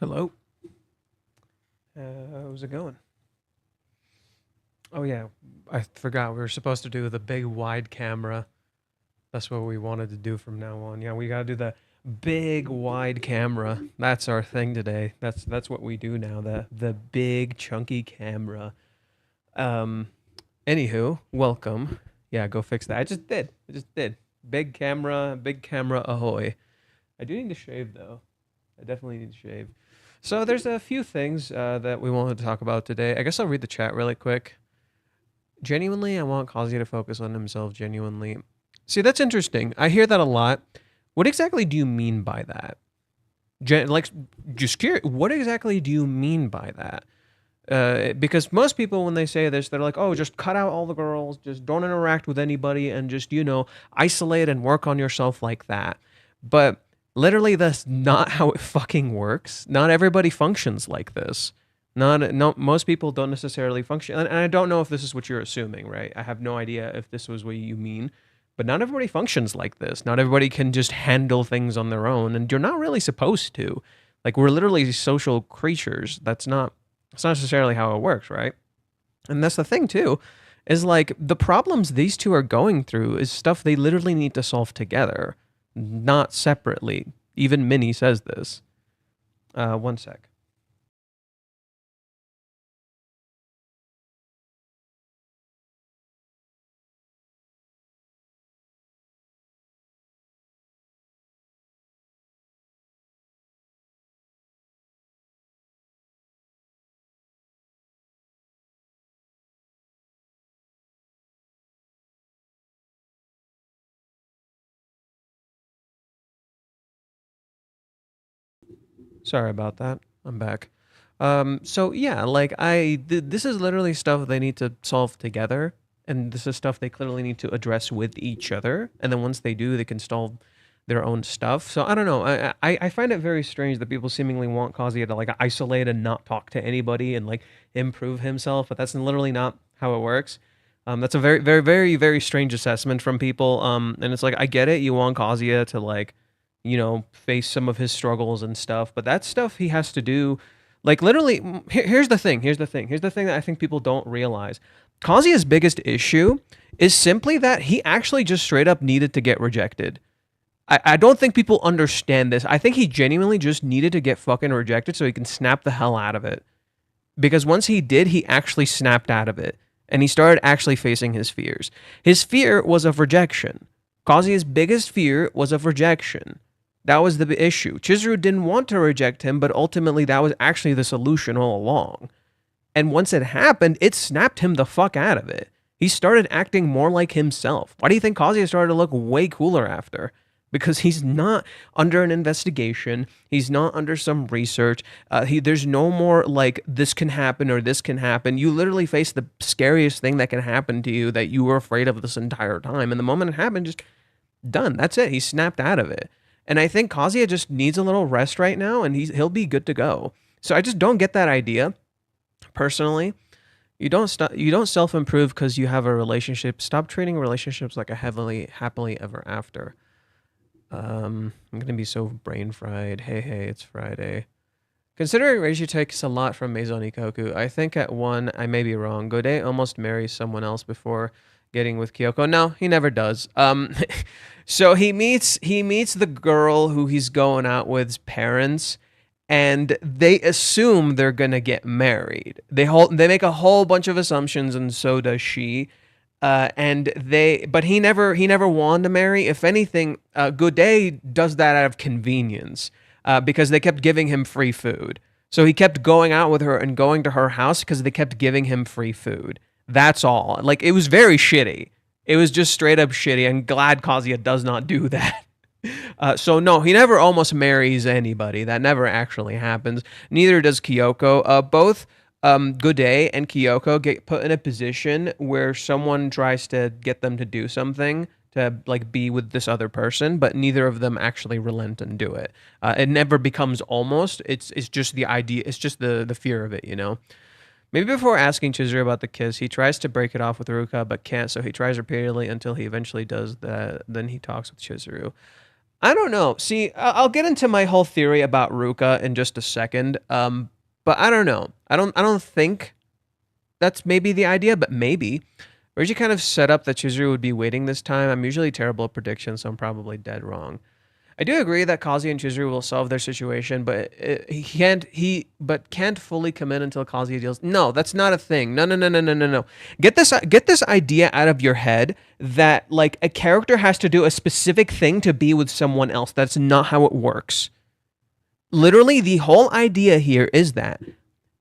Hello. How's it going? Oh yeah, I forgot we were supposed to do the big wide camera. That's what we wanted to do from now on. Yeah, we gotta do the big wide camera. That's our thing today. That's what we do now. The big chunky camera. Um. Anywho, welcome. Yeah, go fix that. I just did. I just did. Big camera. Big camera. Ahoy. I do need to shave though. I definitely need to shave. So there's a few things that we wanted to talk about today. I guess I'll read the chat really quick. Genuinely, I want Kazuya to focus on himself genuinely. See, that's interesting. I hear that a lot. What exactly do you mean by that? Like, just curious, what exactly do you mean by that? Because most people, when they say this, they're like, oh, just cut out all the girls, just don't interact with anybody, and just, isolate and work on yourself like that. But literally, that's not how it fucking works. Not everybody functions like this. No, most people don't necessarily function, and I don't know if this is what you're assuming, right? I have no idea if this was what you mean, but not everybody functions like this. Not everybody can just handle things on their own, and you're not really supposed to. Like, we're literally social creatures. It's not necessarily how it works, right? And that's the thing too, is like the problems these two are going through is stuff they literally need to solve together, not separately. Even Minnie says this. One sec. Sorry about that. I'm back. So yeah, like this is literally stuff they need to solve together, and this is stuff they clearly need to address with each other. And then once they do, they can solve their own stuff. So I don't know. I find it very strange that people seemingly want Kazuya to like isolate and not talk to anybody and like improve himself, but that's literally not how it works. That's a very, very, very, very strange assessment from people. And it's like I get it. You want Kazuya to like face some of his struggles and stuff. But that stuff he has to do, like literally. Here's the thing. Here's the thing that I think people don't realize. Kazuya's biggest issue is simply that he actually just straight up needed to get rejected. I don't think people understand this. I think he genuinely just needed to get fucking rejected so he can snap the hell out of it. Because once he did, he actually snapped out of it. And he started actually facing his fears. His fear was of rejection. Kazuya's biggest fear was of rejection. That was the issue. Chizuru didn't want to reject him, but ultimately that was actually the solution all along. And once it happened, it snapped him the fuck out of it. He started acting more like himself. Why do you think Kazuya started to look way cooler after? Because he's not under an investigation. He's not under some research. There's no more like this can happen or this can happen. You literally face the scariest thing that can happen to you that you were afraid of this entire time. And the moment it happened, just done. That's it. He snapped out of it. And I think Kazuya just needs a little rest right now, and he'll be good to go. So I just don't get that idea, personally. You don't self improve because you have a relationship. Stop treating relationships like a happily ever after. I'm gonna be so brain fried. Hey, it's Friday. Considering Reishi takes a lot from Maison Ikoku, I think at one, I may be wrong. Godei almost marries someone else before getting with Kyoko. No, he never does. So he meets the girl who he's going out with's parents, and they assume they're gonna get married. They make a whole bunch of assumptions, and so does she. But he never wanted to marry. If anything, Godei does that out of convenience, because they kept giving him free food. So he kept going out with her and going to her house because they kept giving him free food. That's all. Like, it was very shitty. It was just straight up shitty. I'm glad Kazuya does not do that. So no, he never almost marries anybody. That never actually happens. Neither does Kyoko. Both Godei and Kyoko get put in a position where someone tries to get them to do something to like be with this other person, but neither of them actually relent and do it. It never becomes almost. It's just the idea. It's just the fear of it, you know. Maybe before asking Chizuru about the kiss, he tries to break it off with Ruka, but can't, so he tries repeatedly until he eventually does that. Then he talks with Chizuru. I don't know. See, I'll get into my whole theory about Ruka in just a second. But I don't know. I don't think that's maybe the idea, but maybe. Reggie kind of set up that Chizuru would be waiting this time. I'm usually terrible at predictions, so I'm probably dead wrong. I do agree that Kazuya and Chizuru will solve their situation, but he can't fully commit until Kazuya deals. No, that's not a thing. No, no, no, no, no, no, no. Get this idea out of your head that like a character has to do a specific thing to be with someone else. That's not how it works. Literally, the whole idea here is that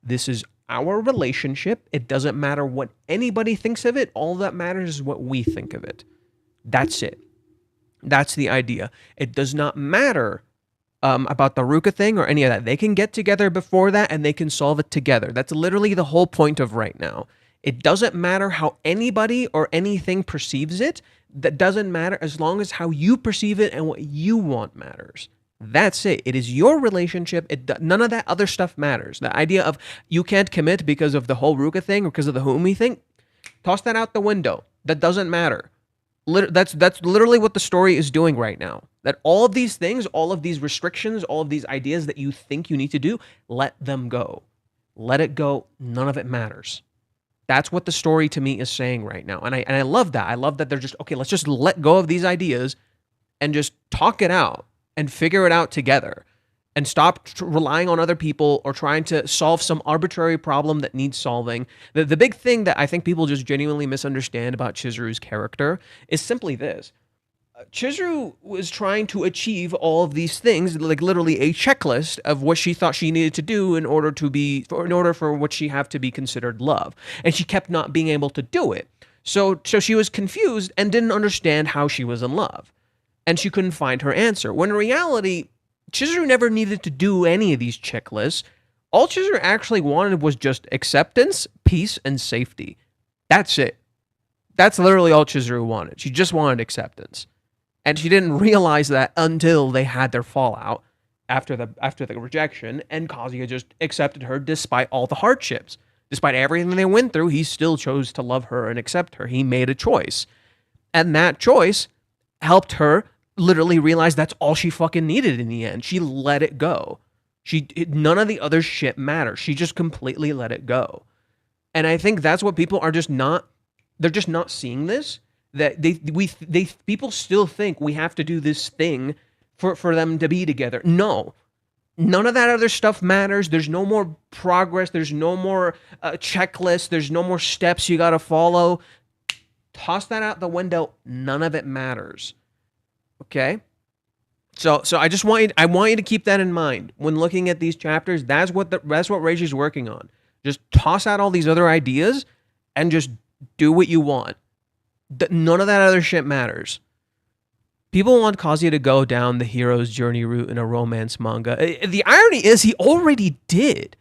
this is our relationship. It doesn't matter what anybody thinks of it. All that matters is what we think of it. That's it. That's the idea. It does not matter about the Ruka thing or any of that. They can get together before that and they can solve it together. That's literally the whole point of right now. It doesn't matter how anybody or anything perceives it. That doesn't matter as long as how you perceive it and what you want matters. That's it. It is your relationship. None of that other stuff matters. The idea of you can't commit because of the whole Ruka thing or because of the Humi thing, toss that out the window. That doesn't matter. That's literally what the story is doing right now. That all of these things, all of these restrictions, all of these ideas that you think you need to do, let them go. Let it go. None of it matters. That's what the story to me is saying right now. And I love that. I love that they're just, okay, let's just let go of these ideas and just talk it out and figure it out together. And stop relying on other people or trying to solve some arbitrary problem that needs solving. The big thing that I think people just genuinely misunderstand about Chizuru's character is simply this. Chizuru was trying to achieve all of these things, like literally a checklist of what she thought she needed to do in order for what she have to be considered love. And she kept not being able to do it. So she was confused and didn't understand how she was in love. And she couldn't find her answer. When in reality, Chizuru never needed to do any of these checklists. All Chizuru actually wanted was just acceptance, peace, and safety. That's it. That's literally all Chizuru wanted. She just wanted acceptance. And she didn't realize that until they had their fallout after the rejection, and Kazuya just accepted her despite all the hardships. Despite everything they went through, he still chose to love her and accept her. He made a choice. And that choice helped her literally realized that's all she fucking needed in the end. She let it go. None of the other shit matters. She just completely let it go. And I think that's what people are just not, they're just not seeing this. That people still think we have to do this thing for them to be together. No. None of that other stuff matters. There's no more progress. There's no more checklist. There's no more steps you got to follow. Toss that out the window. None of it matters. Okay, so I want you to keep that in mind when looking at these chapters. That's what Reiji's working on. Just toss out all these other ideas and just do what you want. None of that other shit matters. People want Kazuya to go down the hero's journey route in a romance manga. The irony is he already did.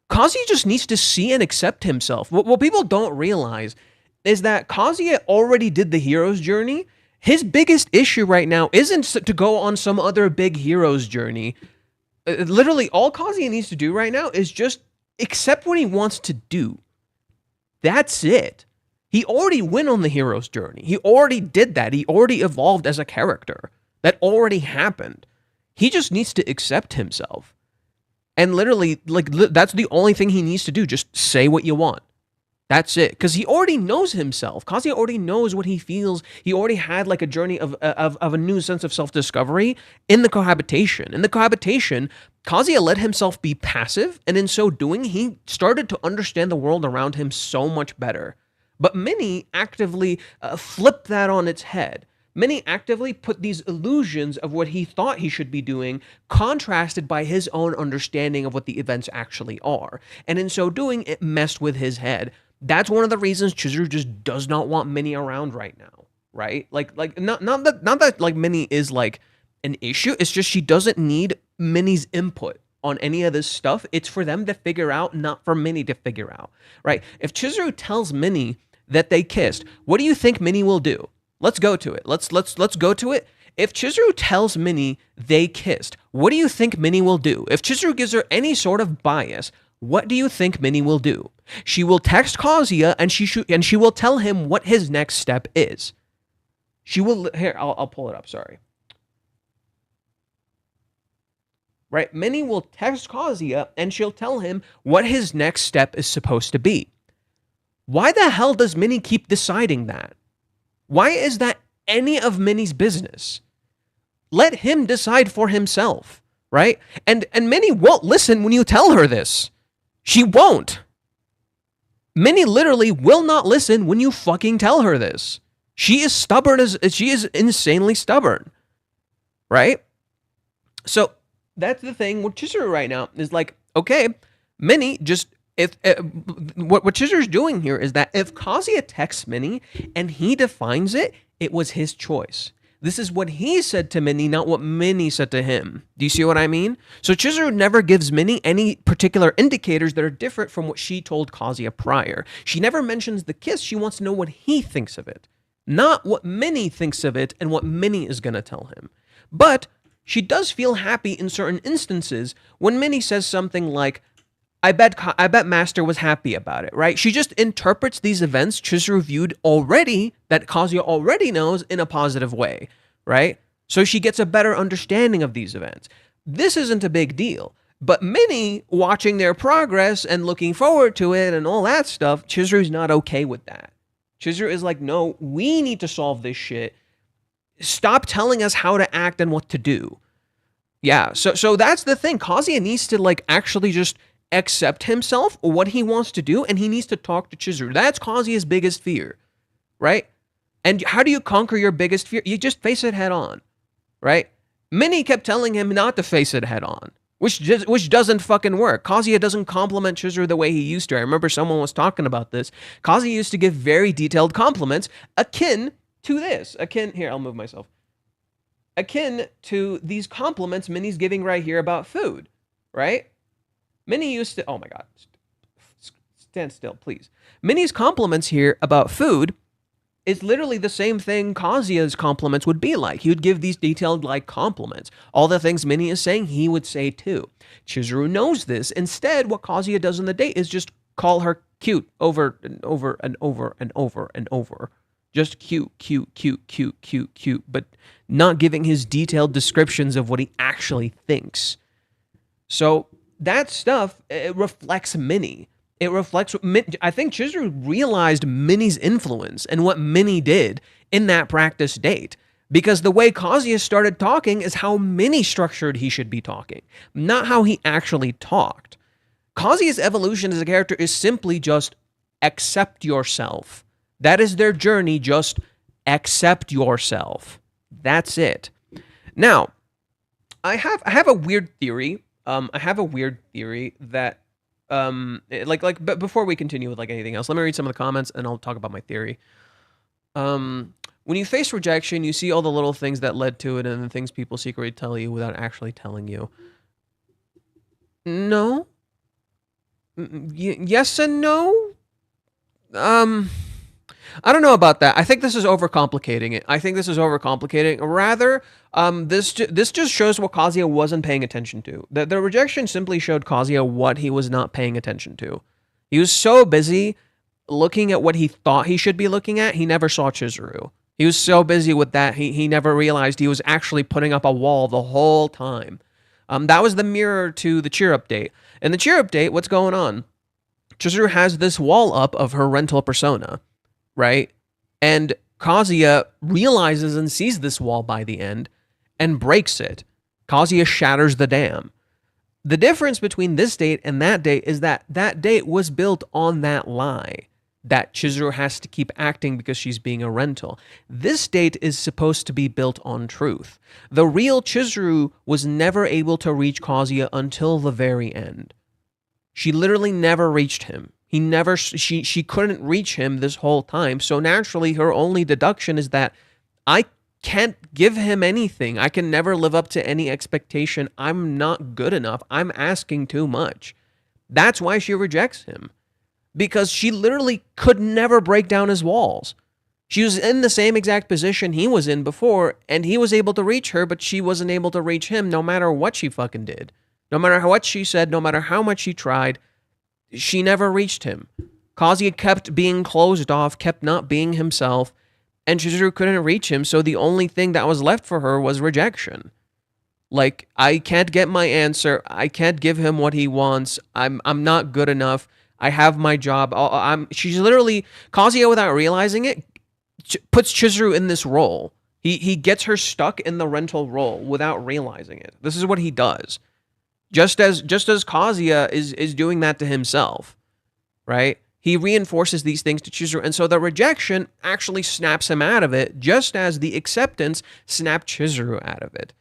Kazuya just needs to see and accept himself. What people don't realize is that Kazuya already did the hero's journey. His biggest issue right now isn't to go on some other big hero's journey. Literally, all Kazuya needs to do right now is just accept what he wants to do. That's it. He already went on the hero's journey. He already did that. He already evolved as a character. That already happened. He just needs to accept himself. And literally, that's the only thing he needs to do. Just say what you want. That's it. Because he already knows himself. Kazuya already knows what he feels. He already had like a journey of a new sense of self-discovery in the cohabitation. In the cohabitation, Kazuya let himself be passive, and in so doing, he started to understand the world around him so much better. But many actively flip that on its head. Many actively put these illusions of what he thought he should be doing, contrasted by his own understanding of what the events actually are. And in so doing, it messed with his head. That's one of the reasons Chizuru just does not want Minnie around right now, right? Like not that like Minnie is like an issue. It's just she doesn't need Minnie's input on any of this stuff. It's for them to figure out, not for Minnie to figure out, right? If Chizuru tells Minnie that they kissed, what do you think Minnie will do? Let's go to it. Let's go to it. If Chizuru tells Minnie they kissed, what do you think Minnie will do? If Chizuru gives her any sort of bias, what do you think Minnie will do? She will text Kazuya and she will tell him what his next step is. She will, here, I'll pull it up, sorry. right? Mini will text Kazuya and she'll tell him what his next step is supposed to be. Why the hell does Mini keep deciding that? Why is that any of Mini's business? Let him decide for himself, right? And Mini won't listen when you tell her this. She won't. Mini literally will not listen when you fucking tell her this. She is stubborn she is insanely stubborn, right? So that's the thing with Chizuru right now is like, okay, Mini just what Chizuru's doing here is that if Kazuya texts Mini and he defines it, it was his choice. This is what he said to Mini, not what Mini said to him. Do you see what I mean? So Chizuru never gives Mini any particular indicators that are different from what she told Kazuya prior. She never mentions the kiss. She wants to know what he thinks of it, not what Mini thinks of it and what Mini is going to tell him. But she does feel happy in certain instances when Mini says something like, I bet Master was happy about it, right? She just interprets these events Chizuru viewed already, that Kazuya already knows, in a positive way, right? So she gets a better understanding of these events. This isn't a big deal. But Mini, watching their progress and looking forward to it and all that stuff, Chizuru's not okay with that. Chizuru is like, no, we need to solve this shit. Stop telling us how to act and what to do. Yeah, so that's the thing. Kazuya needs to like actually just accept himself or what he wants to do, and he needs to talk to Chizuru. That's Kazuya's biggest fear, right? And how do you conquer your biggest fear? You just face it head on, right? Mini kept telling him not to face it head on, which doesn't fucking work. Kazuya doesn't compliment Chizuru the way he used to. I remember someone was talking about this. Kazuya used to give very detailed compliments akin to this. Here, I'll move myself. Akin to these compliments Mini's giving right here about food, right? Mini used to, oh my God, stand still, please. Mini's compliments here about food is literally the same thing Kazuya's compliments would be like. He would give these detailed, like, compliments. All the things Mini is saying, he would say too. Chizuru knows this. Instead, what Kazuya does on the date is just call her cute over and over and over and over and over. Just cute, but not giving his detailed descriptions of what he actually thinks. So that stuff, it reflects Mini. It reflects what I think Chizuru realized Mini's influence and what Mini did in that practice date. Because the way Kazuya started talking is how Mini structured he should be talking, not how he actually talked. Kazuya's evolution as a character is simply just accept yourself. That is their journey, just accept yourself. That's it. Now, I have a weird theory. That but before we continue with like anything else, let me read some of the comments and I'll talk about my theory. When you face rejection, you see all the little things that led to it and the things people secretly tell you without actually telling you. No. Yes and no. I don't know about that. I think this is overcomplicating it. Rather, this just shows what Kazuya wasn't paying attention to. The rejection simply showed Kazuya what he was not paying attention to. He was so busy looking at what he thought he should be looking at, he never saw Chizuru. He was so busy with that, he never realized he was actually putting up a wall the whole time. That was the mirror to the cheer update. In the cheer update, what's going on? Chizuru has this wall up of her rental persona. Right? And Kazuya realizes and sees this wall by the end and breaks it. Kazuya shatters the dam. The difference between this date and that date is that that date was built on that lie that Chizuru has to keep acting because she's being a rental. This date is supposed to be built on truth. The real Chizuru was never able to reach Kazuya until the very end. She literally never reached him. She couldn't reach him this whole time. So naturally, her only deduction is that I can't give him anything. I can never live up to any expectation. I'm not good enough. I'm asking too much. That's why she rejects him. Because she literally could never break down his walls. She was in the same exact position he was in before, and he was able to reach her, but she wasn't able to reach him no matter what she fucking did. No matter what she said, no matter how much she tried, she never reached him. Kazuya kept being closed off, kept not being himself, and Chizuru couldn't reach him, so the only thing that was left for her was rejection. Like, I can't get my answer. I can't give him what he wants. I'm not good enough. I have my job. She's literally Kazuya, without realizing it, puts Chizuru in this role. He gets her stuck in the rental role without realizing it. This is what he does. Just as Kazuya is doing that to himself, right? He reinforces these things to Chizuru, and so the rejection actually snaps him out of it, just as the acceptance snapped Chizuru out of it,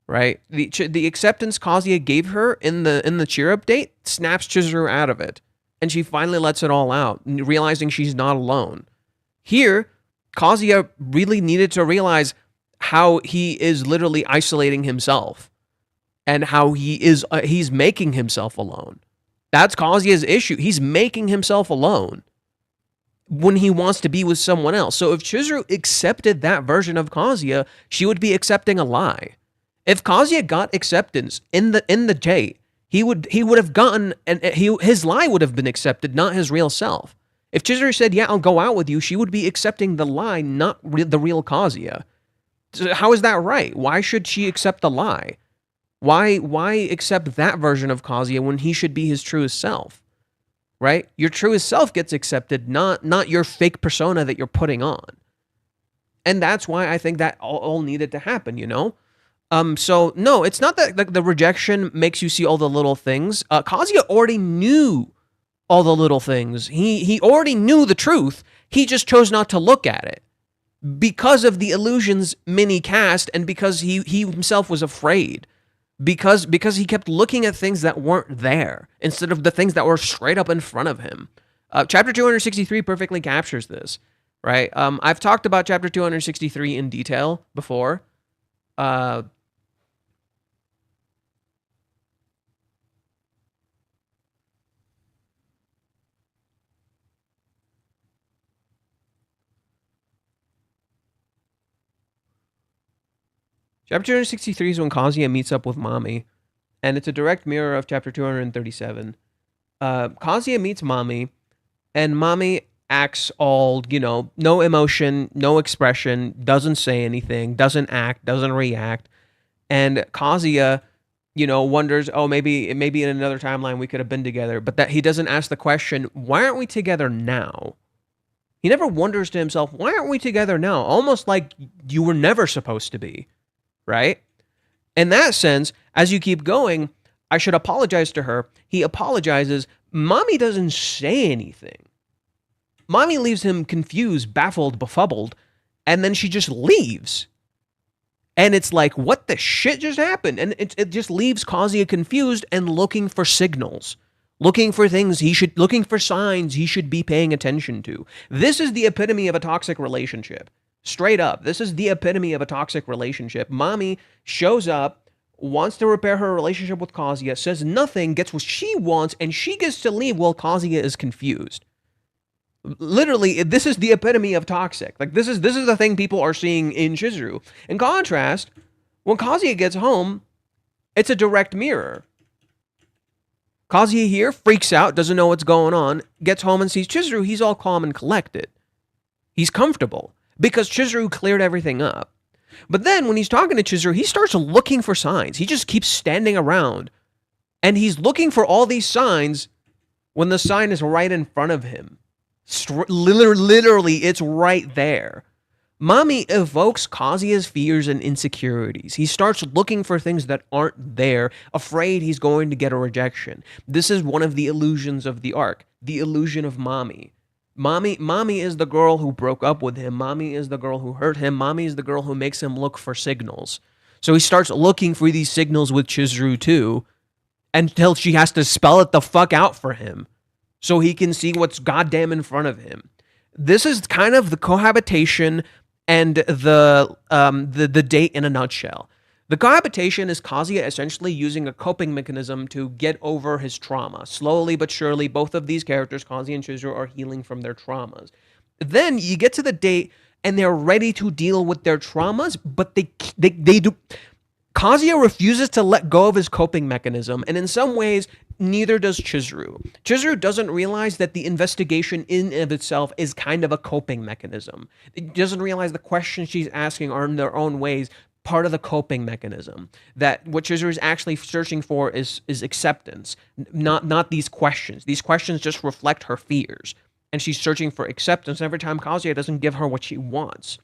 right? The acceptance Kazuya gave her in the cheer update snaps Chizuru out of it, and she finally lets it all out, realizing she's not alone. Here, Kazuya really needed to realize how he is literally isolating himself, and how he's making himself alone. That's Kazuya's issue. He's making himself alone when he wants to be with someone else. So if Chizuru accepted that version of Kazuya, she would be accepting a lie. If Kazuya got acceptance in the date, he would have gotten, and his lie would have been accepted, not his real self. If Chizuru said, "Yeah, I'll go out with you," she would be accepting the lie, not the real Kazuya. So how is that right? Why should she accept the lie? Why accept that version of Kazuya when he should be his truest self? Right? Your truest self gets accepted, not your fake persona that you're putting on. And that's why I think that all needed to happen, you know? So no, it's not that the rejection makes you see all the little things. Kazuya already knew all the little things. He already knew the truth. He just chose not to look at it because of the illusions Minnie cast, and because he himself was afraid. Because he kept looking at things that weren't there instead of the things that were straight up in front of him. Chapter 263 perfectly captures this, right? I've talked about chapter 263 in detail before. Chapter 263 is when Kazuya meets up with Mami, and it's a direct mirror of chapter 237. Kazuya meets Mami, and Mami acts all, no emotion, no expression, doesn't say anything, doesn't act, doesn't react, and Kazuya, wonders, oh, maybe in another timeline we could have been together, but that he doesn't ask the question, why aren't we together now? He never wonders to himself, why aren't we together now? Almost like you were never supposed to be. Right? In that sense, as you keep going, I should apologize to her. He apologizes. Mami doesn't say anything. Mami leaves him confused, baffled, befuddled, and then she just leaves. And it's like, what the shit just happened? And it just leaves Kazuya confused and looking for signals, looking for things looking for signs he should be paying attention to. This is the epitome of a toxic relationship. Straight up, this is the epitome of a toxic relationship. Mami shows up, wants to repair her relationship with Kazuya, says nothing, gets what she wants, and she gets to leave while Kazuya is confused. Literally, this is the epitome of toxic. Like, this is the thing people are seeing in Chizuru. In contrast, when Kazuya gets home, it's a direct mirror. Kazuya here freaks out, doesn't know what's going on, gets home and sees Chizuru. He's all calm and collected. He's comfortable, because Chizuru cleared everything up. But then when he's talking to Chizuru, he starts looking for signs. He just keeps standing around, and he's looking for all these signs when the sign is right in front of him. Literally, it's right there. Mami evokes Kazuya's fears and insecurities. He starts looking for things that aren't there, afraid he's going to get a rejection. This is one of the illusions of the arc, the illusion of Mami. Mami is the girl who broke up with him. Mami is the girl who hurt him. Mami is the girl who makes him look for signals. So he starts looking for these signals with Chizuru too, until she has to spell it the fuck out for him so he can see what's goddamn in front of him. This is kind of the cohabitation and the date in a nutshell. The cohabitation is Kazuya essentially using a coping mechanism to get over his trauma. Slowly but surely, both of these characters, Kazuya and Chizuru, are healing from their traumas. Then you get to the date, and they're ready to deal with their traumas, but they do. Kazuya refuses to let go of his coping mechanism, and in some ways, neither does Chizuru. Chizuru doesn't realize that the investigation in and of itself is kind of a coping mechanism. It doesn't realize the questions she's asking are in their own ways part of the coping mechanism. That what Chizuru is actually searching for is acceptance, not these questions. These questions just reflect her fears, and she's searching for acceptance every time Kazuya doesn't give her what she wants,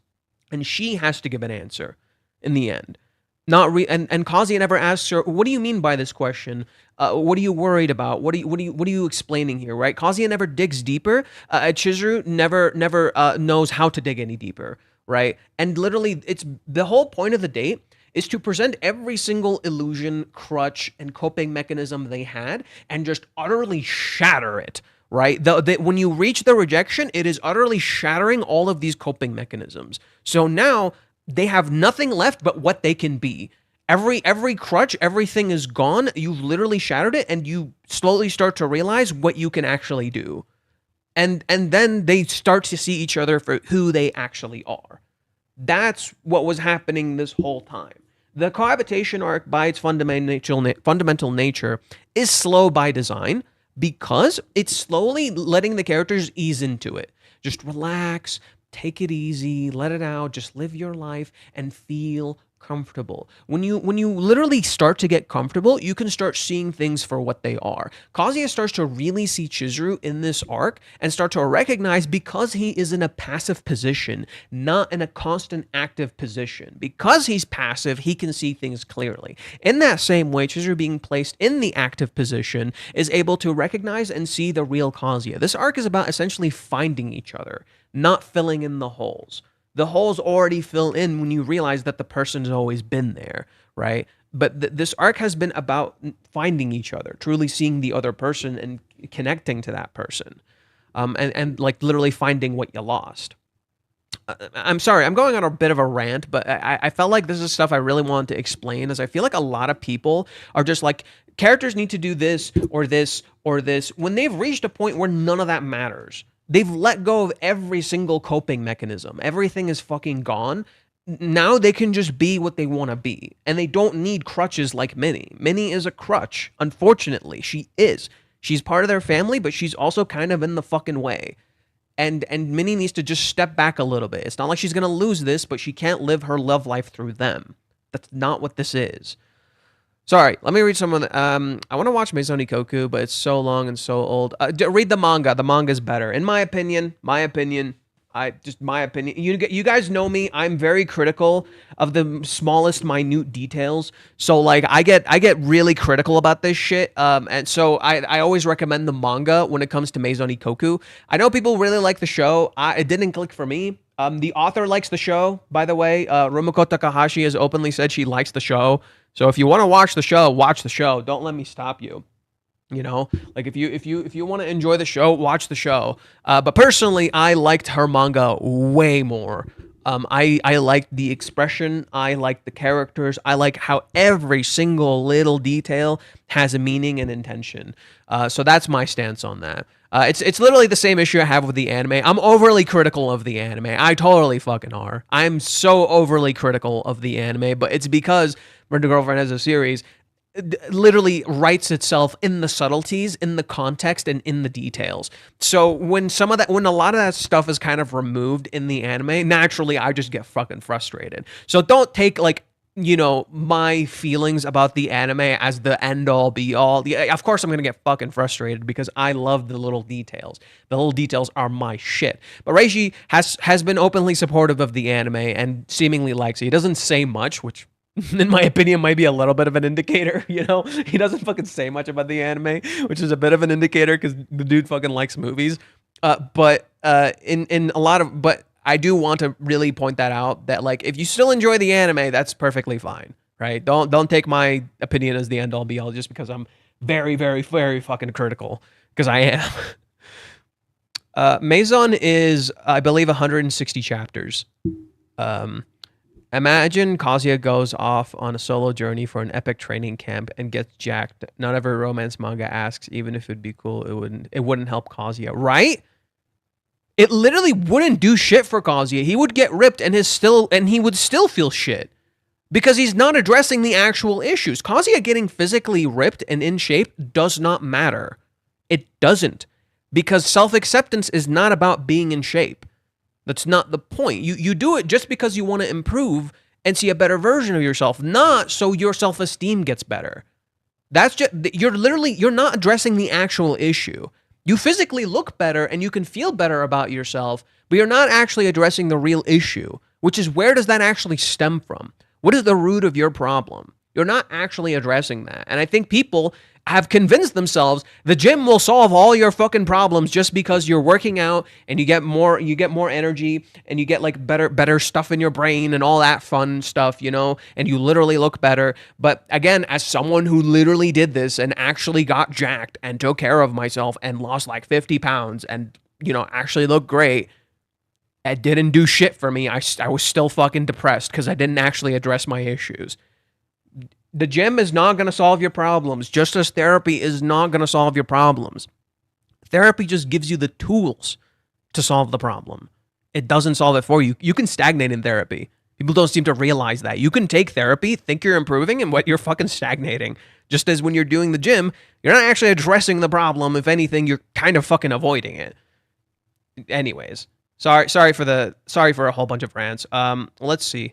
and she has to give an answer in the end. And Kazuya never asks her, "What do you mean by this question? What are you worried about? What are you explaining here?" Right? Kazuya never digs deeper. Chizuru never knows how to dig any deeper. Right? And literally, it's the whole point of the date is to present every single illusion, crutch, and coping mechanism they had, and just utterly shatter it. Right? When you reach the rejection, it is utterly shattering all of these coping mechanisms. So now they have nothing left but what they can be. Every crutch, everything is gone. You've literally shattered it, and you slowly start to realize what you can actually do. And then they start to see each other for who they actually are. That's what was happening this whole time. The cohabitation arc, by its fundamental nature, is slow by design because it's slowly letting the characters ease into it. Just relax, take it easy, let it out, just live your life and feel comfortable. When you literally start to get comfortable, you can start seeing things for what they are. Kazuya starts to really see Chizuru in this arc and start to recognize, because he is in a passive position, not in a constant active position. Because he's passive, he can see things clearly. In that same way, Chizuru being placed in the active position is able to recognize and see the real Kazuya. This arc is about essentially finding each other, not filling in the holes. The holes already fill in when you realize that the person's always been there, right? But this arc has been about finding each other, truly seeing the other person and connecting to that person, and like literally finding what you lost. I'm sorry, I'm going on a bit of a rant, but I felt like this is stuff I really wanted to explain, as I feel like a lot of people are just like, characters need to do this or this or this, when they've reached a point where none of that matters. They've let go of every single coping mechanism. Everything is fucking gone. Now they can just be what they want to be. And they don't need crutches like Minnie. Minnie is a crutch. Unfortunately, she is. She's part of their family, but she's also kind of in the fucking way. And Minnie needs to just step back a little bit. It's not like she's going to lose this, but she can't live her love life through them. That's not what this is. Sorry, let me read someone. I want to watch Maison Koku, but it's so long and so old. Read the manga. The manga's better, in my opinion. My opinion. You guys know me. I'm very critical of the smallest, minute details. So like, I get really critical about this shit. And so I always recommend the manga when it comes to Maison Koku. I know people really like the show. It didn't click for me. The author likes the show, by the way. Rumiko Takahashi has openly said she likes the show. So if you want to watch the show, watch the show. Don't let me stop you. You know, like if you want to enjoy the show, watch the show. But personally, I liked her manga way more. I liked the expression. I liked the characters. I like how every single little detail has a meaning and intention. So that's my stance on that. It's literally the same issue I have with the anime. I'm overly critical of the anime. I totally fucking are. I'm so overly critical of the anime, but it's because Murder Girlfriend as a series literally writes itself in the subtleties, in the context, and in the details. So when a lot of that stuff is kind of removed in the anime, naturally I just get fucking frustrated. So don't take like, you know, my feelings about the anime as the end all be all. Yeah, of course I'm gonna get fucking frustrated because I love the little details. The little details are my shit. But Reishi has been openly supportive of the anime and seemingly likes it. He doesn't say much, which in my opinion might be a little bit of an indicator. You know, he doesn't fucking say much about the anime, which is a bit of an indicator because the dude fucking likes movies. But I do want to really point that out, that like, if you still enjoy the anime, that's perfectly fine, right? Don't take my opinion as the end all be all just because I'm very, very, very fucking critical, because I am. Maison is, I believe, 160 chapters. Imagine Kazuya goes off on a solo journey for an epic training camp and gets jacked. Not every romance manga asks, even if it'd be cool, it wouldn't help Kazuya, right? It literally wouldn't do shit for Kazuya. He would get ripped and he would still feel shit because he's not addressing the actual issues. Kazuya getting physically ripped and in shape does not matter. It doesn't, because self-acceptance is not about being in shape. That's not the point. You do it just because you want to improve, and see a better version of yourself, not so your self-esteem gets better. That's just, you're not addressing the actual issue. You physically look better and you can feel better about yourself, but you're not actually addressing the real issue, which is, where does that actually stem from? What is the root of your problem? You're not actually addressing that. And I think people have convinced themselves the gym will solve all your fucking problems just because you're working out and you get more energy and you get like better stuff in your brain and all that fun stuff, you know, and you literally look better. But again, as someone who literally did this and actually got jacked and took care of myself and lost like 50 pounds and, you know, actually looked great, it didn't do shit for me. I was still fucking depressed because I didn't actually address my issues. The gym is not going to solve your problems, just as therapy is not going to solve your problems. Therapy just gives you the tools to solve the problem. It doesn't solve it for you. You can stagnate in therapy. People don't seem to realize that. You can take therapy, think you're improving, and what you're fucking stagnating. Just as when you're doing the gym, you're not actually addressing the problem. If anything, you're kind of fucking avoiding it. Anyways, sorry for a whole bunch of rants. Let's see.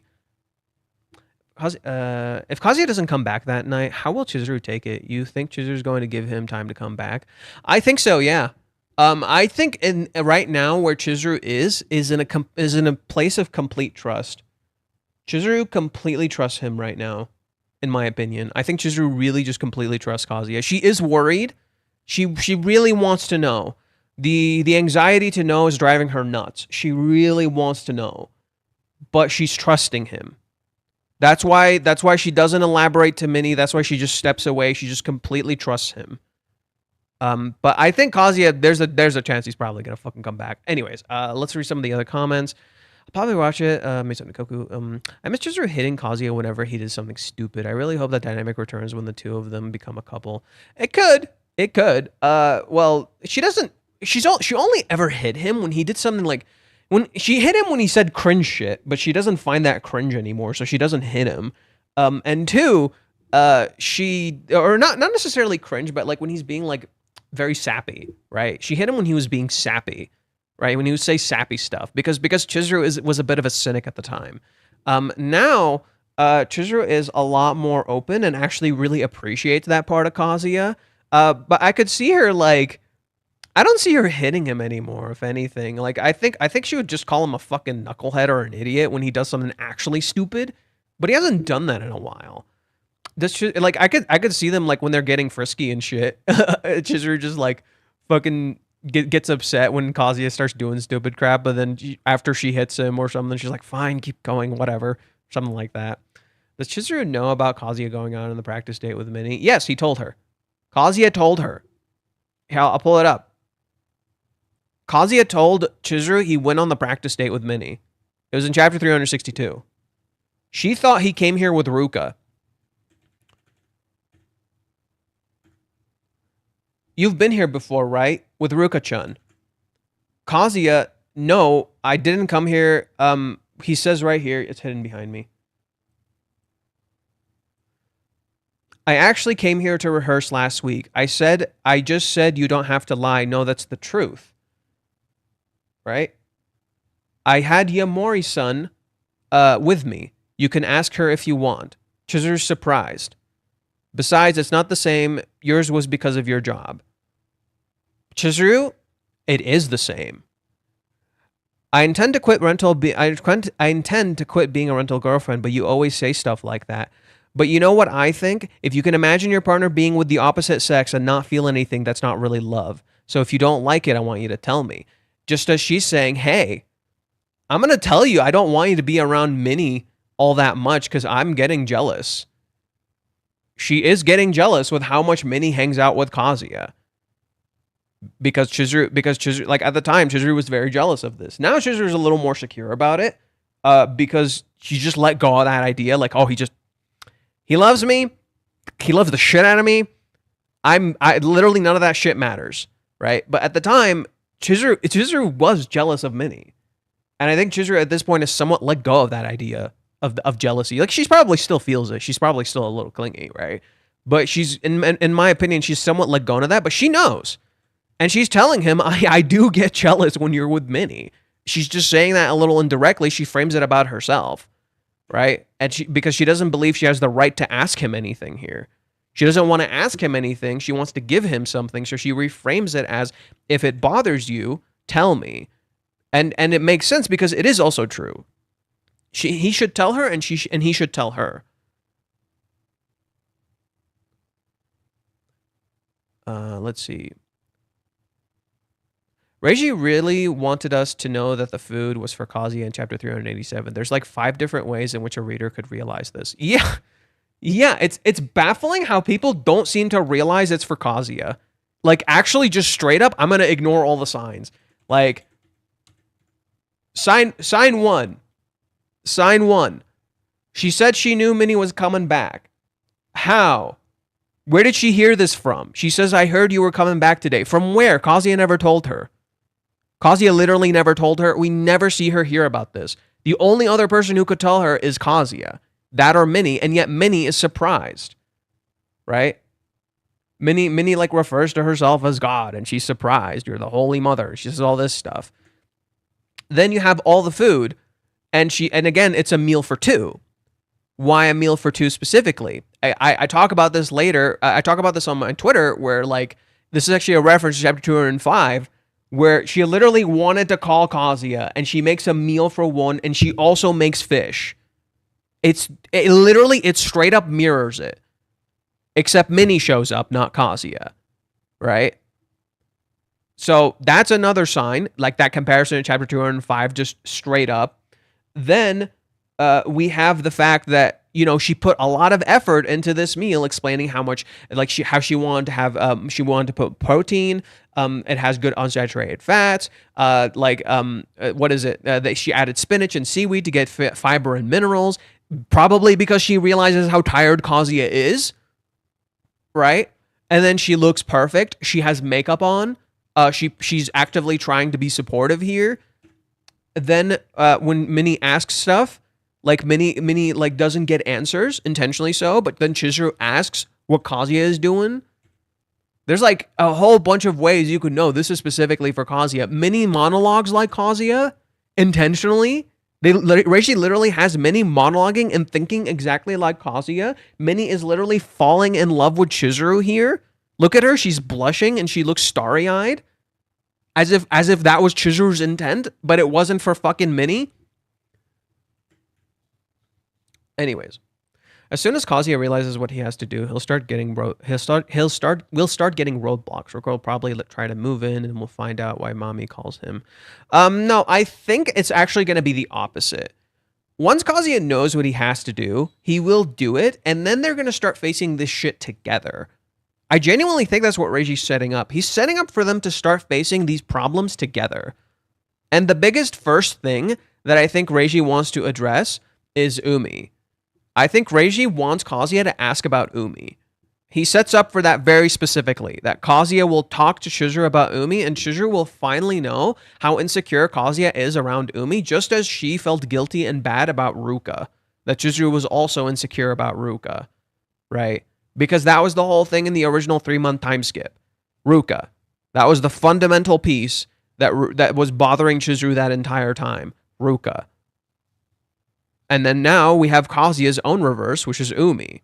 If Kazuya doesn't come back that night, how will Chizuru take it? You think Chizuru's going to give him time to come back? I think so, yeah. I think right now where Chizuru is in a place of complete trust. Chizuru completely trusts him right now, in my opinion. I think Chizuru really just completely trusts Kazuya. She is worried. She really wants to know. The anxiety to know is driving her nuts. She really wants to know, but she's trusting him. That's why she doesn't elaborate to Minnie. That's why she just steps away. She just completely trusts him. But I think Kazuya, there's a chance he's probably gonna fucking come back. Anyways, let's read some of the other comments. I'll probably watch it. Mizuhara Koku. I miss Chizuru hitting Kazuya whenever he did something stupid. I really hope that dynamic returns when the two of them become a couple. It could. Well, she doesn't. She only ever hit him when he did something like. When she hit him when he said cringe shit, but she doesn't find that cringe anymore, so she doesn't hit him. And two, she, or not necessarily cringe, but like when he's being like very sappy, right? She hit him when he was being sappy, right? When he would say sappy stuff, because Chizuru was a bit of a cynic at the time. Now, Chizuru is a lot more open and actually really appreciates that part of Kazuya. But I could see her like. I don't see her hitting him anymore, if anything. Like, I think she would just call him a fucking knucklehead or an idiot when he does something actually stupid, but he hasn't done that in a while. Like, I could see them, like, when they're getting frisky and shit. Chizuru just, like, fucking gets upset when Kazuya starts doing stupid crap, but then after she hits him or something, she's like, fine, keep going, whatever. Something like that. Does Chizuru know about Kazuya going on the practice date with Minnie? Yes, he told her. Kazuya told her. Here, I'll pull it up. Kazuya told Chizuru he went on the practice date with Minnie. It was in chapter 362. She thought he came here with Ruka. You've been here before, right? With Ruka-chan. Kazuya, no, I didn't come here. He says right here, it's hidden behind me. I actually came here to rehearse last week. I just said you don't have to lie. No, that's the truth. Right? I had Yamori-san with me. You can ask her if you want. Chizuru's surprised. Besides, it's not the same. Yours was because of your job. Chizuru, it is the same. I intend to quit I intend to quit being a rental girlfriend, but you always say stuff like that. But you know what I think? If you can imagine your partner being with the opposite sex and not feel anything, that's not really love. So if you don't like it, I want you to tell me. Just as she's saying, hey, I'm going to tell you I don't want you to be around Minnie all that much because I'm getting jealous. She is getting jealous with how much Minnie hangs out with Kazuya. Because Chizuru, like at the time, Chizuru was very jealous of this. Now Chizuru's a little more secure about it because she just let go of that idea. Like, oh, he loves me. He loves the shit out of me. I literally none of that shit matters, right? But at the time, Chizuru was jealous of Minnie. And I think Chizuru at this point has somewhat let go of that idea of jealousy. Like, she probably still feels it. She's probably still a little clingy, right? But she's, in my opinion, she's somewhat let go of that, but she knows. And she's telling him, I do get jealous when you're with Minnie. She's just saying that a little indirectly. She frames it about herself. right? And because she doesn't believe she has the right to ask him anything here. She doesn't want to ask him anything. She wants to give him something. So she reframes it as, if it bothers you, tell me. And it makes sense because it is also true. He should tell her, and he should tell her. Let's see. Reiji really wanted us to know that the food was for Kazuya in chapter 387. There's like 5 different ways in which a reader could realize this. Yeah. Yeah, it's baffling how people don't seem to realize it's for Kazuya. Like, actually, just straight up, I'm going to ignore all the signs. Like, sign 1. Sign 1. She said she knew Minnie was coming back. How? Where did she hear this from? She says, I heard you were coming back today. From where? Kazuya never told her. Kazuya literally never told her. We never see her hear about this. The only other person who could tell her is Kazuya. That or Minnie, and yet Minnie is surprised. Right? Minnie like refers to herself as God, and she's surprised. You're the Holy Mother. She says all this stuff. Then you have all the food, and again, it's a meal for 2. Why a meal for 2 specifically? I talk about this later. I talk about this on my Twitter, where like this is actually a reference to chapter 205, where she literally wanted to call Kazuya, and she makes a meal for 1, and she also makes fish. It straight up mirrors it, except Minnie shows up, not Kazuya, right? So that's another sign, like that comparison in chapter 205, just straight up. Then we have the fact that, you know, she put a lot of effort into this meal, explaining how much, like how she wanted to have, she wanted to put protein. It has good unsaturated fats. What is it? That she added spinach and seaweed to get fiber and minerals, probably because she realizes how tired Kazuya is, right? And then she looks perfect. She has makeup on. She's actively trying to be supportive here. Then when Minnie asks stuff, like Minnie like doesn't get answers, intentionally so, but then Chizuru asks what Kazuya is doing. There's like a whole bunch of ways you could know this is specifically for Kazuya. Minnie monologues like Kazuya intentionally. Reishi literally has Minnie monologuing and thinking exactly like Kazuya. Minnie is literally falling in love with Chizuru here. Look at her, she's blushing and she looks starry-eyed. As if that was Chizuru's intent, but it wasn't for fucking Minnie. Anyways, as soon as Kazuya realizes what he has to do, we'll start getting roadblocks. Ruka will probably try to move in, and we'll find out why Mami calls him. No, I think it's actually going to be the opposite. Once Kazuya knows what he has to do, he will do it, and then they're going to start facing this shit together. I genuinely think that's what Reiji's setting up. He's setting up for them to start facing these problems together. And the biggest first thing that I think Reiji wants to address is Umi. I think Reiji wants Kazuya to ask about Umi. He sets up for that very specifically, that Kazuya will talk to Chizuru about Umi, and Chizuru will finally know how insecure Kazuya is around Umi, just as she felt guilty and bad about Ruka, that Chizuru was also insecure about Ruka, right? Because that was the whole thing in the original 3-month time skip. Ruka. That was the fundamental piece that was bothering Chizuru that entire time. Ruka. And then now we have Kazuya's own reverse, which is Umi.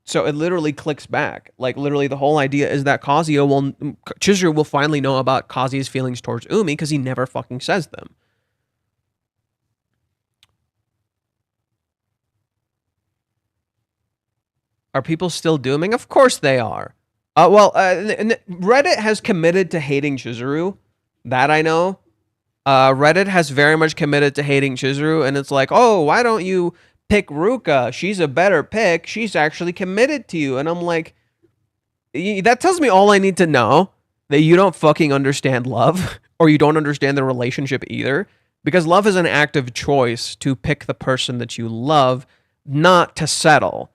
So it literally clicks back. Like, literally the whole idea is that Chizuru will finally know about Kazuya's feelings towards Umi because he never fucking says them. Are people still dooming? Of course they are. Reddit has committed to hating Chizuru. That I know. Reddit has very much committed to hating Chizuru, and it's like, oh, why don't you pick Ruka? She's a better pick. She's actually committed to you. And I'm like, that tells me all I need to know, that you don't fucking understand love, or you don't understand the relationship either, because love is an active choice to pick the person that you love, not to settle.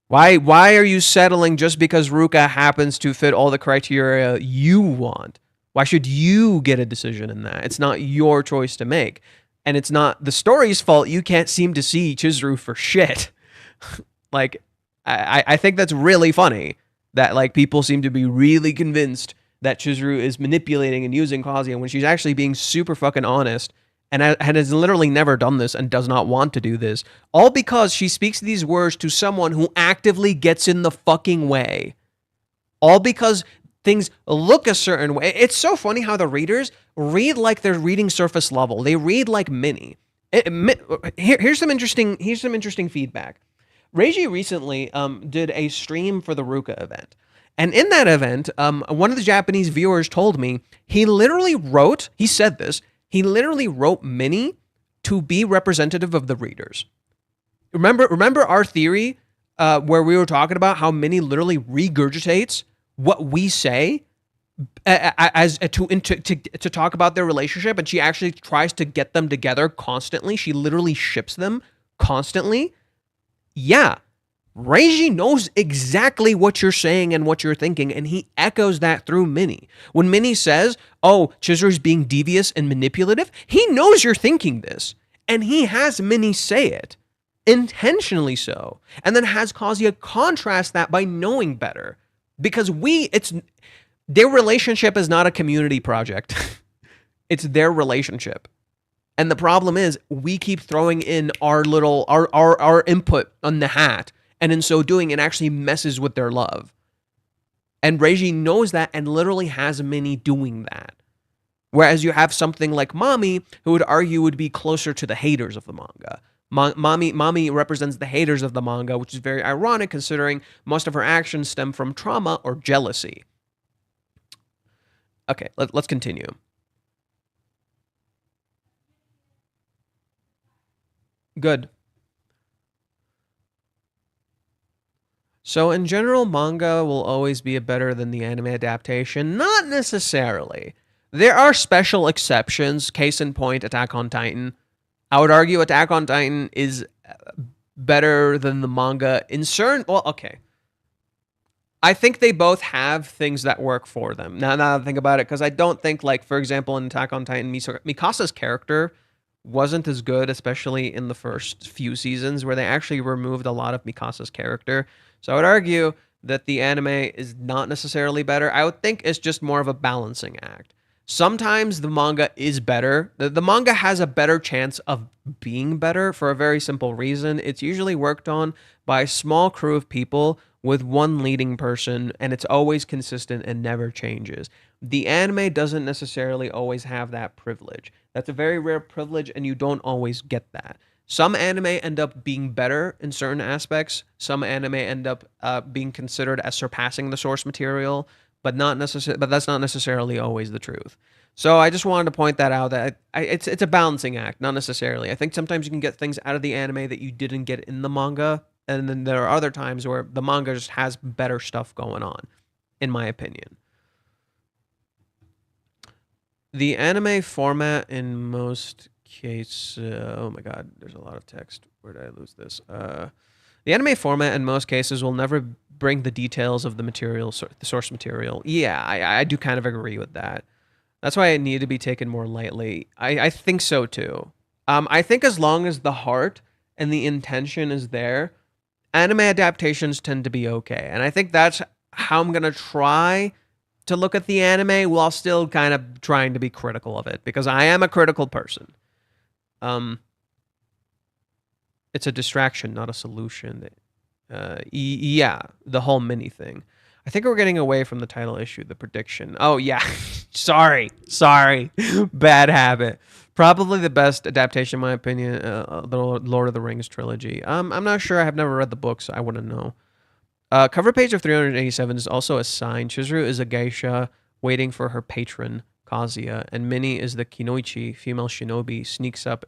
Why are you settling just because Ruka happens to fit all the criteria you want? Why should you get a decision in that? It's not your choice to make. And it's not the story's fault you can't seem to see Chizuru for shit. Like, I think that's really funny that, like, people seem to be really convinced that Chizuru is manipulating and using Kazuya when she's actually being super fucking honest and has literally never done this and does not want to do this, all because she speaks these words to someone who actively gets in the fucking way. All because things look a certain way. It's so funny how the readers read like they're reading surface level. They read like Mini. Here's some interesting feedback. Reiji recently did a stream for the Ruka event. And in that event, one of the Japanese viewers told me he literally wrote Mini to be representative of the readers. Remember our theory where we were talking about how Mini literally regurgitates what we say to talk about their relationship, and she actually tries to get them together constantly. She literally ships them constantly. Yeah, Reiji knows exactly what you're saying and what you're thinking, and he echoes that through Mini. When Mini says, oh, Chizuru's being devious and manipulative, he knows you're thinking this, and he has Mini say it, intentionally so, and then has Kazuya contrast that by knowing better. Because their relationship is not a community project. It's their relationship. And the problem is we keep throwing in our input on the hat, and in so doing, it actually messes with their love. And Reiji knows that and literally has Mini doing that. Whereas you have something like Mami, who would argue would be closer to the haters of the manga. Mami represents the haters of the manga, which is very ironic considering most of her actions stem from trauma or jealousy. Okay, let's continue. Good. So in general, manga will always be better than the anime adaptation. Not necessarily. There are special exceptions. Case in point, Attack on Titan. I would argue Attack on Titan is better than the manga in certain... Well, okay. I think they both have things that work for them. Now that I think about it, because I don't think, like, for example, in Attack on Titan, Mikasa's character wasn't as good, especially in the first few seasons, where they actually removed a lot of Mikasa's character. So I would argue that the anime is not necessarily better. I would think it's just more of a balancing act. Sometimes the manga is better. The manga has a better chance of being better for a very simple reason. It's usually worked on by a small crew of people with one leading person, and it's always consistent and never changes. The anime doesn't necessarily always have that privilege. That's a very rare privilege, and you don't always get that. Some anime end up being better in certain aspects. Some anime end up being considered as surpassing the source material, but that's not necessarily always the truth. So I just wanted to point that out, that it's a balancing act, not necessarily. I think sometimes you can get things out of the anime that you didn't get in the manga, and then there are other times where the manga just has better stuff going on, in my opinion. The anime format in most cases... oh my god, there's a lot of text. Where did I lose this? The anime format in most cases will never bring the details of the material, the source material. Yeah, I do kind of agree with that. That's why it needed to be taken more lightly. I think so too. I think as long as the heart and the intention is there, anime adaptations tend to be okay. And I think that's how I'm going to try to look at the anime while still kind of trying to be critical of it, because I am a critical person. It's a distraction, not a solution. Yeah, the whole Mini thing. I think we're getting away from the title issue, the prediction. Oh, yeah. Sorry. Bad habit. Probably the best adaptation, in my opinion, the Lord of the Rings trilogy. I'm not sure. I have never read the books. So I wouldn't know. Cover page of 387 is also a sign. Chizuru is a geisha waiting for her patron, Kazuya, and Mini is the Kinoichi, female shinobi, sneaks up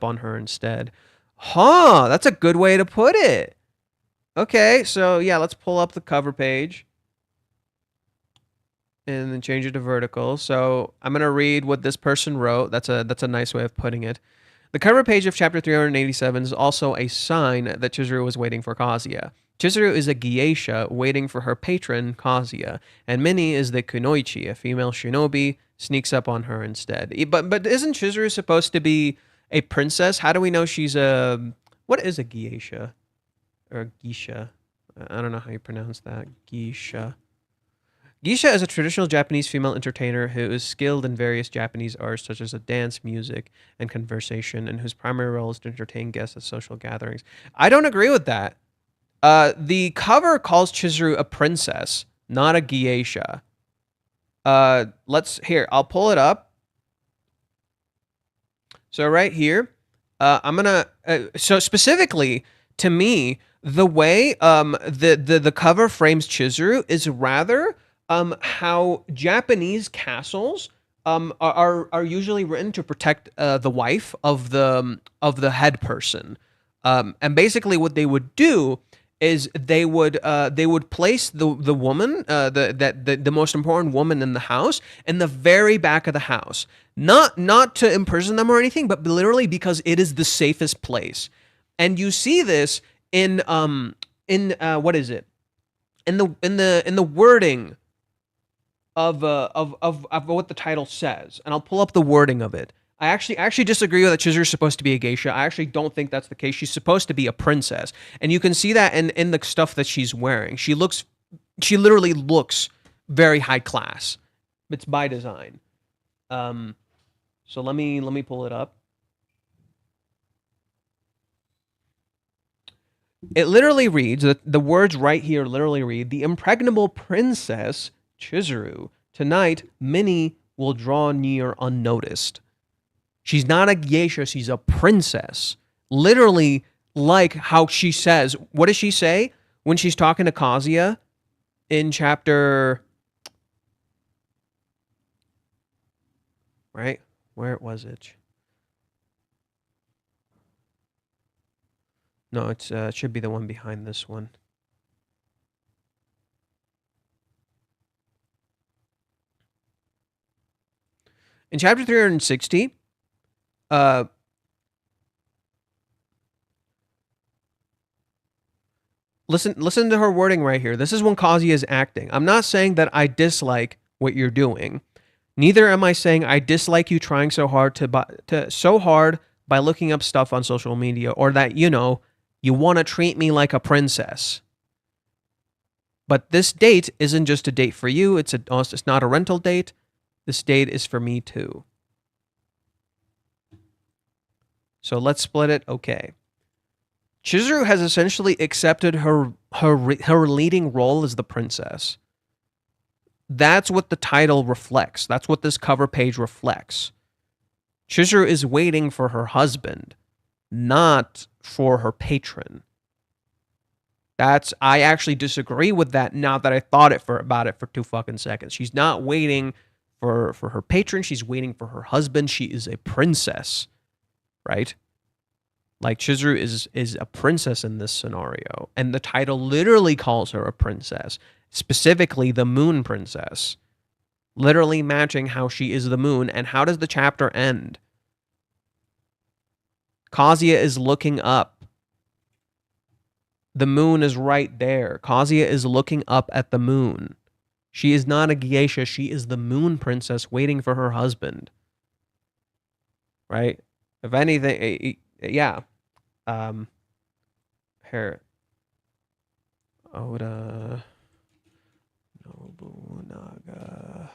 on her instead. Huh, that's a good way to put it. Okay, so yeah, let's pull up the cover page and then change it to vertical. So I'm gonna read what this person wrote. That's a nice way of putting it. The cover page of chapter 387 is also a sign that Chizuru was waiting for Kazuya. Chizuru is a geisha waiting for her patron, Kazuya, and Mini is the kunoichi, a female shinobi, sneaks up on her instead. But isn't Chizuru supposed to be a princess? How do we know she's a... What is a geisha? Or a geisha? I don't know how you pronounce that. Geisha. Geisha is a traditional Japanese female entertainer who is skilled in various Japanese arts such as dance, music, and conversation, and whose primary role is to entertain guests at social gatherings. I don't agree with that. The cover calls Chizuru a princess, not a geisha. I'll pull it up. So right here, I'm gonna. So specifically to me, the way the cover frames Chizuru is rather how Japanese castles are usually written to protect the wife of the head person, and basically what they would do is they would place the woman the most important woman in the house in the very back of the house, not to imprison them or anything, but literally because it is the safest place. And you see this in what is it, in the wording of what the title says, and I'll pull up the wording of it. I actually disagree with that Chizuru's supposed to be a geisha. I actually don't think that's the case. She's supposed to be a princess. And you can see that in the stuff that she's wearing. She literally looks very high class. It's by design. So let me pull it up. It literally reads, the words right here literally read, "The impregnable princess Chizuru. Tonight, many will draw near unnoticed." She's not a geisha, she's a princess. Literally, like how she says, what does she say when she's talking to Kazuya in chapter... Right? Where was it? No, it should be the one behind this one. In chapter 360, listen to her wording right here. This is when Kazuya is acting. "I'm not saying that I dislike what you're doing. Neither am I saying I dislike you trying so hard by looking up stuff on social media, or that, you want to treat me like a princess. But this date isn't just a date for you. It's not a rental date. This date is for me too. So let's split it. Okay. Chizuru has essentially accepted her leading role as the princess. That's what the title reflects. That's what this cover page reflects. Chizuru is waiting for her husband, not for her patron. I actually disagree with that now that I thought about it for 2 fucking seconds. She's not waiting for her patron. She's waiting for her husband. She is a princess, right? Like, Chizuru is a princess in this scenario, and the title literally calls her a princess, specifically the Moon Princess, literally matching how she is the moon. And how does the chapter end? Kazuya is looking up. The moon is right there. Kazuya is looking up at the moon. She is not a geisha. She is the Moon Princess waiting for her husband. Right? If anything, yeah. Here. Oda Nobunaga.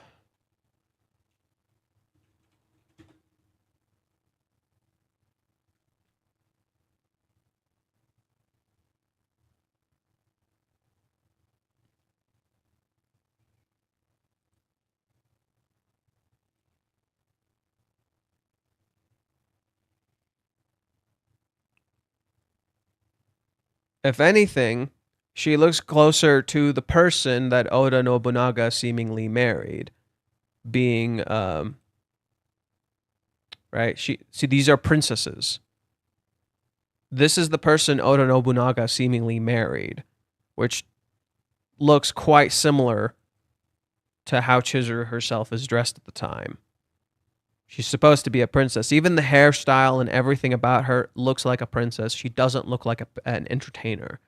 If anything, she looks closer to the person that Oda Nobunaga seemingly married, being right. These are princesses. This is the person Oda Nobunaga seemingly married, which looks quite similar to how Chizuru herself is dressed at the time. She's supposed to be a princess. Even the hairstyle and everything about her looks like a princess. She doesn't look like an entertainer.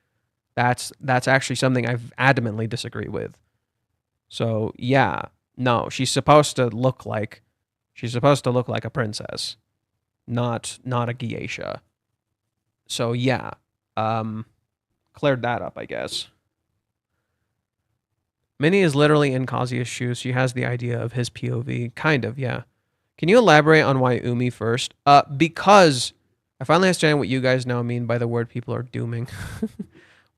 That's actually something I adamantly disagree with. So yeah, no, she's supposed to look like a princess, not a geisha. So yeah, cleared that up, I guess. Minnie is literally in Kazuya's shoes. She has the idea of his POV. Kind of, yeah. Can you elaborate on why Umi first? Because I finally understand what you guys now mean by the word people are dooming.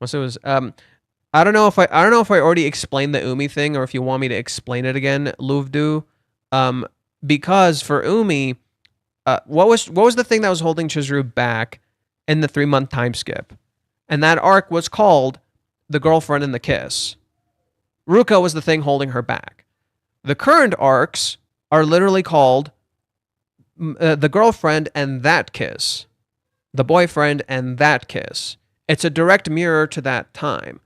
Once it was, I don't know if I already explained the Umi thing or if you want me to explain it again, Louvdu. Because for Umi, what was the thing that was holding Chizuru back in the 3-month time skip? And that arc was called The Girlfriend and the Kiss. Ruka was the thing holding her back. The current arcs are literally called The Girlfriend and That Kiss. The Boyfriend and That Kiss. It's a direct mirror to that time.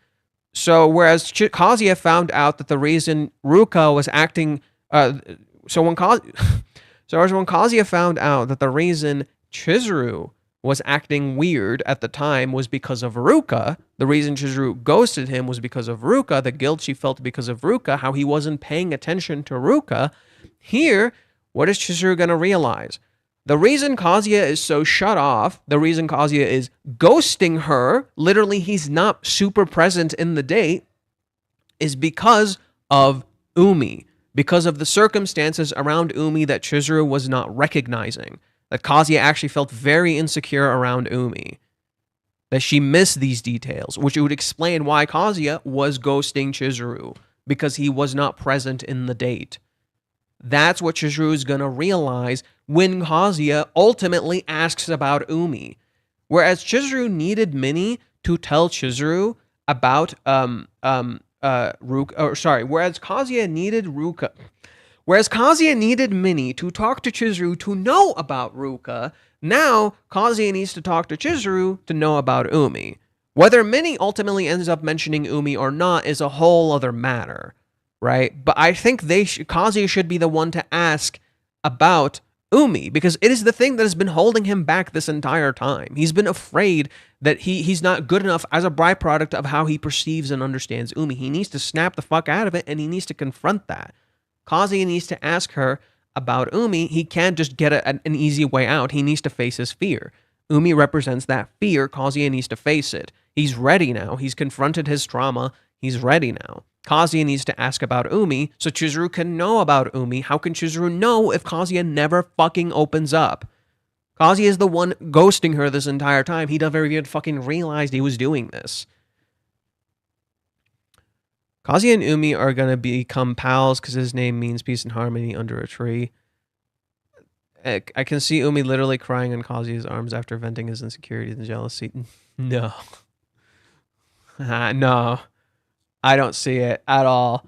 So whereas Kazuya found out that the reason Ruka was acting... So when Kazuya found out that the reason Chizuru was acting weird at the time was because of Ruka, the reason Chizuru ghosted him was because of Ruka, the guilt she felt because of Ruka, how he wasn't paying attention to Ruka. Here, what is Chizuru going to realize? The reason Kazuya is so shut off, the reason Kazuya is ghosting her, literally he's not super present in the date, is because of Umi. Because of the circumstances around Umi that Chizuru was not recognizing. That Kazuya actually felt very insecure around Umi. That she missed these details, which would explain why Kazuya was ghosting Chizuru. Because he was not present in the date. That's what Chizuru is going to realize when Kazuya ultimately asks about Umi. Whereas Chizuru needed Minnie to tell Chizuru about Ruka, whereas Kazuya needed Ruka. Whereas Kazuya needed Minnie to talk to Chizuru to know about Ruka, now Kazuya needs to talk to Chizuru to know about Umi. Whether Minnie ultimately ends up mentioning Umi or not is a whole other matter, right? But I think Kazuya should be the one to ask about Umi, because it is the thing that has been holding him back this entire time. He's been afraid that he's not good enough as a byproduct of how he perceives and understands Umi. He needs to snap the fuck out of it, and he needs to confront that. Kazuya needs to ask her about Umi. He can't just get an easy way out. He needs to face his fear. Umi represents that fear. Kazuya needs to face it. He's ready now. He's confronted his trauma. He's ready now. Kazuya needs to ask about Umi so Chizuru can know about Umi. How can Chizuru know if Kazuya never fucking opens up? Kazuya is the one ghosting her this entire time. He never even fucking realized he was doing this. Kazuya and Umi are going to become pals because his name means peace and harmony under a tree. I can see Umi literally crying in Kazuya's arms after venting his insecurities and jealousy. No. No. I don't see it at all.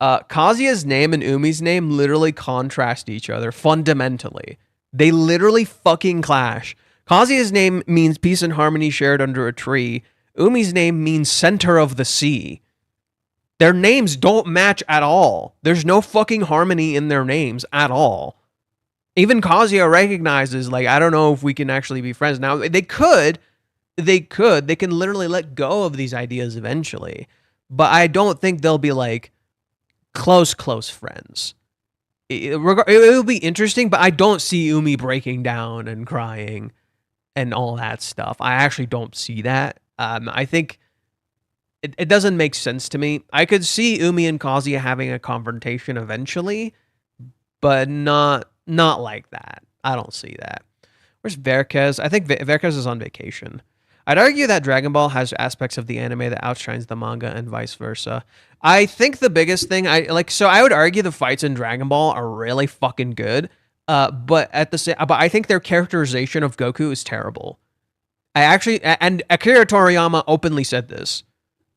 Kazuya's name and Umi's name literally contrast each other fundamentally. They literally fucking clash. Kazuya's name means peace and harmony shared under a tree. Umi's name means center of the sea. Their names don't match at all. There's no fucking harmony in their names at all. Even Kazuya recognizes, like, I don't know if we can actually be friends. Now, they can literally let go of these ideas eventually. But I don't think they'll be, like, close friends. It will be interesting, but I don't see Umi breaking down and crying and all that stuff. I actually don't see that. I think it doesn't make sense to me. I could see Umi and Kazuya having a confrontation eventually, but not like that. I don't see that. Where's Verkez? I think Verkez is on vacation. I'd argue that Dragon Ball has aspects of the anime that outshines the manga and vice versa. I think the biggest thing I would argue the fights in Dragon Ball are really fucking good. But I think their characterization of Goku is terrible. And Akira Toriyama openly said this.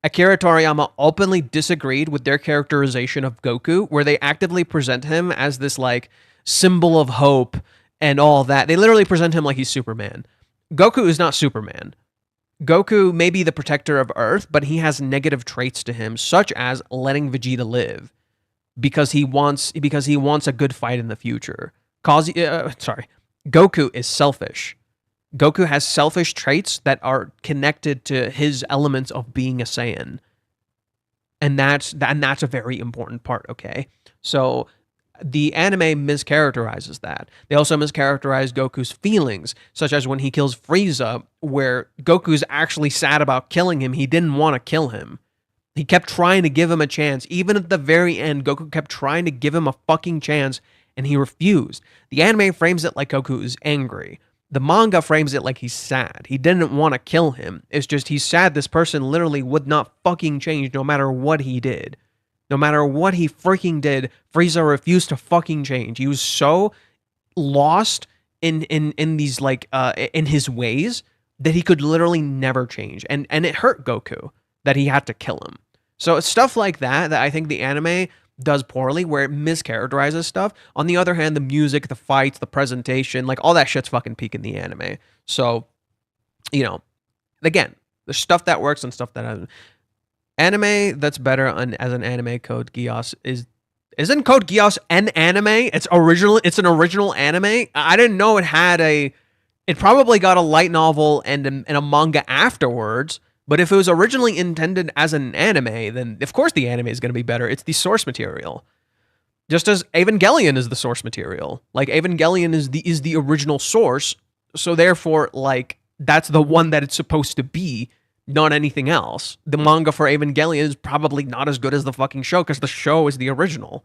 Akira Toriyama openly disagreed with their characterization of Goku, where they actively present him as this, like, symbol of hope and all that. They literally present him like he's Superman. Goku is not Superman. Goku may be the protector of Earth, but he has negative traits to him, such as letting Vegeta live because he wants a good fight in the future. Goku is selfish. Goku has selfish traits that are connected to his elements of being a Saiyan. And that's a very important part, okay? So the anime mischaracterizes that. They also mischaracterize Goku's feelings, such as when he kills Frieza, where Goku's actually sad about killing him. He didn't want to kill him. He kept trying to give him a chance. Even at the very end, Goku kept trying to give him a fucking chance, and he refused. The anime frames it like Goku is angry. The manga frames it like he's sad. He didn't want to kill him. It's just he's sad this person literally would not fucking change no matter what he did. No matter what he freaking did, Frieza refused to fucking change. He was so lost in these like in his ways that he could literally never change. And it hurt Goku that he had to kill him. So it's stuff like that I think the anime does poorly, where it mischaracterizes stuff. On the other hand, the music, the fights, the presentation, like all that shit's fucking peak in the anime. So, you know, again, there's stuff that works and stuff that doesn't. Anime that's better as an anime, Code Geass isn't Code Geass an anime? It's original. It's an original anime. I didn't know it had a. It probably got a light novel and a manga afterwards. But if it was originally intended as an anime, then of course the anime is going to be better. It's the source material. Just as Evangelion is the source material. Like Evangelion is the original source, so therefore like that's the one that it's supposed to be, not anything else. The manga for Evangelion is probably not as good as the fucking show because the show is the original.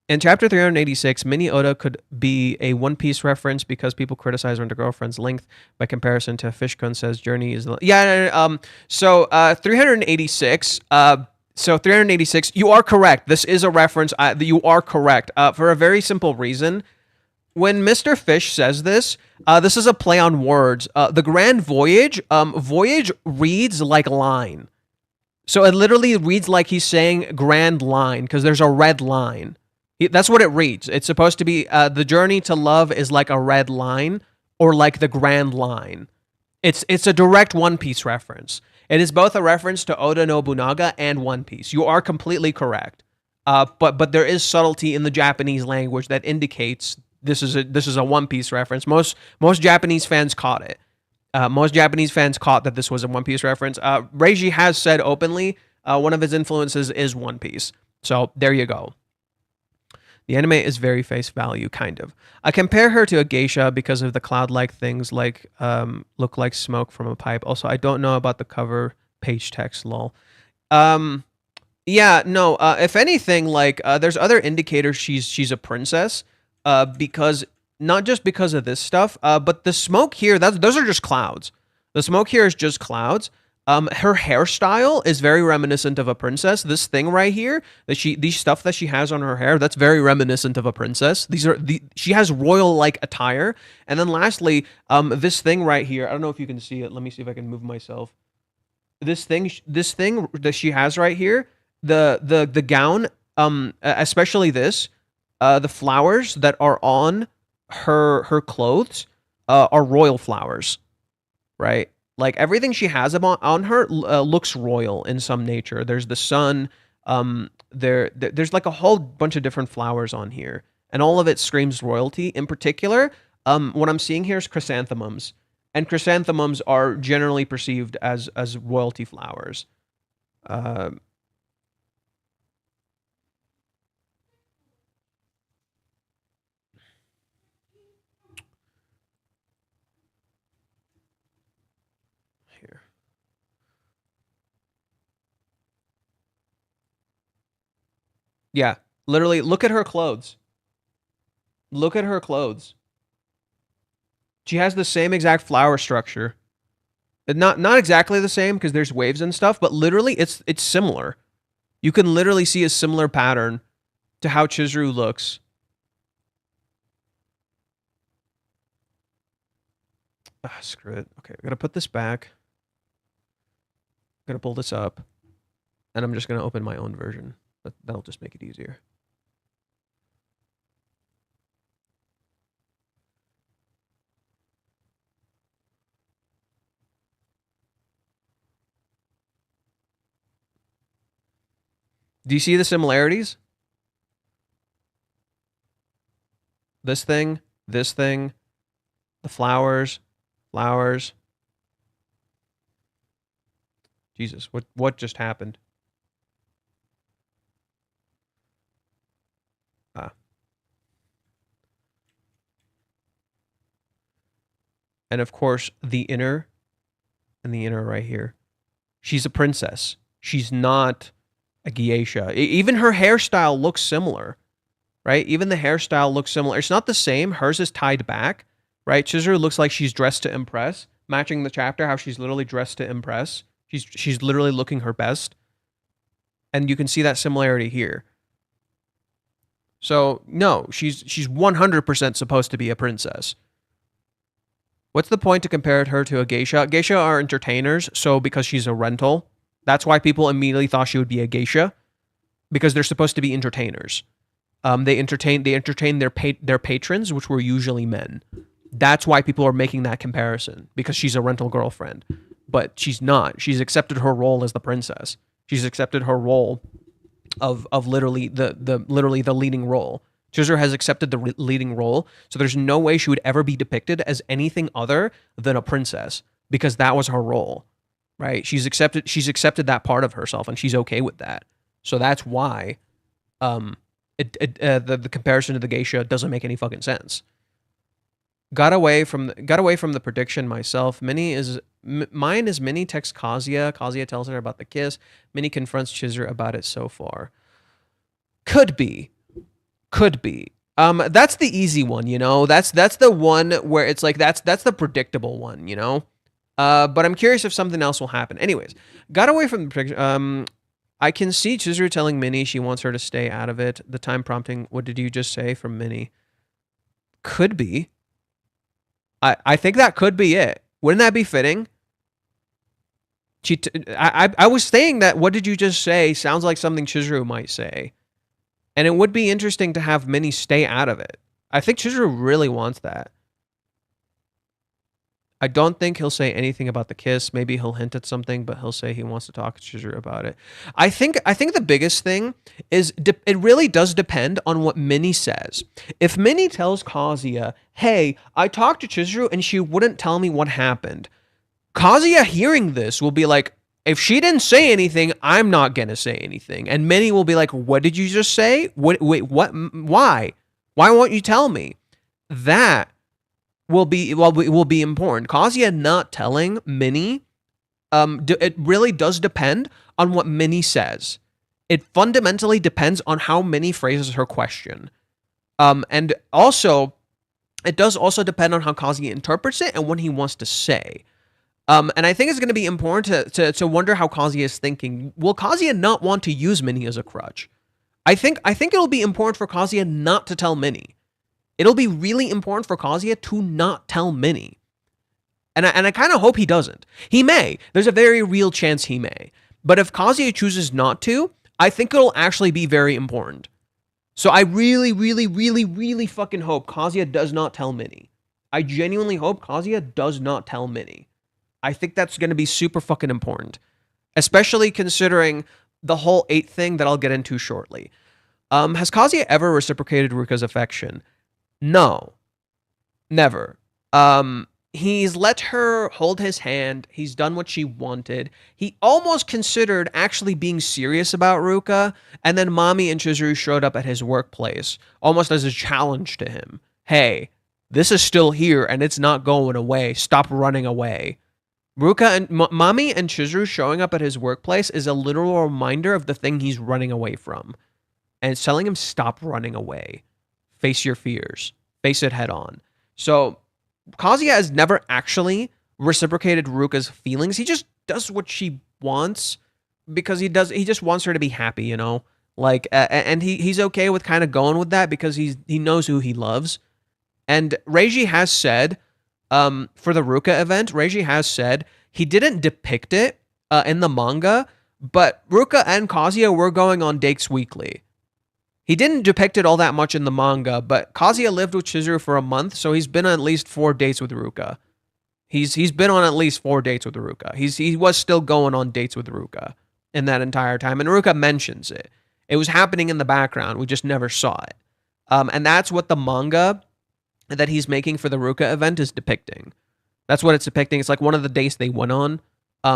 In chapter 386, Mini Oda could be a One Piece reference because people criticize Rent a Girlfriend's length by comparison to Fishkun says Journey is the... Yeah, so 386, so 386, you are correct. This is a reference. You are correct for a very simple reason. When Mr. Fish says this, this is a play on words. The Grand Voyage, voyage reads like line. So it literally reads like he's saying grand line because there's a red line. That's what it reads. It's supposed to be the journey to love is like a red line or like the grand line. It's a direct One Piece reference. It is both a reference to Oda Nobunaga and One Piece. You are completely correct. But there is subtlety in the Japanese language that indicates this is a One Piece reference. Most Japanese fans caught it. Most Japanese fans caught that this was a One Piece reference. Reiji has said openly one of his influences is One Piece. So there you go. The anime is very face value, kind of. I compare her to a geisha because of the cloud-like things like look like smoke from a pipe. Also, I don't know about the cover page text, lol. Yeah, no, if anything, like, there's other indicators she's a princess, because, not just because of this stuff, but the smoke here, those are just clouds. The smoke here is just clouds. Her hairstyle is very reminiscent of a princess. This thing right here, these stuff that she has on her hair, that's very reminiscent of a princess. She has royal-like attire. And then lastly, this thing right here, I don't know if you can see it. Let me see if I can move myself. This thing that she has right here, the gown, especially this, the flowers that are on her clothes, are royal flowers, right? Like everything she has on her looks royal in some nature. There's the sun. There's like a whole bunch of different flowers on here, and all of it screams royalty. In particular, what I'm seeing here is chrysanthemums, and chrysanthemums are generally perceived as royalty flowers. Here. Yeah, literally, look at her clothes. Look at her clothes. She has the same exact flower structure. Not exactly the same because there's waves and stuff, but literally it's similar. You can literally see a similar pattern to how Chizuru looks. Ah, screw it. Okay, we're gonna put this back. I'm gonna pull this up, and I'm just gonna open my own version. That'll just make it easier. Do you see the similarities? This thing, the flowers. Jesus, what just happened? Ah. And of course, the inner right here. She's a princess. She's not a geisha. Even her hairstyle looks similar, right? Even the hairstyle looks similar. It's not the same. Hers is tied back, right? Chizuru looks like she's dressed to impress, matching the chapter how she's literally dressed to impress. She's literally looking her best. And you can see that similarity here. So, no, she's 100% supposed to be a princess. What's the point to compare her to a geisha? Geisha are entertainers, so because she's a rental, that's why people immediately thought she would be a geisha, because they're supposed to be entertainers. They entertain their patrons, which were usually men. That's why people are making that comparison, because she's a rental girlfriend. But she's not. She's accepted her role as the princess. She's accepted her role of literally the leading role. Chizuru has accepted the leading role, so there's no way she would ever be depicted as anything other than a princess, because that was her role, right? She's accepted that part of herself, and she's okay with that. So that's why the comparison to the geisha doesn't make any fucking sense. Got away from the prediction myself. Mine is Minnie texts Kazuya. Kazuya tells her about the kiss. Minnie confronts Chizuru about it so far. Could be. That's the easy one, you know. That's the one where it's like that's the predictable one, you know. But I'm curious if something else will happen. Anyways, got away from the prediction. I can see Chizuru telling Minnie she wants her to stay out of it. The time prompting, what did you just say, from Minnie? Could be. I think that could be it. Wouldn't that be fitting? I was saying that what did you just say sounds like something Chizuru might say. And it would be interesting to have Minnie stay out of it. I think Chizuru really wants that. I don't think he'll say anything about the kiss. Maybe he'll hint at something, but he'll say he wants to talk to Chizuru about it. I think the biggest thing is it really does depend on what Minnie says. If Minnie tells Kazuya, hey, I talked to Chizuru and she wouldn't tell me what happened, Kazuya hearing this will be like, if she didn't say anything, I'm not going to say anything. And Minnie will be like, what did you just say? Wait, what? Why? Why won't you tell me? That will be important. Kazuya not telling Minnie, it really does depend on what Minnie says. It fundamentally depends on how Minnie phrases her question. And also, it does also depend on how Kazuya interprets it and what he wants to say. And I think it's going to be important to wonder how Kazuya is thinking. Will Kazuya not want to use Minnie as a crutch? I think it'll be important for Kazuya not to tell Minnie. It'll be really important for Kazuya to not tell Minnie. And I kind of hope he doesn't. He may. There's a very real chance he may. But if Kazuya chooses not to, I think it'll actually be very important. So I really, really, really, really fucking hope Kazuya does not tell Minnie. I genuinely hope Kazuya does not tell Minnie. I think that's going to be super fucking important. Especially considering the whole 8 thing that I'll get into shortly. Has Kazuya ever reciprocated Ruka's affection? No. Never. He's let her hold his hand. He's done what she wanted. He almost considered actually being serious about Ruka, and then Mami and Chizuru showed up at his workplace, almost as a challenge to him. Hey, this is still here, and it's not going away. Stop running away. Ruka and Mami and Chizuru showing up at his workplace is a literal reminder of the thing he's running away from. And it's telling him, stop running away. Face your fears. Face it head on. So, Kazuya has never actually reciprocated Ruka's feelings. He just does what she wants because he just wants her to be happy, you know? Like, and he's okay with kind of going with that because he knows who he loves. And Reiji has said, for the Ruka event, Reiji has said he didn't depict it in the manga, but Ruka and Kazuya were going on dates weekly. He didn't depict it all that much in the manga, but Kazuya lived with Chizuru for a month, so he's been on at least 4 dates with Ruka. He's been on at least 4 dates with Ruka. He was still going on dates with Ruka in that entire time, and Ruka mentions it. It was happening in the background. We just never saw it. And that's what the manga that he's making for the Ruka event is depicting. That's what it's depicting. It's like one of the dates they went on,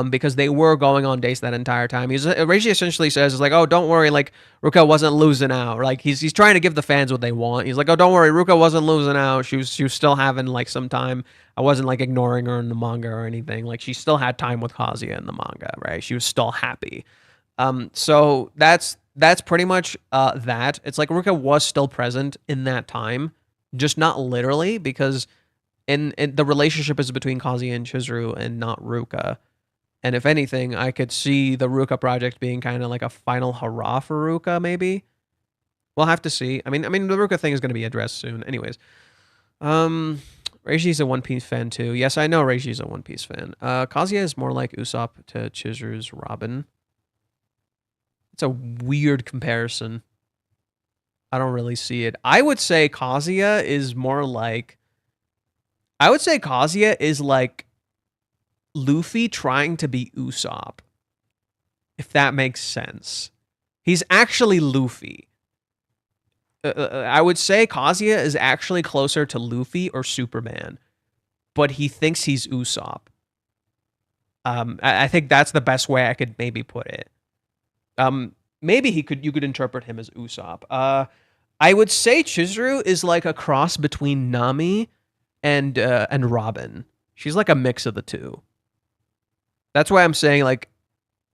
because they were going on dates that entire time. Reishi essentially says, it's like, oh, don't worry, like, Ruka wasn't losing out. Like, he's trying to give the fans what they want. He's like, oh, don't worry, Ruka wasn't losing out. She was still having, like, some time. I wasn't, like, ignoring her in the manga or anything. Like, she still had time with Kazuya in the manga, right? She was still happy. So that's pretty much that. It's like Ruka was still present in that time, just not literally, because in the relationship is between Kazuya and Chizuru and not Ruka. And if anything, I could see the Ruka project being kind of like a final hurrah for Ruka, maybe. We'll have to see. I mean, the Ruka thing is going to be addressed soon. Anyways, Reishi's a One Piece fan too. Yes, I know Reishi's a One Piece fan. Kazuya is more like Usopp to Chizuru's Robin. It's a weird comparison. I don't really see it. I would say Kazuya is more like. I would say Kazuya is like Luffy trying to be Usopp, if that makes sense. He's actually Luffy. I would say Kazuya is actually closer to Luffy or Superman, but he thinks he's Usopp. I think that's the best way I could maybe put it. Maybe you could interpret him as Usopp. I would say Chizuru is like a cross between Nami and Robin. She's like a mix of the two. That's why I'm saying like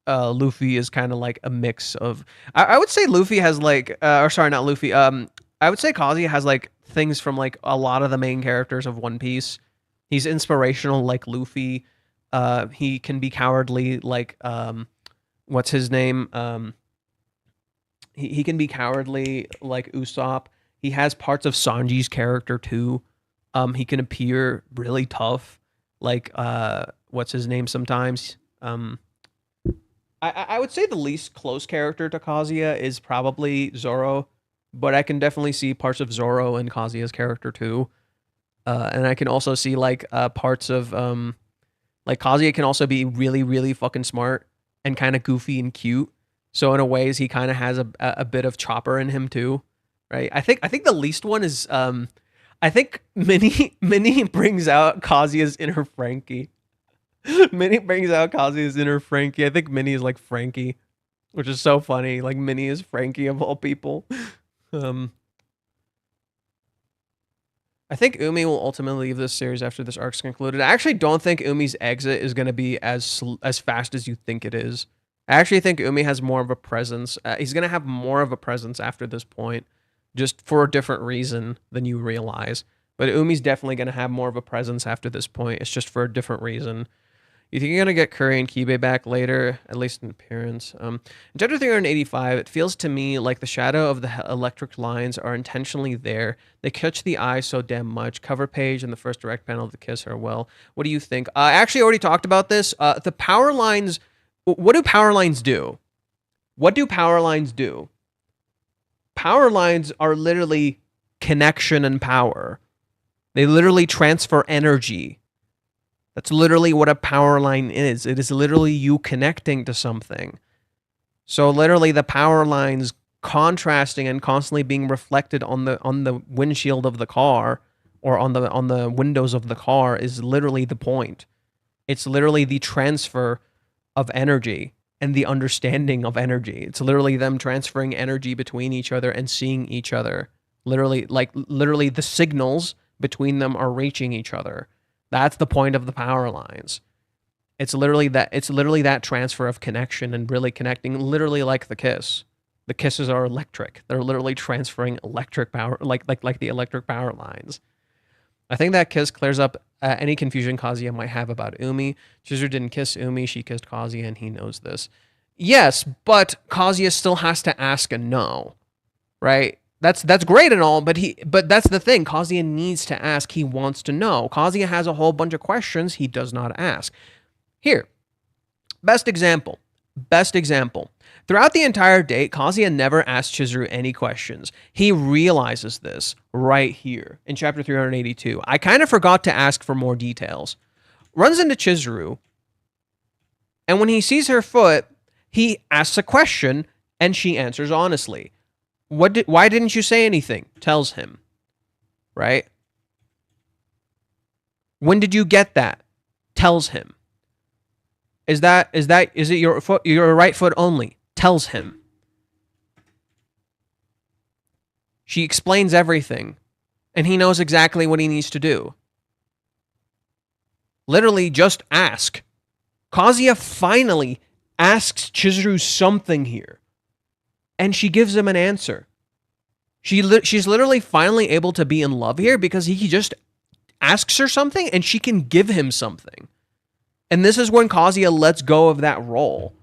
Luffy is kind of like a mix of. I would say Luffy has like, or sorry, not Luffy. I would say Kazuya has like things from like a lot of the main characters of One Piece. He's inspirational like Luffy. He can be cowardly like what's his name? He can be cowardly like Usopp. He has parts of Sanji's character too. He can appear really tough, like what's his name sometimes. I would say the least close character to Kazuya is probably Zoro, but I can definitely see parts of Zoro in Kazuya's character too. And I can also see like parts of like Kazuya can also be really, really fucking smart and kind of goofy and cute. So in a ways, he kind of has a bit of Chopper in him too, right? I think the least one is I think Minnie brings out Kazuya's inner Frankie. Minnie brings out Kazuya's inner Frankie. I think Minnie is like Frankie, which is so funny. Like Minnie is Frankie of all people. I think Umi will ultimately leave this series after this arc's concluded. I actually don't think Umi's exit is going to be as fast as you think it is. I actually think Umi has more of a presence. He's going to have more of a presence after this point, just for a different reason than you realize. But Umi's definitely going to have more of a presence after this point. It's just for a different reason. You think you're going to get Curry and Kibe back later, at least in appearance? In chapter 385, it feels to me like the shadow of the electric lines are intentionally there. They catch the eye so damn much. Cover page and the first direct panel of the kiss are well. What do you think? I actually already talked about this. The power lines, what do power lines do? What do power lines do? Power lines are literally connection and power. They literally transfer energy. That's literally what a power line is. It is literally you connecting to something. So literally the power lines contrasting and constantly being reflected on the windshield of the car or on the windows of the car is literally the point. It's literally the transfer of energy and the understanding of energy. It's literally them transferring energy between each other and seeing each other. Literally the signals between them are reaching each other. That's the point of the power lines. It's literally that transfer of connection and really connecting, literally like the kiss. The kisses are electric. They're literally transferring electric power, like the electric power lines. I think that kiss clears up any confusion Kazuya might have about Umi. Chizuru didn't kiss Umi, she kissed Kazuya, and he knows this. Yes, but Kazuya still has to ask a no, right? That's great and all, but that's the thing. Kazuya needs to ask. He wants to know. Kazuya has a whole bunch of questions he does not ask. Here, best example. Throughout the entire date, Kazuya never asked Chizuru any questions. He realizes this right here in chapter 382. I kind of forgot to ask for more details. Runs into Chizuru, and when he sees her foot, he asks a question, and she answers honestly. Why didn't you say anything? Tells him. Right? When did you get that? Tells him. Is it your foot, your right foot only? Tells him. She explains everything, and he knows exactly what he needs to do. Literally just ask. Kazuya finally asks Chizuru something here, and she gives him an answer. She's literally finally able to be in love here because he just asks her something and she can give him something. And this is when Kazuya lets go of that role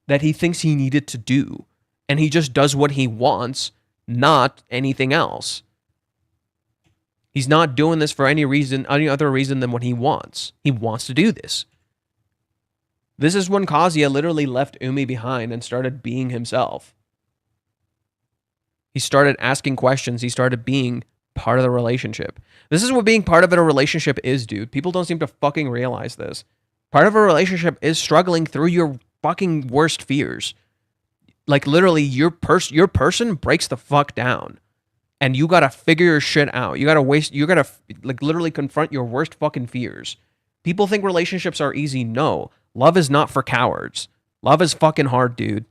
that he thinks he needed to do. And he just does what he wants, not anything else. He's not doing this for any other reason than what he wants. He wants to do this. This is when Kazuya literally left Umi behind and started being himself. He started asking questions. He started being part of the relationship. This is what being part of a relationship is, dude. People don't seem to fucking realize this. Part of a relationship is struggling through your fucking worst fears. Like, literally, your person breaks the fuck down. And you gotta figure your shit out. You gotta like literally confront your worst fucking fears. People think relationships are easy. No. Love is not for cowards. Love is fucking hard, dude.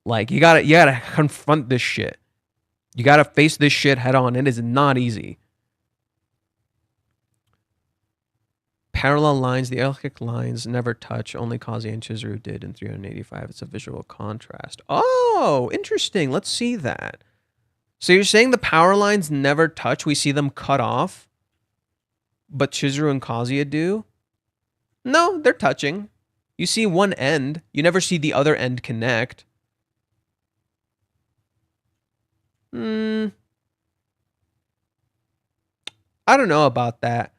Like, you gotta confront this shit. You gotta face this shit head on. It is not easy. Parallel lines, the elliptic lines never touch. Only Kazuya and Chizuru did in 385. It's a visual contrast. Oh, interesting. Let's see that. So you're saying the power lines never touch? We see them cut off, but Chizuru and Kazuya do? No, they're touching. You see one end. You never see the other end connect. I don't know about that.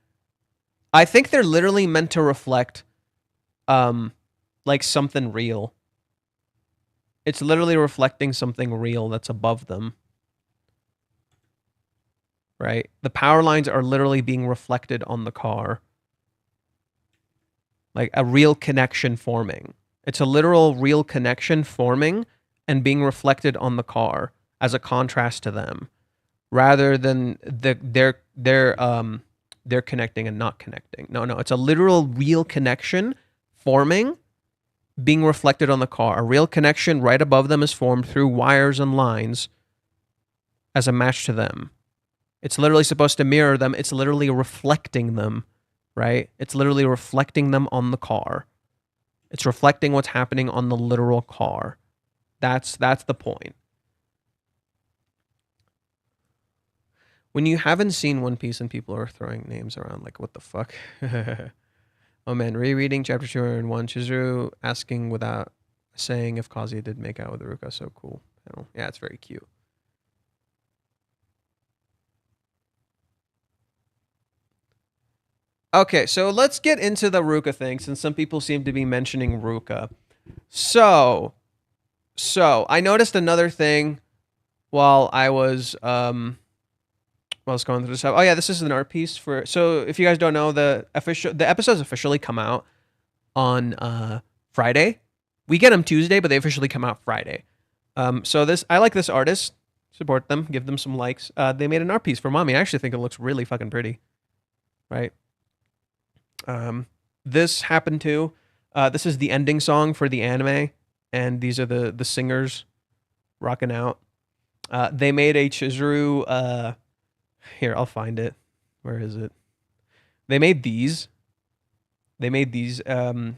I think they're literally meant to reflect like something real. It's literally reflecting something real that's above them. Right? The power lines are literally being reflected on the car. Like a real connection forming. It's a literal real connection forming and being reflected on the car as a contrast to them, rather than they're connecting and not connecting. No, it's a literal real connection forming, being reflected on the car. A real connection right above them is formed through wires and lines as a match to them. It's literally supposed to mirror them. It's literally reflecting them, right? It's literally reflecting them on the car. It's reflecting what's happening on the literal car. That's the point. When you haven't seen One Piece and people are throwing names around, like, what the fuck? Oh man, rereading chapter 201, Chizuru asking without saying if Kazuya did make out with Ruka. So cool. Yeah, it's very cute. Okay, so let's get into the Ruka thing, since some people seem to be mentioning Ruka. So I noticed another thing while I was going through this stuff. Oh yeah, this is an art piece for. So if you guys don't know, the episodes officially come out on Friday. We get them Tuesday, but they officially come out Friday. So I like this artist. Support them, give them some likes. They made an art piece for Mami. I actually think it looks really fucking pretty. Right. This happened too. This is the ending song for the anime, and these are the singers rocking out. They made a Chizuru. Here, I'll find it. Where is it? They made these. Art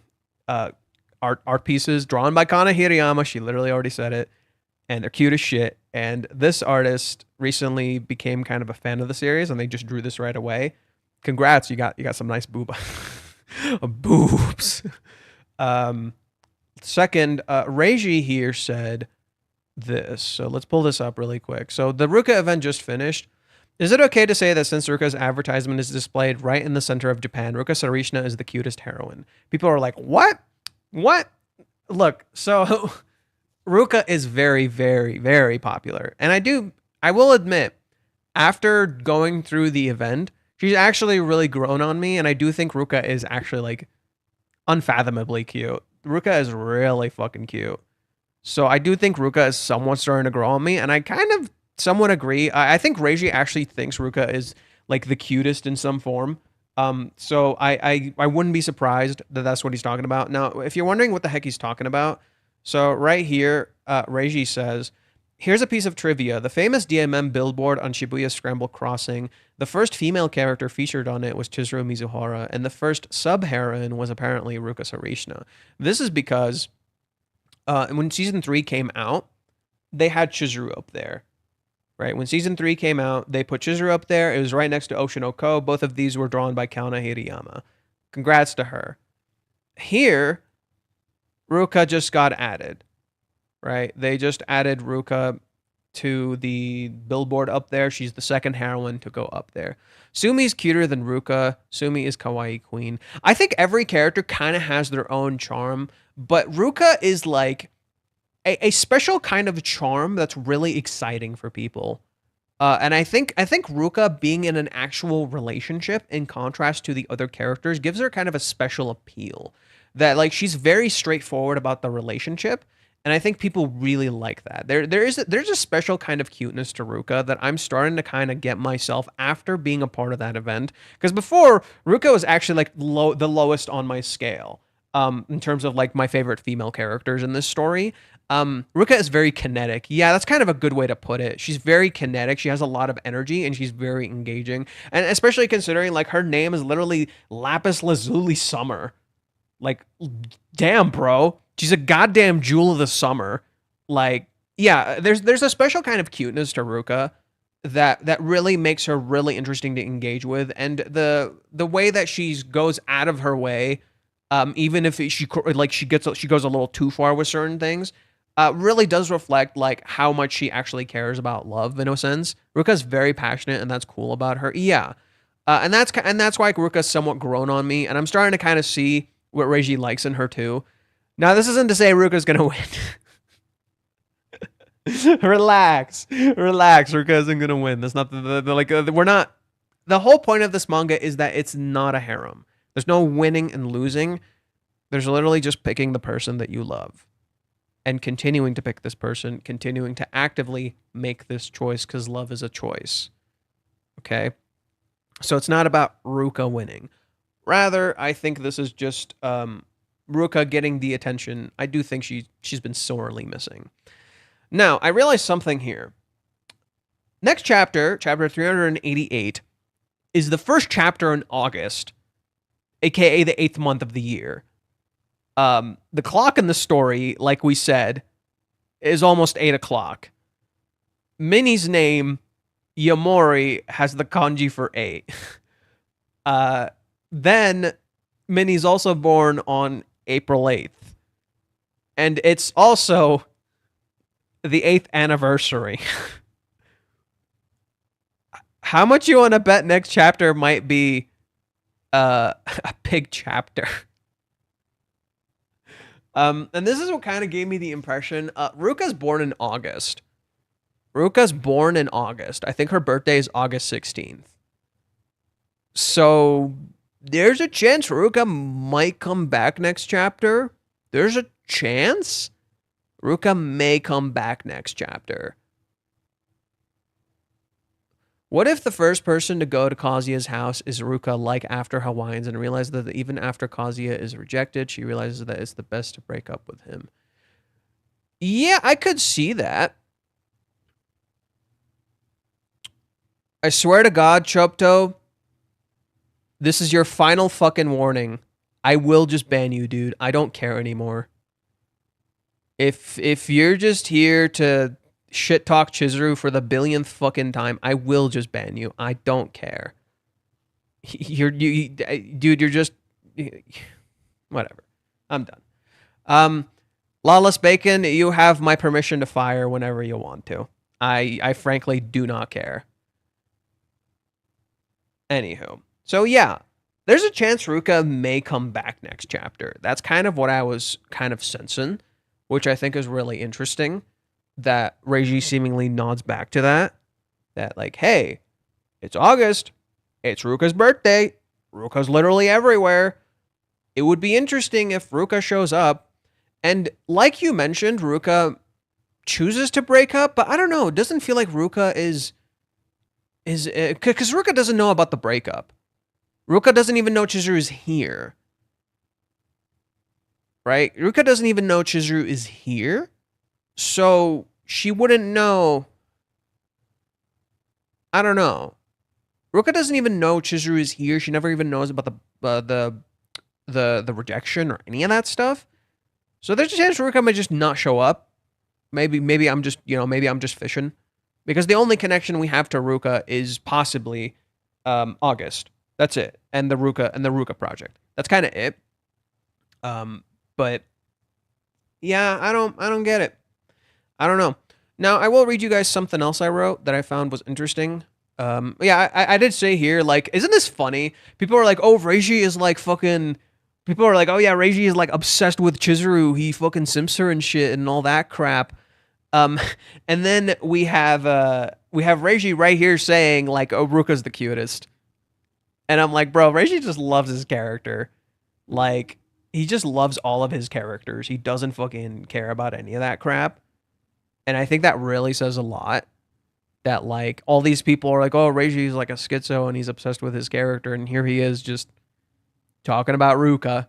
pieces drawn by Kana Hirayama. She literally already said it, and they're cute as shit. And this artist recently became kind of a fan of the series, and they just drew this right away. Congrats, you got some nice boobs. Second, Reiji here said this. So let's pull this up really quick. So the Ruka event just finished. Is it okay to say that since Ruka's advertisement is displayed right in the center of Japan, Ruka Sarishna is the cutest heroine? People are like, what? What? Look, so Ruka is very, very, very popular. And I will admit, after going through the event, she's actually really grown on me, and I do think Ruka is actually, like, unfathomably cute. Ruka is really fucking cute. So I do think Ruka is somewhat starting to grow on me, and I kind of somewhat agree. I think Reiji actually thinks Ruka is, like, the cutest in some form. So I wouldn't be surprised that that's what he's talking about. Now, if you're wondering what the heck he's talking about, so right here, Reiji says, here's a piece of trivia. The famous DMM billboard on Shibuya Scramble Crossing, the first female character featured on it was Chizuru Mizuhara, and the first sub-heroine was apparently Ruka Sarishna. This is because And when season 3 came out, they had Chizuru up there, right? When season 3 came out, they put Chizuru up there. It was right next to Oshinoko. Both of these were drawn by Kaona Hirayama. Congrats to her. Here, Ruka just got added, right? They just added Ruka to the billboard up there. She's the second heroine to go up there. Sumi's cuter than Ruka. Sumi is kawaii queen. I think every character kind of has their own charm, but Ruka is like a special kind of charm that's really exciting for people. And I think Ruka being in an actual relationship, in contrast to the other characters, gives her kind of a special appeal. That like she's very straightforward about the relationship, and I think people really like that. There's a special kind of cuteness to Ruka that I'm starting to kind of get myself after being a part of that event. Because before, Ruka was actually like the lowest on my scale in terms of like my favorite female characters in this story. Ruka is very kinetic. Yeah, that's kind of a good way to put it. She's very kinetic. She has a lot of energy and she's very engaging. And especially considering like her name is literally Lapis Lazuli Summer. Like, damn, bro. She's a goddamn jewel of the summer. Like, yeah, there's a special kind of cuteness to Ruka that really makes her really interesting to engage with, and the way that she goes out of her way, even if she goes a little too far with certain things, really does reflect like how much she actually cares about love in a sense. Ruka's very passionate, and that's cool about her. Yeah, and that's why Ruka's somewhat grown on me, and I'm starting to kind of see what Reiji likes in her too. Now, this isn't to say Ruka's gonna win. Relax. Ruka isn't gonna win. That's not we're not. The whole point of this manga is that it's not a harem. There's no winning and losing. There's literally just picking the person that you love, and continuing to pick this person, continuing to actively make this choice because love is a choice. Okay, so it's not about Ruka winning. Rather, I think this is just Ruka getting the attention I do think she's been sorely missing. Now, I realized something here. Next chapter, chapter 388, is the first chapter in August, aka the 8th month of the year. The clock in the story, like we said, is almost 8 o'clock. Minnie's name, Yamori, has the kanji for 8. Then, Minnie's also born on April 8th. And it's also the 8th anniversary. How much you want to bet next chapter might be a big chapter? And this is what kind of gave me the impression. Ruka's born in August. I think her birthday is August 16th. So there's a chance Ruka might come back next chapter. There's a chance Ruka may come back next chapter. What if the first person to go to Kazuya's house is Ruka, like after Hawaiians, and realizes that even after Kazuya is rejected, she realizes that it's the best to break up with him? Yeah, I could see that. I swear to God, Chopto, this is your final fucking warning. I will just ban you, dude. I don't care anymore. If you're just here to shit talk Chizuru for the billionth fucking time, I will just ban you. I don't care. Dude, you're just whatever. I'm done. Lawless Bacon, you have my permission to fire whenever you want to. I frankly do not care. Anywho. So yeah, there's a chance Ruka may come back next chapter. That's kind of what I was kind of sensing, which I think is really interesting, that Reiji seemingly nods back to that. That like, hey, it's August. It's Ruka's birthday. Ruka's literally everywhere. It would be interesting if Ruka shows up. And like you mentioned, Ruka chooses to break up, but I don't know. It doesn't feel like Ruka is because Ruka doesn't know about the breakup. Ruka doesn't even know Chizuru is here. Right? Ruka doesn't even know Chizuru is here. So she wouldn't know. I don't know. Ruka doesn't even know Chizuru is here. She never even knows about the rejection or any of that stuff. So there's a chance Ruka might just not show up. Maybe I'm just, maybe I'm just fishing. Because the only connection we have to Ruka is possibly August. That's it. And the Ruka project. That's kind of it. But yeah, I don't get it. I don't know. Now, I will read you guys something else I wrote that I found was interesting. Yeah, I did say here, like, isn't this funny? People are like, oh, Reiji is like fucking. People are like, oh yeah, Reiji is like obsessed with Chizuru. He fucking simps her and shit and all that crap. Um, and then we have Reiji right here saying like, oh, Ruka's the cutest. And I'm like, bro, Reiji just loves his character. Like, he just loves all of his characters. He doesn't fucking care about any of that crap. And I think that really says a lot. That like all these people are like, oh, Reiji's like a schizo and he's obsessed with his character, and here he is just talking about Ruka,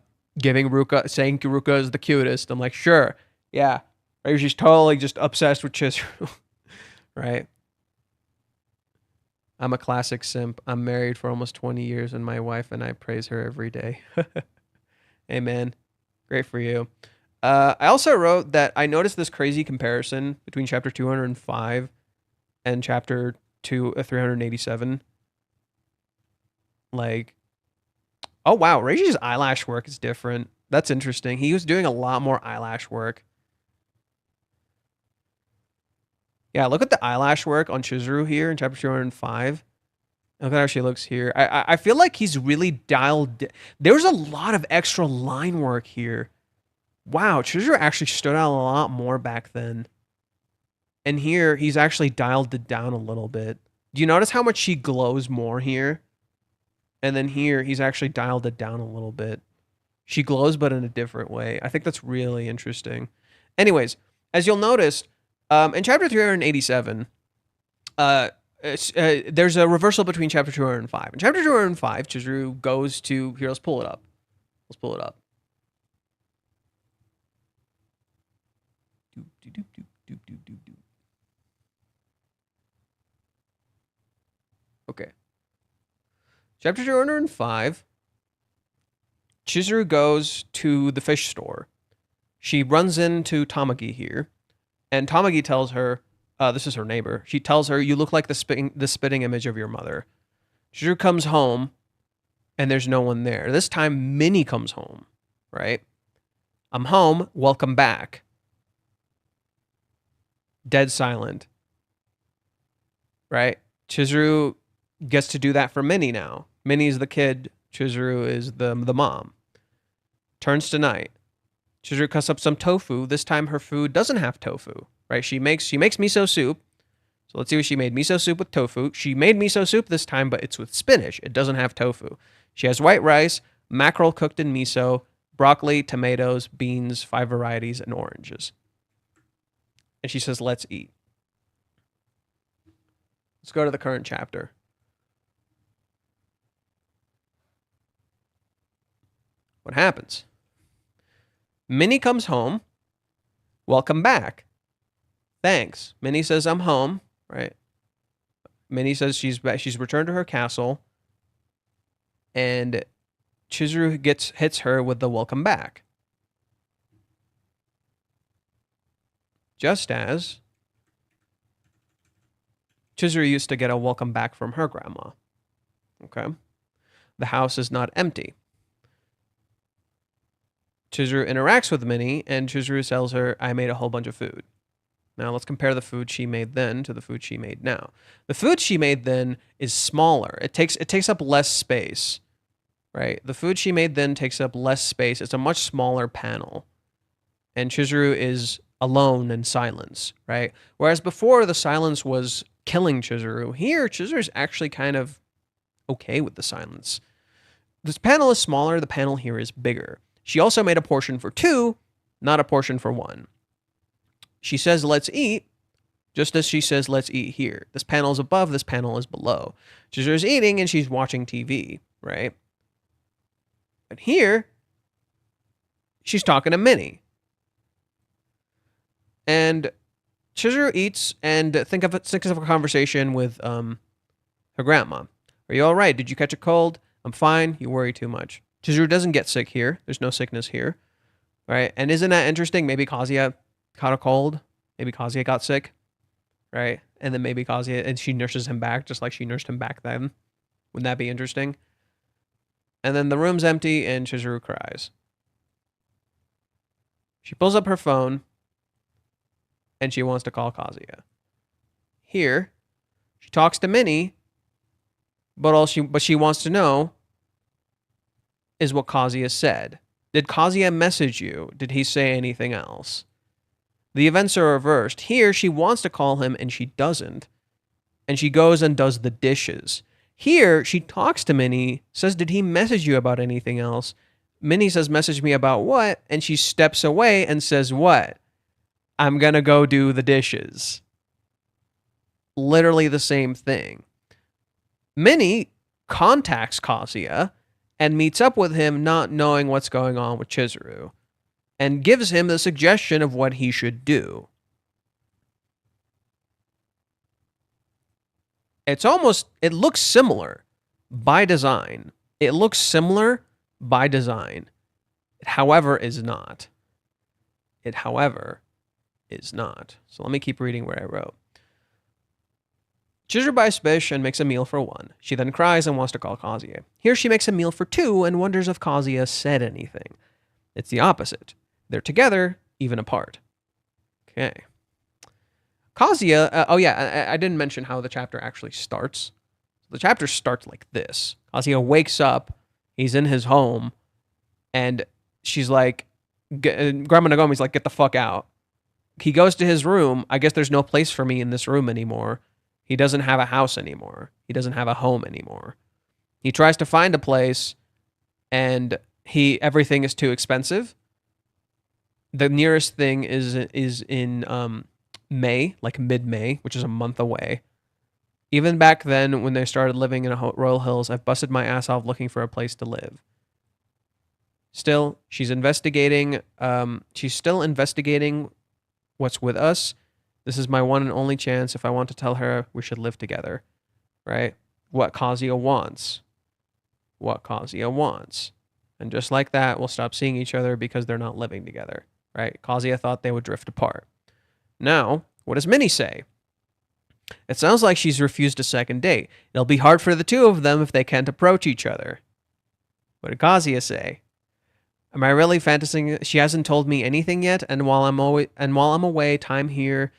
saying Ruka is the cutest. I'm like, sure, yeah, Reiji's totally just obsessed with Chizuru, right? I'm a classic simp. I'm married for almost 20 years, and my wife and I praise her every day. Amen. Great for you. I also wrote that I noticed this crazy comparison between chapter 205 and chapter 387. Like, oh wow, Reiji's eyelash work is different. That's interesting. He was doing a lot more eyelash work. Yeah, look at the eyelash work on Chizuru here in chapter 205. Look at how she looks here. I feel like he's really dialed. There's a lot of extra line work here. Wow, Chizuru actually stood out a lot more back then. And here, he's actually dialed it down a little bit. Do you notice how much she glows more here? And then here, he's actually dialed it down a little bit. She glows, but in a different way. I think that's really interesting. Anyways, as you'll notice, in chapter 387, there's a reversal between chapter 205. In chapter 205, Chizuru goes to... Here, let's pull it up. Let's pull it up. Okay. Chapter 205. Chizuru goes to the fish store. She runs into Tamagi here, and Tamagi tells her, this is her neighbor. She tells her, you look like the spitting image of your mother. Chizuru comes home, and there's no one there. This time, Minnie comes home, right? I'm home, welcome back. Dead silent, right? Chizuru gets to do that for Minnie now. Minnie's the kid. Chizuru is the mom. Turns to night. Chizuru cuts up some tofu. This time her food doesn't have tofu, right? She makes miso soup. So let's see what she made. Miso soup with tofu. She made miso soup this time, but it's with spinach. It doesn't have tofu. She has white rice, mackerel cooked in miso, broccoli, tomatoes, beans, 5 varieties, and oranges. And she says, let's eat. Let's go to the current chapter. What happens? Minnie comes home. Welcome back. Thanks. Minnie says, I'm home, right? Minnie says she's returned to her castle. And Chizuru hits her with the welcome back. Just as Chizuru used to get a welcome back from her grandma. Okay? The house is not empty. Chizuru interacts with Minnie, and Chizuru tells her, I made a whole bunch of food. Now, let's compare the food she made then to the food she made now. The food she made then is smaller. It takes up less space, right? The food she made then takes up less space. It's a much smaller panel. And Chizuru is alone in silence, right? Whereas before, the silence was killing Chizuru. Here, Chizuru's actually kind of okay with the silence. This panel is smaller. The panel here is bigger. She also made a portion for 2, not a portion for 1. She says, let's eat, just as she says, let's eat here. This panel is above, this panel is below. Chizuru's eating and she's watching TV, right? But here, she's talking to Minnie. And Chizuru eats and thinks of a conversation with her grandma. Are you all right? Did you catch a cold? I'm fine. You worry too much. Chizuru doesn't get sick here. There's no sickness here. right? And isn't that interesting? Maybe Kazuya caught a cold. Maybe Kazuya got sick, right? And then maybe Kazuya, and she nurses him back just like she nursed him back then. Wouldn't that be interesting? And then the room's empty and Chizuru cries. She pulls up her phone and she wants to call Kazuya. Here, she talks to Minnie, but she wants to know is what Kazuya said. Did Kazuya message you? Did he say anything else? The events are reversed. Here, she wants to call him and she doesn't. And she goes and does the dishes. Here, she talks to Minnie, says, did he message you about anything else? Minnie says, message me about what? And she steps away and says, what? I'm gonna go do the dishes. Literally the same thing. Minnie contacts Kazuya and meets up with him not knowing what's going on with Chizuru and gives him the suggestion of what he should do. It looks similar by design. It looks similar by design. It, however, is not. So let me keep reading what I wrote. Chizuru buys fish and makes a meal for one. She then cries and wants to call Kazuya. Here she makes a meal for two and wonders if Kazuya said anything. It's the opposite. They're together, even apart. Okay. Kazuya, I didn't mention how the chapter actually starts. The chapter starts like this. Kazuya wakes up, he's in his home, and she's like, Grandma Nagomi's like, get the fuck out. He goes to his room. I guess there's no place for me in this room anymore. He doesn't have a house anymore. He doesn't have a home anymore. He tries to find a place, and everything is too expensive. The nearest thing is in May, like mid-May, which is a month away. Even back then, when they started living in Royal Hills, I've busted my ass off looking for a place to live. Still, she's investigating. She's still investigating what's with us. This is my one and only chance if I want to tell her we should live together, right? What Kazuya wants. And just like that, we'll stop seeing each other because they're not living together, right? Kazuya thought they would drift apart. Now, what does Minnie say? It sounds like she's refused a second date. It'll be hard for the two of them if they can't approach each other. What did Kazuya say? Am I really fantasizing? She hasn't told me anything yet, and while I'm away, time here,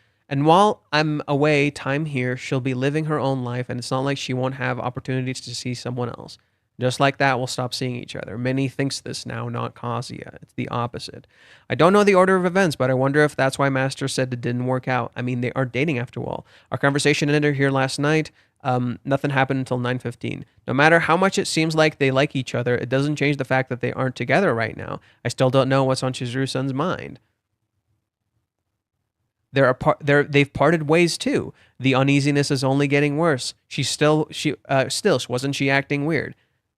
she'll be living her own life, and it's not like she won't have opportunities to see someone else. Just like that, we'll stop seeing each other. Minnie thinks this now, not Kazuya. It's the opposite. I don't know the order of events, but I wonder if that's why Master said it didn't work out. I mean, they are dating after all. Our conversation ended here last night. Nothing happened until 9:15. No matter how much it seems like they like each other, it doesn't change the fact that they aren't together right now. I still don't know what's on Chizuru-san's mind. They've parted ways too. The uneasiness is only getting worse. Wasn't she acting weird?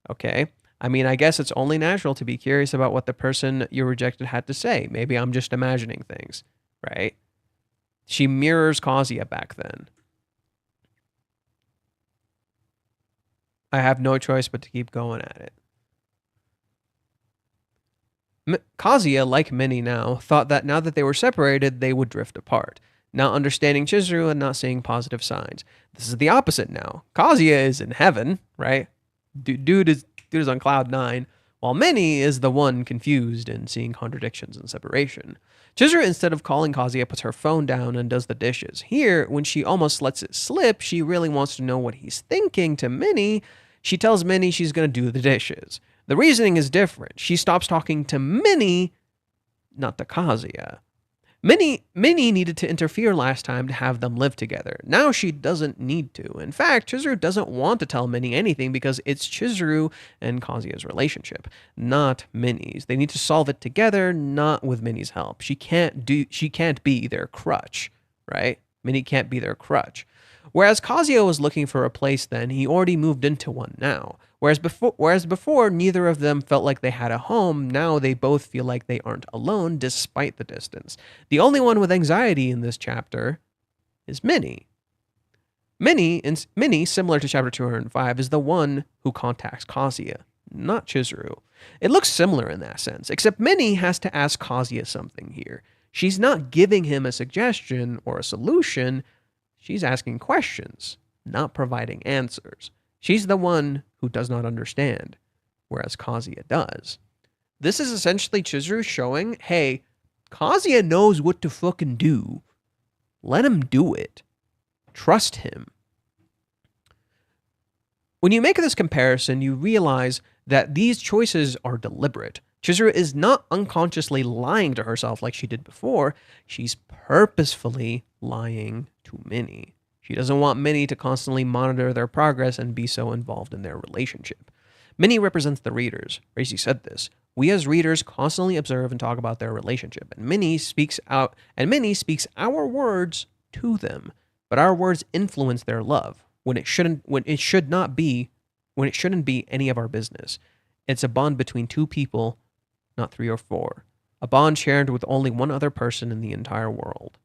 Okay. I mean, I guess it's only natural to be curious about what the person you rejected had to say. Maybe I'm just imagining things, right? She mirrors Kazuya back then. I have no choice but to keep going at it. Kazuya, like Minnie now, thought that now that they were separated, they would drift apart. Not understanding Chizuru and not seeing positive signs. This is the opposite now. Kazuya is in heaven, right? Dude is on cloud 9, while Minnie is the one confused and seeing contradictions and separation. Chizuru, instead of calling Kazuya, puts her phone down and does the dishes. Here, when she almost lets it slip, she really wants to know what he's thinking to Minnie. She tells Minnie she's going to do the dishes. The reasoning is different. She stops talking to Minnie, not to Kazuya. Minnie needed to interfere last time to have them live together. Now she doesn't need to. In fact, Chizuru doesn't want to tell Minnie anything because it's Chizuru and Kazuya's relationship, not Minnie's. They need to solve it together, not with Minnie's help. She can't be their crutch, right? Minnie can't be their crutch. Whereas Kazuya was looking for a place then, he already moved into one now. Whereas before, neither of them felt like they had a home. Now they both feel like they aren't alone despite the distance. The only one with anxiety in this chapter is Minnie. Minnie, similar to chapter 205, is the one who contacts Kazuya, not Chizuru. It looks similar in that sense, except Minnie has to ask Kazuya something here. She's not giving him a suggestion or a solution. She's asking questions, not providing answers. She's the one who does not understand, whereas Kazuya does. This is essentially Chizuru showing, hey, Kazuya knows what to fucking do. Let him do it. Trust him. When you make this comparison, you realize that these choices are deliberate. Chizuru is not unconsciously lying to herself like she did before. She's purposefully lying to Minnie. She doesn't want Minnie to constantly monitor their progress and be so involved in their relationship. Minnie represents the readers. Racy said this. We as readers constantly observe and talk about their relationship, and Minnie speaks our words to them. But our words influence their love when it shouldn't be any of our business. It's a bond between two people, not 3 or 4. A bond shared with only one other person in the entire world.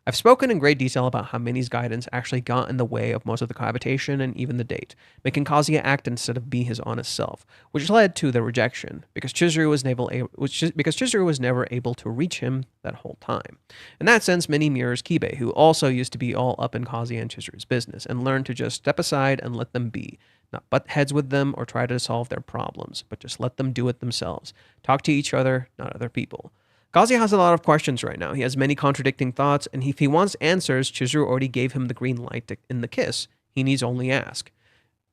I've spoken in great detail about how Minnie's guidance actually got in the way of most of the cohabitation and even the date, making Kazuya act instead of be his honest self, which led to the rejection, because Chizuru was never able to reach him that whole time. In that sense, Minnie mirrors Kibe, who also used to be all up in Kazuya and Chizuru's business, and learned to just step aside and let them be, not butt heads with them or try to solve their problems, but just let them do it themselves. Talk to each other, not other people. Kazuya has a lot of questions right now. He has many contradicting thoughts, and if he wants answers, Chizuru already gave him the green light in the kiss. He needs only ask.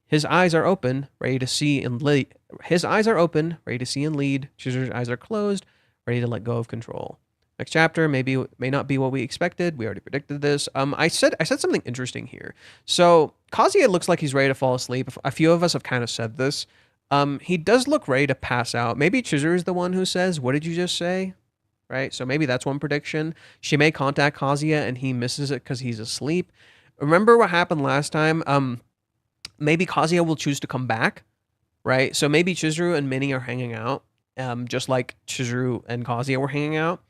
His eyes are open, ready to see and lead. Chizuru's eyes are closed, ready to let go of control. Next chapter may not be what we expected. We already predicted this. I said something interesting here. So Kazuya looks like he's ready to fall asleep. A few of us have kind of said this. He does look ready to pass out. Maybe Chizuru is the one who says, "What did you just say?" Right? So maybe that's one prediction. She may contact Kazuya and he misses it because he's asleep. Remember what happened last time? Maybe Kazuya will choose to come back, right? So maybe Chizuru and Minnie are hanging out, just like Chizuru and Kazuya were hanging out.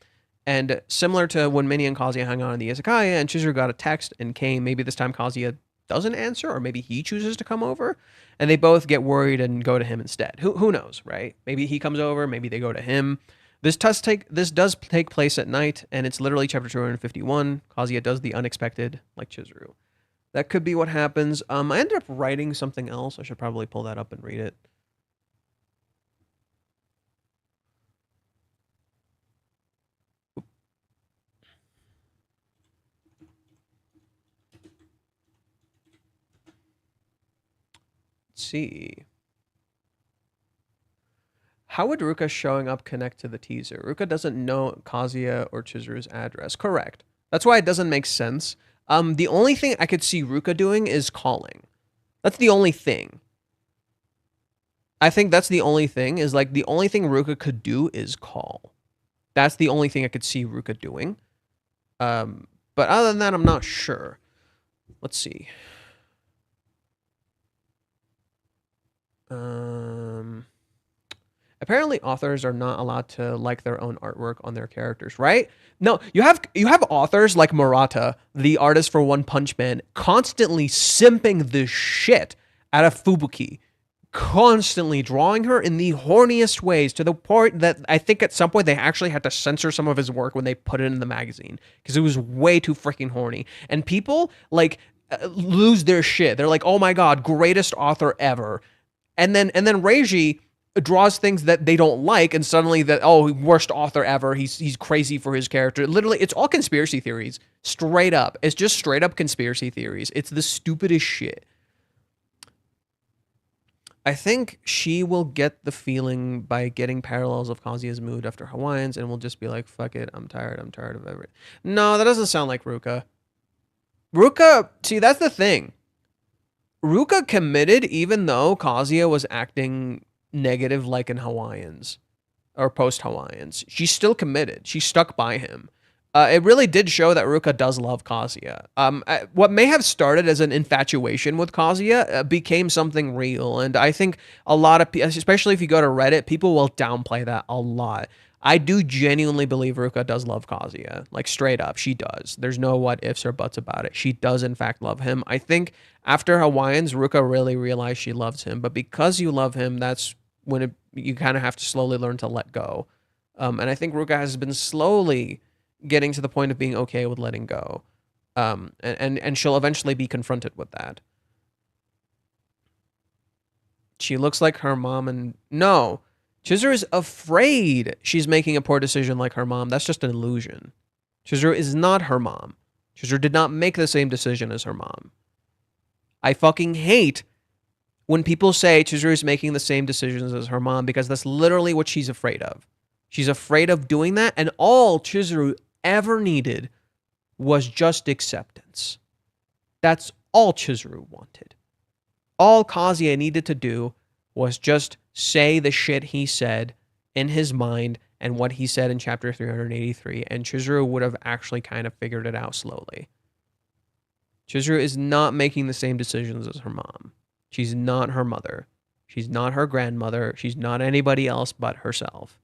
And similar to when Minnie and Kazuya hung out in the izakaya and Chizuru got a text and came, maybe this time Kazuya doesn't answer, or maybe he chooses to come over and they both get worried and go to him instead. Who knows, right? Maybe he comes over, maybe they go to him. This does take place at night, and it's literally chapter 251. Kazuya does the unexpected, like Chizuru. That could be what happens. I ended up writing something else. I should probably pull that up and read it. Let's see. How would Ruka showing up connect to the teaser? Ruka doesn't know Kazuya or Chizuru's address. Correct. That's why it doesn't make sense. The only thing I could see Ruka doing is calling. That's the only thing. I think that's the only thing, is like the only thing Ruka could do is call. That's the only thing I could see Ruka doing. But other than that, I'm not sure. Let's see. Apparently authors are not allowed to like their own artwork on their characters, right? No, you have authors like Murata, the artist for One Punch Man, constantly simping the shit out of Fubuki, constantly drawing her in the horniest ways, to the point that I think at some point they actually had to censor some of his work when they put it in the magazine because it was way too freaking horny. And people like lose their shit. They're like, "Oh my god, greatest author ever." And then Reiji draws things that they don't like, and suddenly that, oh, worst author ever, he's crazy for his character. Literally, it's all conspiracy theories. Straight up. It's just straight up conspiracy theories. It's the stupidest shit. I think she will get the feeling by getting parallels of Kazuya's mood after Hawaiians and will just be like, fuck it, I'm tired of everything. No, that doesn't sound like Ruka. Ruka, see, that's the thing. Ruka committed even though Kazuya was acting negative like in Hawaiians or post-Hawaiians. She's still committed. She stuck by him. It really did show that Ruka does love Kazuya. What may have started as an infatuation with Kazuya became something real, and I think a lot of people, especially if you go to Reddit, people will downplay that a lot. I do genuinely believe Ruka does love Kazuya. Like, straight up, she does. There's no what ifs or buts about it. She does, in fact, love him. I think after Hawaiians, Ruka really realized she loves him. But because you love him, that's when you kind of have to slowly learn to let go. And I think Ruka has been slowly getting to the point of being okay with letting go. And she'll eventually be confronted with that. She looks like her mom, and no, Chizuru is afraid she's making a poor decision like her mom. That's just an illusion. Chizuru is not her mom. Chizuru did not make the same decision as her mom. I fucking hate when people say Chizuru is making the same decisions as her mom, because that's literally what she's afraid of. She's afraid of doing that, and all Chizuru ever needed was just acceptance. That's all Chizuru wanted. All Kazuya needed to do was just say the shit he said in his mind and what he said in chapter 383, and Chizuru would have actually kind of figured it out slowly. Chizuru is not making the same decisions as her mom. She's not her mother. She's not her grandmother. She's not anybody else but herself.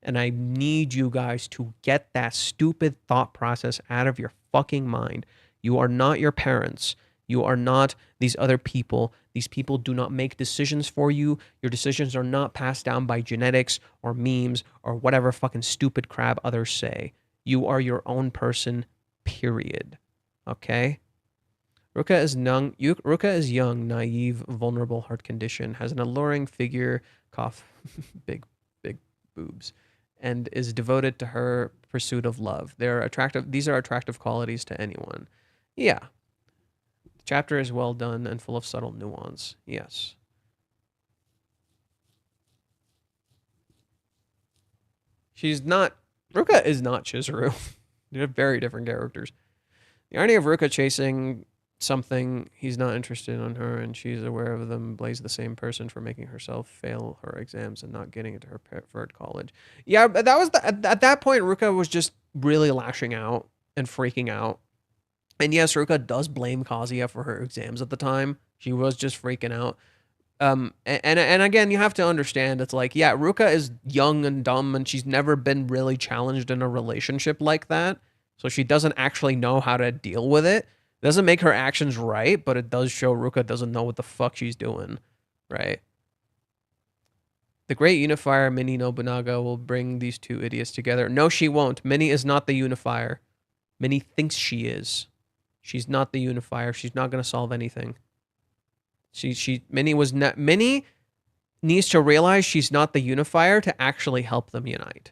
And I need you guys to get that stupid thought process out of your fucking mind. You are not your parents. You are not these other people. These people do not make decisions for you. Your decisions are not passed down by genetics or memes or whatever fucking stupid crap others say. You are your own person, period. Okay? Ruka is young, naive, vulnerable heart condition, has an alluring figure, cough, big boobs, and is devoted to her pursuit of love. They're attractive. These are attractive qualities to anyone. Yeah. Chapter is well done and full of subtle nuance. Yes. Ruka is not Chizuru. They're very different characters. The irony of Ruka chasing something he's not interested in her, and she's aware of them, blames the same person for making herself fail her exams and not getting into her preferred college. Yeah, but at that point, Ruka was just really lashing out and freaking out. And yes, Ruka does blame Kazuya for her exams at the time. She was just freaking out. And again, you have to understand, it's like, yeah, Ruka is young and dumb, and she's never been really challenged in a relationship like that. So she doesn't actually know how to deal with it. It doesn't make her actions right, but it does show Ruka doesn't know what the fuck she's doing, right? The great unifier, Mini Nobunaga, will bring these two idiots together. No, she won't. Mini is not the unifier. Mini thinks she is. She's not the unifier. She's not going to solve anything. Mini needs to realize she's not the unifier to actually help them unite.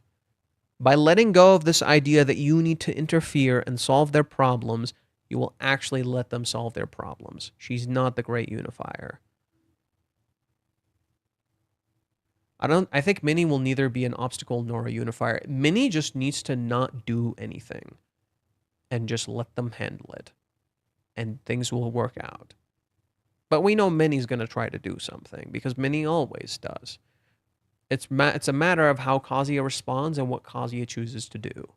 By letting go of this idea that you need to interfere and solve their problems, you will actually let them solve their problems. She's not the great unifier. I think Mini will neither be an obstacle nor a unifier. Mini just needs to not do anything and just let them handle it, and things will work out. But we know Mini's going to try to do something, because Mini always does. It's a matter of how Kazuya responds and what Kazuya chooses to do.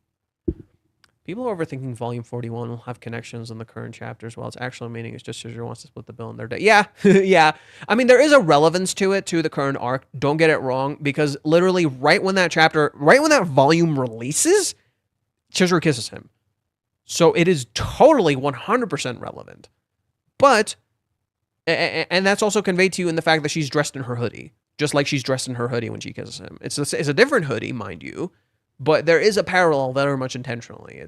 People are overthinking Volume 41 will have connections in the current chapters, while its actual meaning is just Chizuru wants to split the bill in their day. Yeah, yeah. I mean, there is a relevance to it, to the current arc. Don't get it wrong, because literally right when that volume releases, Chizuru kisses him. So it is totally 100% relevant. But, and that's also conveyed to you in the fact that she's dressed in her hoodie, just like she's dressed in her hoodie when she kisses him. It's a different hoodie, mind you, but there is a parallel very much intentionally.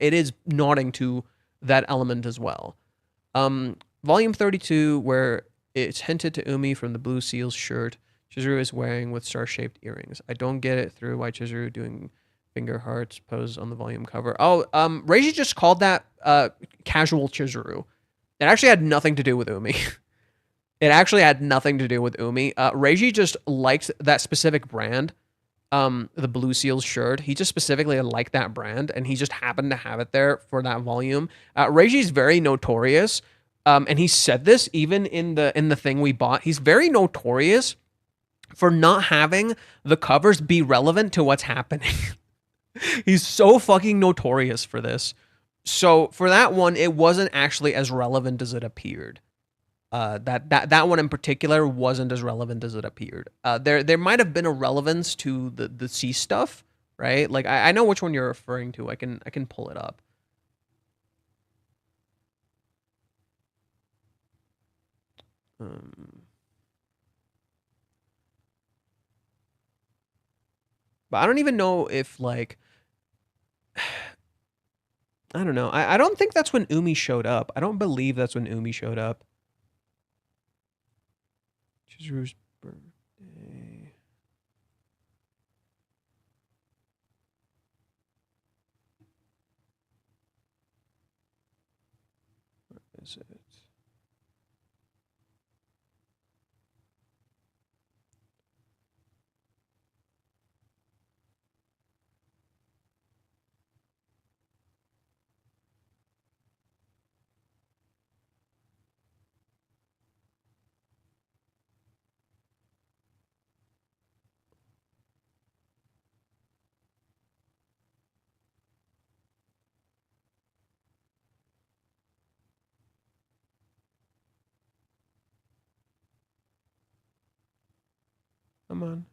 It is nodding to that element as well. Volume 32, where it's hinted to Umi from the Blue Seals shirt Chizuru is wearing with star-shaped earrings. I don't get it through why Chizuru doing finger hearts pose on the volume cover. Oh, Reiji just called that casual Chizuru. It actually had nothing to do with Umi. It actually had nothing to do with Umi. Reiji just liked that specific brand, the Blue Seals shirt. He just specifically liked that brand, and he just happened to have it there for that volume. Reiji's very notorious, and he said this even in the thing we bought. He's very notorious for not having the covers be relevant to what's happening. He's so fucking notorious for this. So for that one, it wasn't actually as relevant as it appeared. That one in particular wasn't as relevant as it appeared. There might have been a relevance to the sea stuff, right? Like I know which one you're referring to. I can pull it up. Um, but I don't even know if like I don't know. I don't think that's when Umi showed up. I don't believe that's when Umi showed up. Chizuru's birthday. Is it? Come on.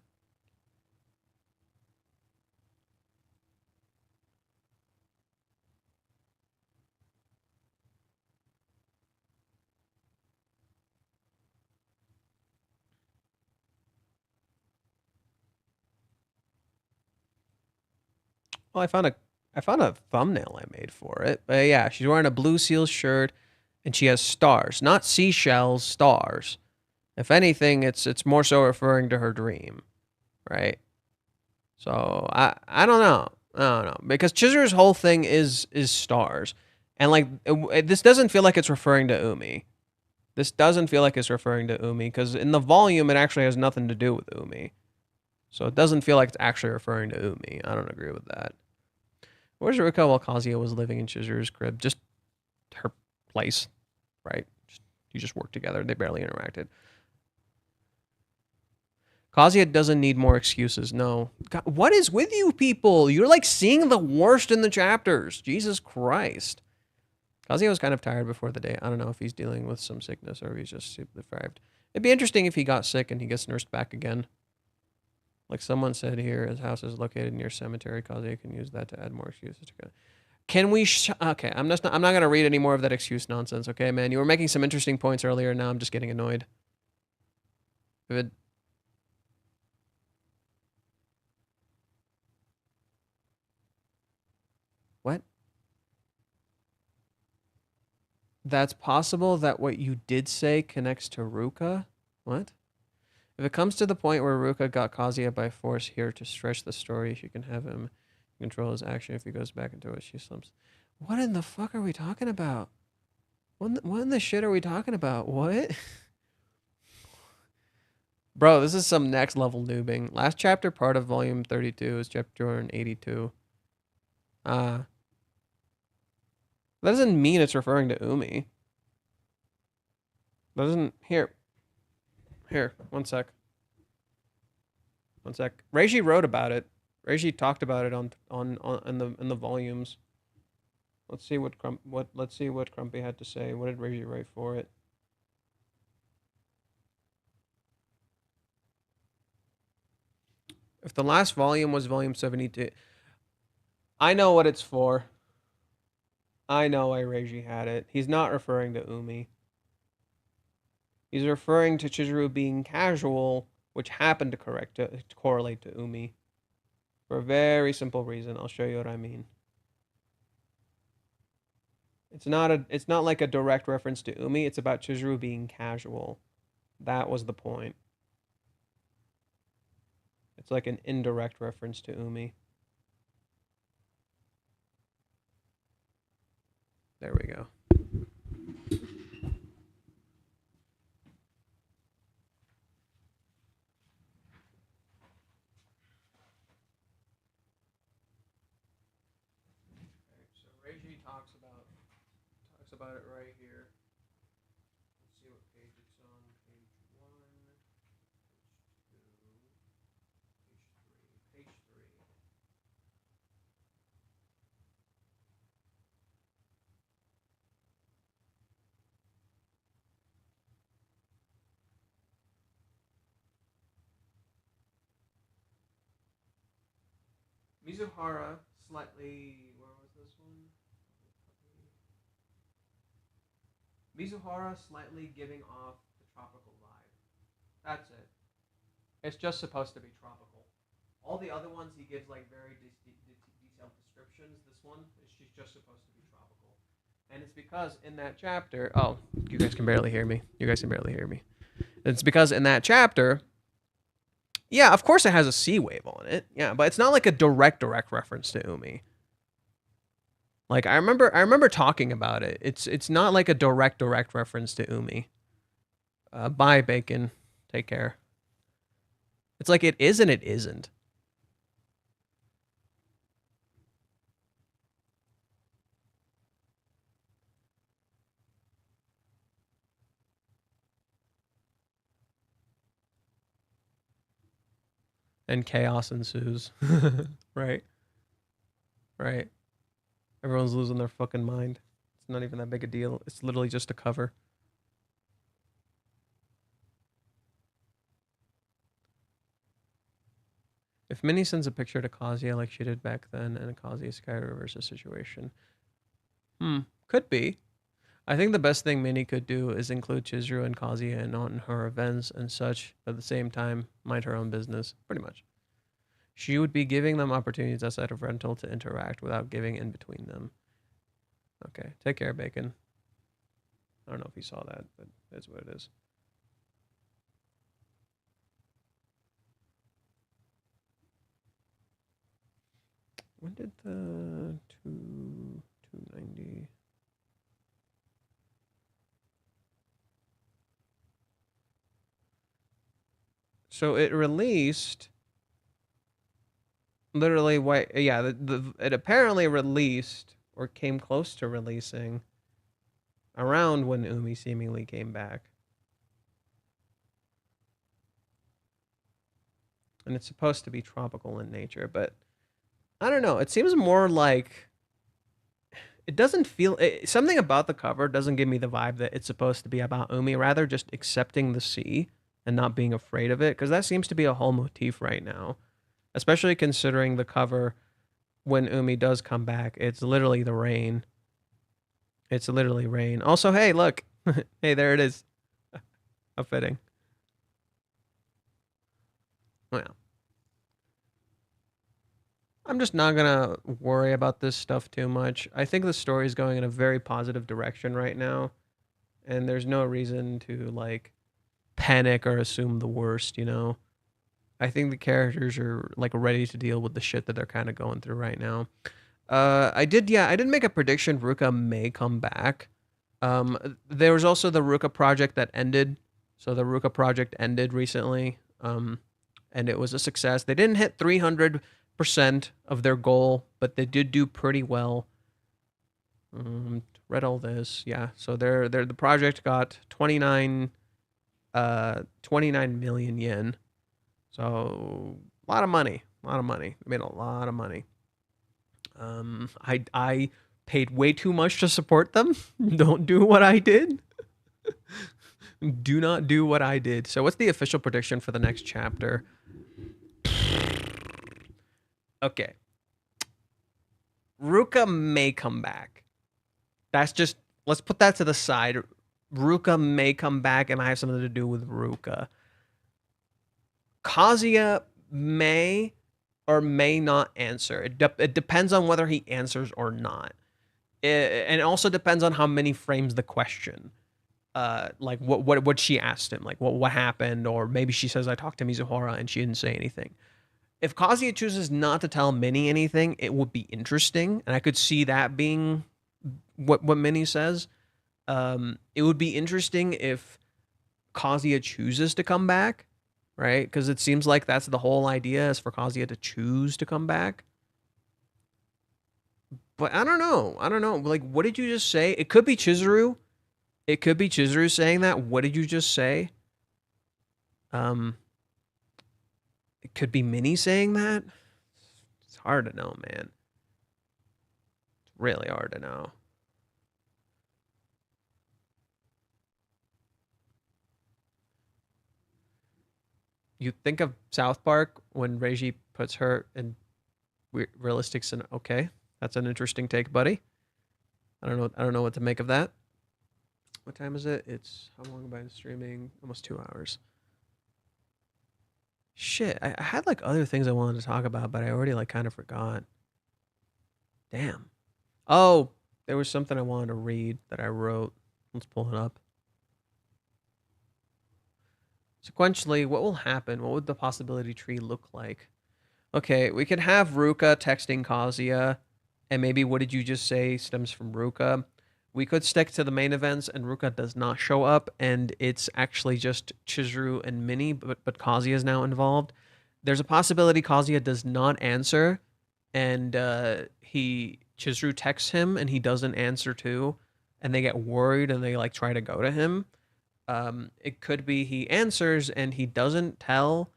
Well, I found a thumbnail I made for it. But yeah, she's wearing a blue seal shirt and she has stars, not seashells, stars. If anything, it's more so referring to her dream, right? So I don't know. I don't know because Chizuru's whole thing is stars. And like this doesn't feel like it's referring to Umi. This doesn't feel like it's referring to Umi because in the volume it actually has nothing to do with Umi. So it doesn't feel like it's actually referring to Umi. I don't agree with that. Where's Ruka while Kazuya was living in Chizuru's crib? Just her place, right? You just work together. They barely interacted. Kazuya doesn't need more excuses. No. God, what is with you people? You're like seeing the worst in the chapters. Jesus Christ. Kazuya was kind of tired before the day. I don't know if he's dealing with some sickness or if he's just super deprived. It'd be interesting if he got sick and he gets nursed back again. Like someone said here, his house is located near cemetery. Kazuya can use that to add more excuses to go. Can we? Okay, I'm not gonna read any more of that excuse nonsense. Okay, man, you were making some interesting points earlier. Now I'm just getting annoyed. If it, what? That's possible that what you did say connects to Ruka. What? If it comes to the point where Ruka got Kazuya by force here to stretch the story, she can have him control his action if he goes back into it. She slumps. What in the fuck are we talking about? What in the shit are we talking about? What? Bro, this is some next level noobing. Last chapter, part of volume 32, is chapter 282. That doesn't mean it's referring to Umi. That doesn't. Here, one sec. One sec. Reiji wrote about it. Reiji talked about it on in the volumes. Let's see what Crumpy had to say. What did Reiji write for it? If the last volume was volume 72, I know what it's for. I know why Reiji had it. He's not referring to Umi. He's referring to Chizuru being casual, which happened to correlate to Umi. For a very simple reason. I'll show you what I mean. It's not like a direct reference to Umi, it's about Chizuru being casual. That was the point. It's like an indirect reference to Umi. There we go. So Reiji talks about it right here. Let's see what page it's on. Page 1, page 2, page 3. Mizuhara slightly. Where was this one? Mizuhara slightly giving off the tropical vibe. That's it. It's just supposed to be tropical. All the other ones he gives like very detailed descriptions. This one is she's just supposed to be tropical, and it's because in that chapter. Oh, you guys can barely hear me. You guys can barely hear me. It's because in that chapter, yeah, of course it has a sea wave on it. Yeah, but it's not like a direct reference to Umi. Like I remember talking about it. It's not like a direct reference to Umi. Bye, Bacon. Take care. It's like it is and it isn't. And chaos ensues. Right. Right. Everyone's losing their fucking mind. It's not even that big a deal. It's literally just a cover. If Minnie sends a picture to Kazuya like she did back then, and Kazuya Sky reverses situation. Could be. I think the best thing Minnie could do is include Chizuru and Kazuya in on her events and such, but at the same time, mind her own business, pretty much. She would be giving them opportunities outside of rental to interact without giving in between them. Okay, take care, Bacon. I don't know if you saw that, but that's what it is. When did the 290... So it released literally it apparently released or came close to releasing around when Umi seemingly came back. And it's supposed to be tropical in nature, but I don't know. It seems more like it doesn't feel something about the cover doesn't give me the vibe that it's supposed to be about Umi, rather just accepting the sea and not being afraid of it, because that seems to be a whole motif right now, especially considering the cover when Umi does come back. It's literally the rain. It's literally rain. Also, hey, look. Hey, there it is. How fitting. Well, I'm just not gonna worry about this stuff too much. I think the story is going in a very positive direction right now, and there's no reason to like panic or assume the worst, you know? I think the characters are like ready to deal with the shit that they're kind of going through right now. I did make a prediction Ruka may come back. There was also the Ruka project that ended. So the Ruka project ended recently. And it was a success. They didn't hit 300% of their goal, but they did do pretty well. Read all this. Yeah. So the project got 29 million yen. So a lot of money. A lot of money. They made a lot of money. I paid way too much to support them. Don't do what I did. Do not do what I did. So what's the official prediction for the next chapter? Okay. Ruka may come back. That's just, let's put that to the side. Ruka may come back and I have something to do with Ruka. Kazuya may or may not answer. It depends on whether he answers or not. And it also depends on how many frames the question. Like what she asked him, like what happened, or maybe she says I talked to Mizuhara and she didn't say anything. If Kazuya chooses not to tell Minnie anything, it would be interesting, and I could see that being what Minnie says. It would be interesting if Kazuya chooses to come back, right? Because it seems like that's the whole idea, is for Kazuya to choose to come back. But I don't know. Like, what did you just say? It could be Chizuru. It could be Chizuru saying that. What did you just say? It could be Minnie saying that. It's hard to know, man. It's really hard to know. You think of South Park when Reiji puts her in realistic scenario. Okay, that's an interesting take, buddy. I don't know what to make of that. What time is it? It's how long have I been streaming? Almost 2 hours. Shit, I had like other things I wanted to talk about, but I already like kind of forgot. Damn. Oh, there was something I wanted to read that I wrote. Let's pull it up. Sequentially, what will happen? What would the possibility tree look like? Okay, we could have Ruka texting Kazuya, and maybe what did you just say stems from Ruka. We could stick to the main events, and Ruka does not show up, and it's actually just Chizuru and Mini, but Kazuya is now involved. There's a possibility Kazuya does not answer, and Chizuru texts him, and he doesn't answer too, and they get worried, and they like try to go to him. It could be he answers, and he doesn't tell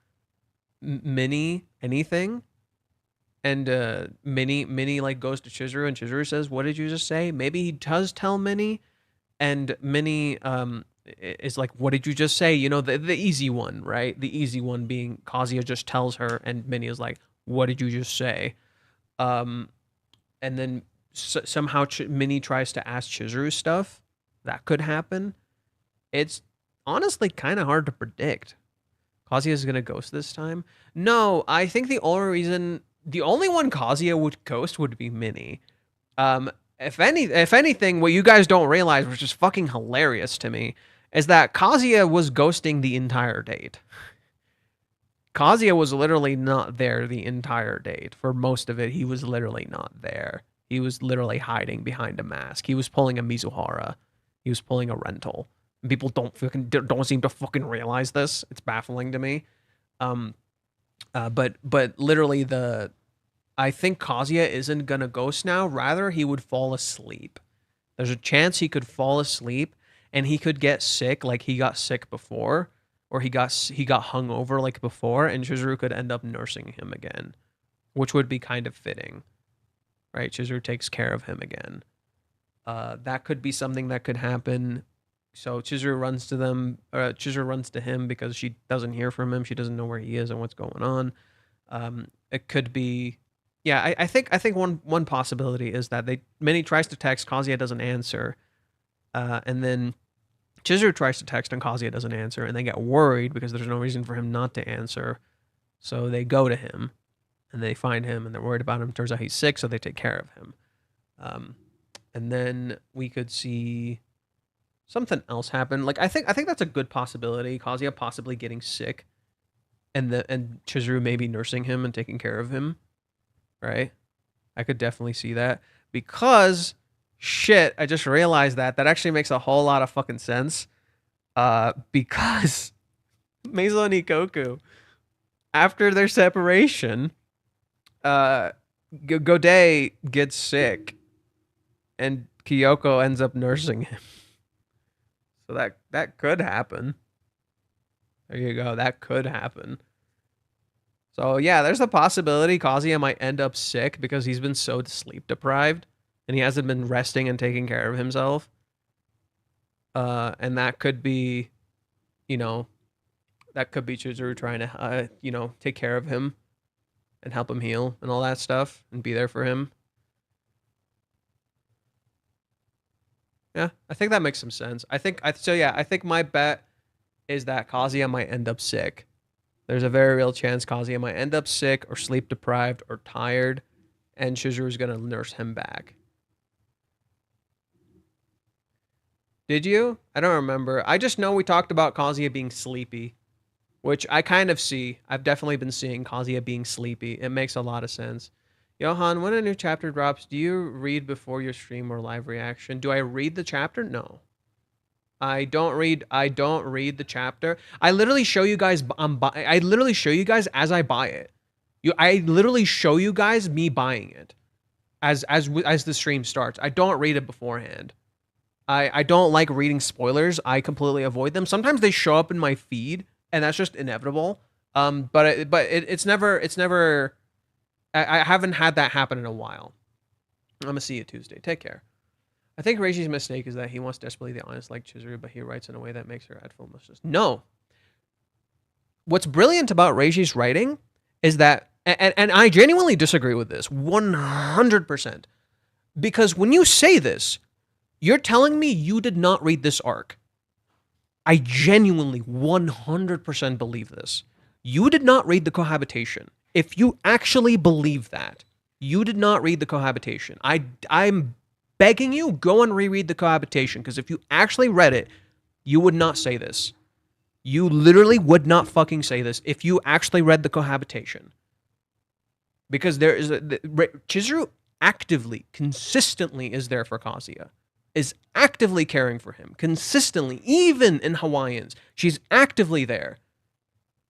Mini anything, and Mini like goes to Chizuru, and Chizuru says, "What did you just say?" Maybe he does tell Mini, and Mini is like, "What did you just say?" You know, the easy one, right? The easy one being Kazuya just tells her, and Mini is like, "What did you just say?" And then somehow Mini tries to ask Chizuru stuff. That could happen. It's honestly kind of hard to predict. Kazuya is gonna ghost this time. No, I think the only one Kazuya would ghost would be Mini. If anything, what you guys don't realize, which is fucking hilarious to me, is that Kazuya was ghosting the entire date. Kazuya was literally not there the entire date. For most of it, he was literally not there. He was literally hiding behind a mask. He was pulling a Mizuhara. He was pulling a rental. People don't seem to fucking realize this. It's baffling to me. But literally I think Kazuya isn't gonna ghost now. Rather, he would fall asleep. There's a chance he could fall asleep, and he could get sick, like he got sick before, or he got hungover like before, and Chizuru could end up nursing him again, which would be kind of fitting, right? Chizuru takes care of him again. That could be something that could happen. So Chizuru runs to them. Chizuru runs to him because she doesn't hear from him. She doesn't know where he is and what's going on. It could be, yeah. I think one possibility is that Mini tries to text, Kazuya doesn't answer, and then Chizuru tries to text and Kazuya doesn't answer, and they get worried because there's no reason for him not to answer. So they go to him, and they find him, and they're worried about him. Turns out he's sick, so they take care of him. And then we could see something else happen. Like I think that's a good possibility. Kazuya possibly getting sick, and Chizuru maybe nursing him and taking care of him. Right? I could definitely see that because shit. I just realized that actually makes a whole lot of fucking sense. Because Meizo and Ikoku, after their separation, Godei gets sick, and Kyoko ends up nursing him. So that could happen. There you go. That could happen. So yeah, there's a possibility Kazuya might end up sick because he's been so sleep deprived and he hasn't been resting and taking care of himself. And that could be, that could be Chizuru trying to, take care of him and help him heal and all that stuff and be there for him. Yeah, I think that makes some sense. I think my bet is that Kazuya might end up sick. There's a very real chance Kazuya might end up sick or sleep deprived or tired, and Chizuru's gonna nurse him back. Did you? I don't remember. I just know we talked about Kazuya being sleepy, which I kind of see. I've definitely been seeing Kazuya being sleepy. It makes a lot of sense. Johan, when a new chapter drops, do you read before your stream or live reaction? Do I read the chapter? No. I don't read the chapter. I literally show you guys I literally show you guys as I buy it. I literally show you guys me buying it as the stream starts. I don't read it beforehand. I don't like reading spoilers. I completely avoid them. Sometimes they show up in my feed and that's just inevitable. But it's never I haven't had that happen in a while. I'm gonna see you Tuesday. Take care. I think Reishi's mistake is that he wants desperately the honest like Chizuru, but he writes in a way that makes her headful malicious. No. What's brilliant about Reishi's writing is that And I genuinely disagree with this 100%. Because when you say this, you're telling me you did not read this arc. I genuinely 100% believe this. You did not read the cohabitation. If you actually believe that, you did not read the cohabitation. I'm begging you, go and reread the cohabitation, because if you actually read it, you would not say this. You literally would not fucking say this if you actually read the cohabitation. Because there is Chizuru actively, consistently is there for Kazuya. Is actively caring for him. Consistently. Even in Hawaiians. She's actively there.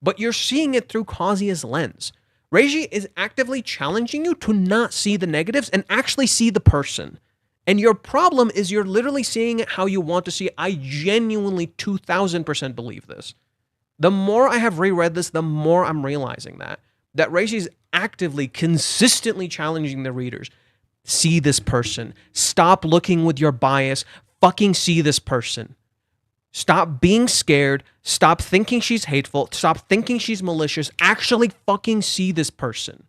But you're seeing it through Kazuya's lens. Reiji is actively challenging you to not see the negatives and actually see the person. And your problem is you're literally seeing it how you want to see it. I genuinely 2000% believe this. The more I have reread this, the more I'm realizing that Reiji's actively, consistently challenging the readers. See this person. Stop looking with your bias. Fucking see this person. Stop being scared. Stop thinking she's hateful. Stop thinking she's malicious. Actually fucking see this person.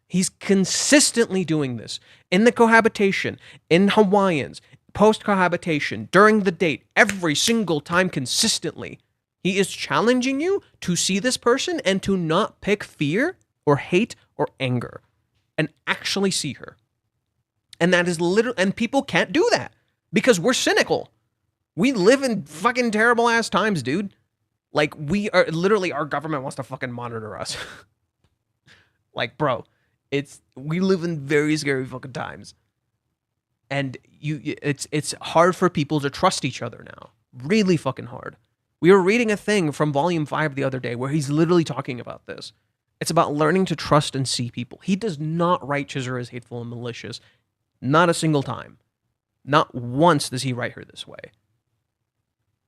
He's consistently doing this. In the cohabitation, in Hawaiians, post-cohabitation, during the date, every single time consistently. He is challenging you to see this person and to not pick fear or hate or anger and actually see her. And that is literally, and people can't do that because we're cynical. We live in fucking terrible ass times, dude. Like, we are literally, our government wants to fucking monitor us. Like, bro, we live in very scary fucking times. And it's hard for people to trust each other now. Really fucking hard. We were reading a thing from volume 5 the other day where he's literally talking about this. It's about learning to trust and see people. He does not write Chizuru as hateful and malicious. Not a single time. Not once does he write her this way.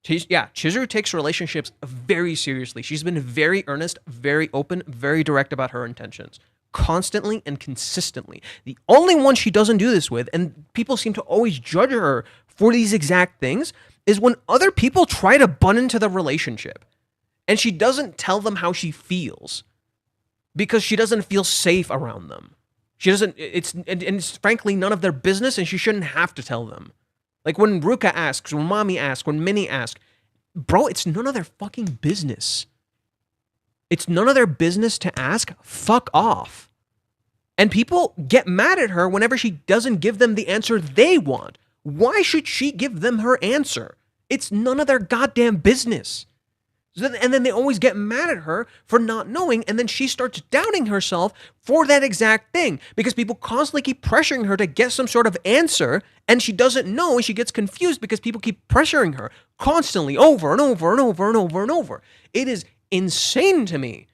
Chizuru takes relationships very seriously. She's been very earnest, very open, very direct about her intentions. Constantly and consistently. The only one she doesn't do this with, and people seem to always judge her for these exact things, is when other people try to butt into the relationship. And she doesn't tell them how she feels. Because she doesn't feel safe around them. She doesn't, it's frankly none of their business, and she shouldn't have to tell them. Like when Ruka asks, when Mami asks, when Minnie asks, bro, it's none of their fucking business. It's none of their business to ask. Fuck off. And people get mad at her whenever she doesn't give them the answer they want. Why should she give them her answer? It's none of their goddamn business. And then they always get mad at her for not knowing, and then she starts doubting herself for that exact thing because people constantly keep pressuring her to get some sort of answer, and she doesn't know, and she gets confused because people keep pressuring her constantly over and over and over and over and over. It is insane to me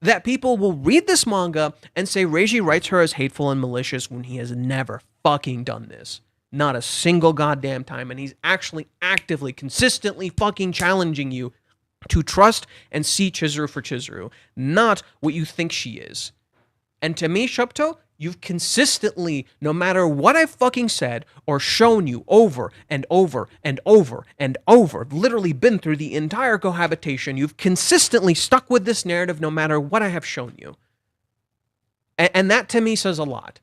that people will read this manga and say Reiji writes her as hateful and malicious when he has never fucking done this. Not a single goddamn time, and he's actually actively, consistently fucking challenging you to trust and see Chizuru for Chizuru, not what you think she is. And to me, Shubto, you've consistently, no matter what I've fucking said or shown you over and over and over and over, literally been through the entire cohabitation, you've consistently stuck with this narrative no matter what I have shown you. And that to me says a lot.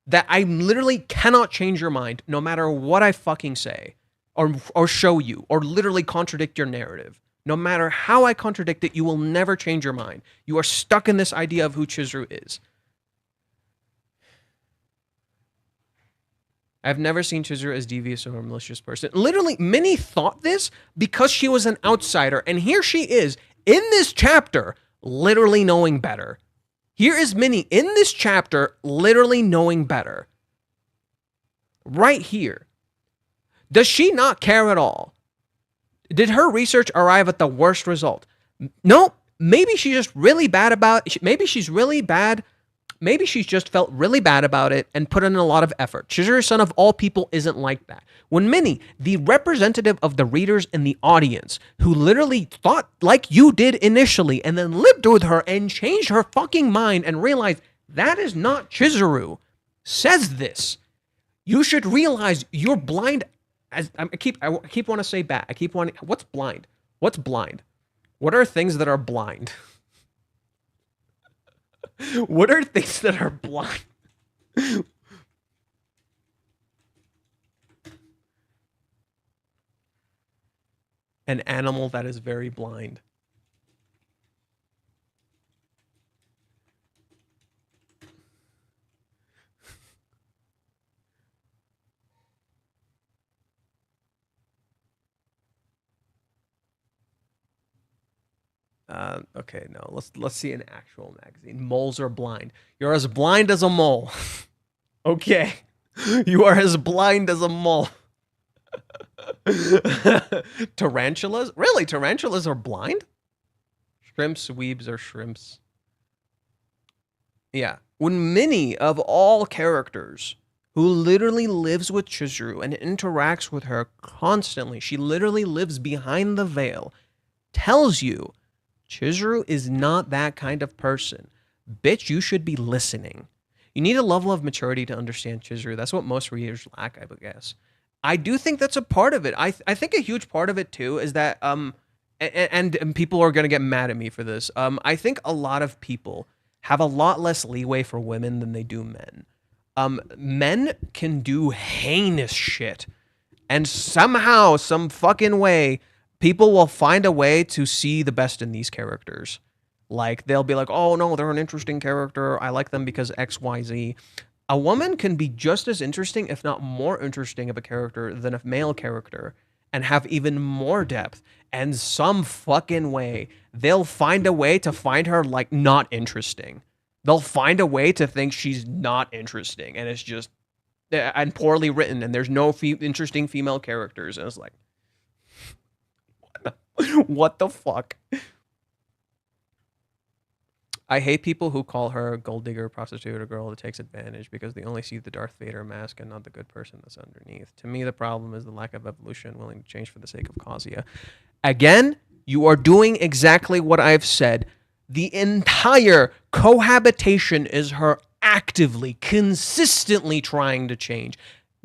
That I literally cannot change your mind no matter what I fucking say or show you or literally contradict your narrative. No matter how I contradict it, you will never change your mind. You are stuck in this idea of who Chizuru is. I've never seen Chizuru as devious or a malicious person. Literally, Minnie thought this because she was an outsider. And here she is in this chapter, literally knowing better. Here is Minnie in this chapter, literally knowing better. Right here. Does she not care at all? Did her research arrive at the worst result? No, maybe she's just really bad about it. Maybe she's really bad. Maybe she's just felt really bad about it and put in a lot of effort. Chizuru, son of all people, isn't like that. When Minnie, the representative of the readers and the audience, who literally thought like you did initially and then lived with her and changed her fucking mind and realized that is not Chizuru, says this, you should realize you're blind. As I keep want to say bad. What's blind? What's blind? What are things that are blind? What are things that are blind? An animal that is very blind. Okay, no. Let's see an actual magazine. Moles are blind. You're as blind as a mole. Okay. You are as blind as a mole. Tarantulas? Really? Tarantulas are blind? Shrimps, weebs, or shrimps. Yeah. When Minnie, of all characters, who literally lives with Chizuru and interacts with her constantly, she literally lives behind the veil, tells you Chizuru is not that kind of person. Bitch, you should be listening. You need a level of maturity to understand Chizuru. That's what most readers lack, I would guess. I do think that's a part of it. I think a huge part of it too is that and people are gonna get mad at me for this. I think a lot of people have a lot less leeway for women than they do men. Men can do heinous shit, and somehow, some fucking way, people will find a way to see the best in these characters. Like, they'll be like, oh no, they're an interesting character. I like them because X, Y, Z. A woman can be just as interesting, if not more interesting of a character than a male character, and have even more depth. And some fucking way, they'll find a way to find her, like, not interesting. They'll find a way to think she's not interesting. And it's just, and poorly written, and there's no interesting female characters. And it's like, what the fuck? I hate people who call her a gold digger, prostitute, or girl that takes advantage because they only see the Darth Vader mask and not the good person that's underneath. To me, the problem is the lack of evolution, willing to change for the sake of Kazuya. Again, you are doing exactly what I've said. The entire cohabitation is her actively, consistently trying to change.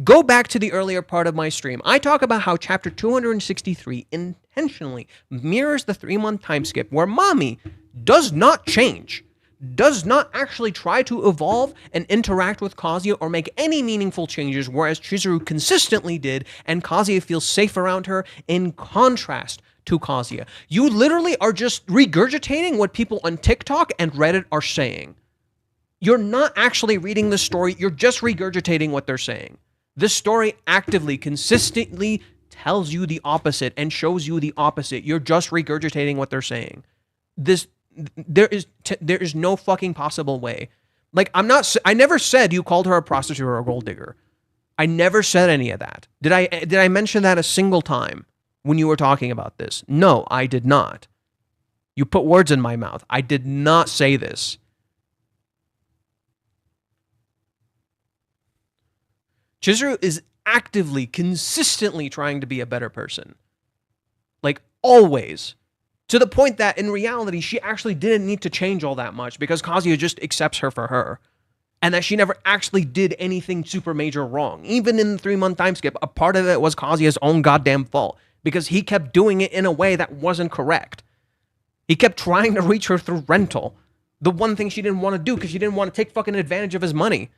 Go back to the earlier part of my stream. I talk about how chapter 263 intentionally mirrors the 3-month time skip where Mami does not change, does not actually try to evolve and interact with Kazuya or make any meaningful changes, whereas Chizuru consistently did, and Kazuya feels safe around her in contrast to Kazuya. You literally are just regurgitating what people on TikTok and Reddit are saying. You're not actually reading the story, you're just regurgitating what they're saying. This story actively, consistently tells you the opposite and shows you the opposite. You're just regurgitating what they're saying. There is no fucking possible way. Like, I never said you called her a prostitute or a gold digger. I never said any of that. Did I mention that a single time when you were talking about this? No, I did not. You put words in my mouth. I did not say this. Chizuru is actively, consistently trying to be a better person. Like, always. To the point that, in reality, she actually didn't need to change all that much because Kazuya just accepts her for her. And that she never actually did anything super major wrong. Even in the 3-month time skip, a part of it was Kazuya's own goddamn fault. Because he kept doing it in a way that wasn't correct. He kept trying to reach her through rental. The one thing she didn't want to do because she didn't want to take fucking advantage of his money.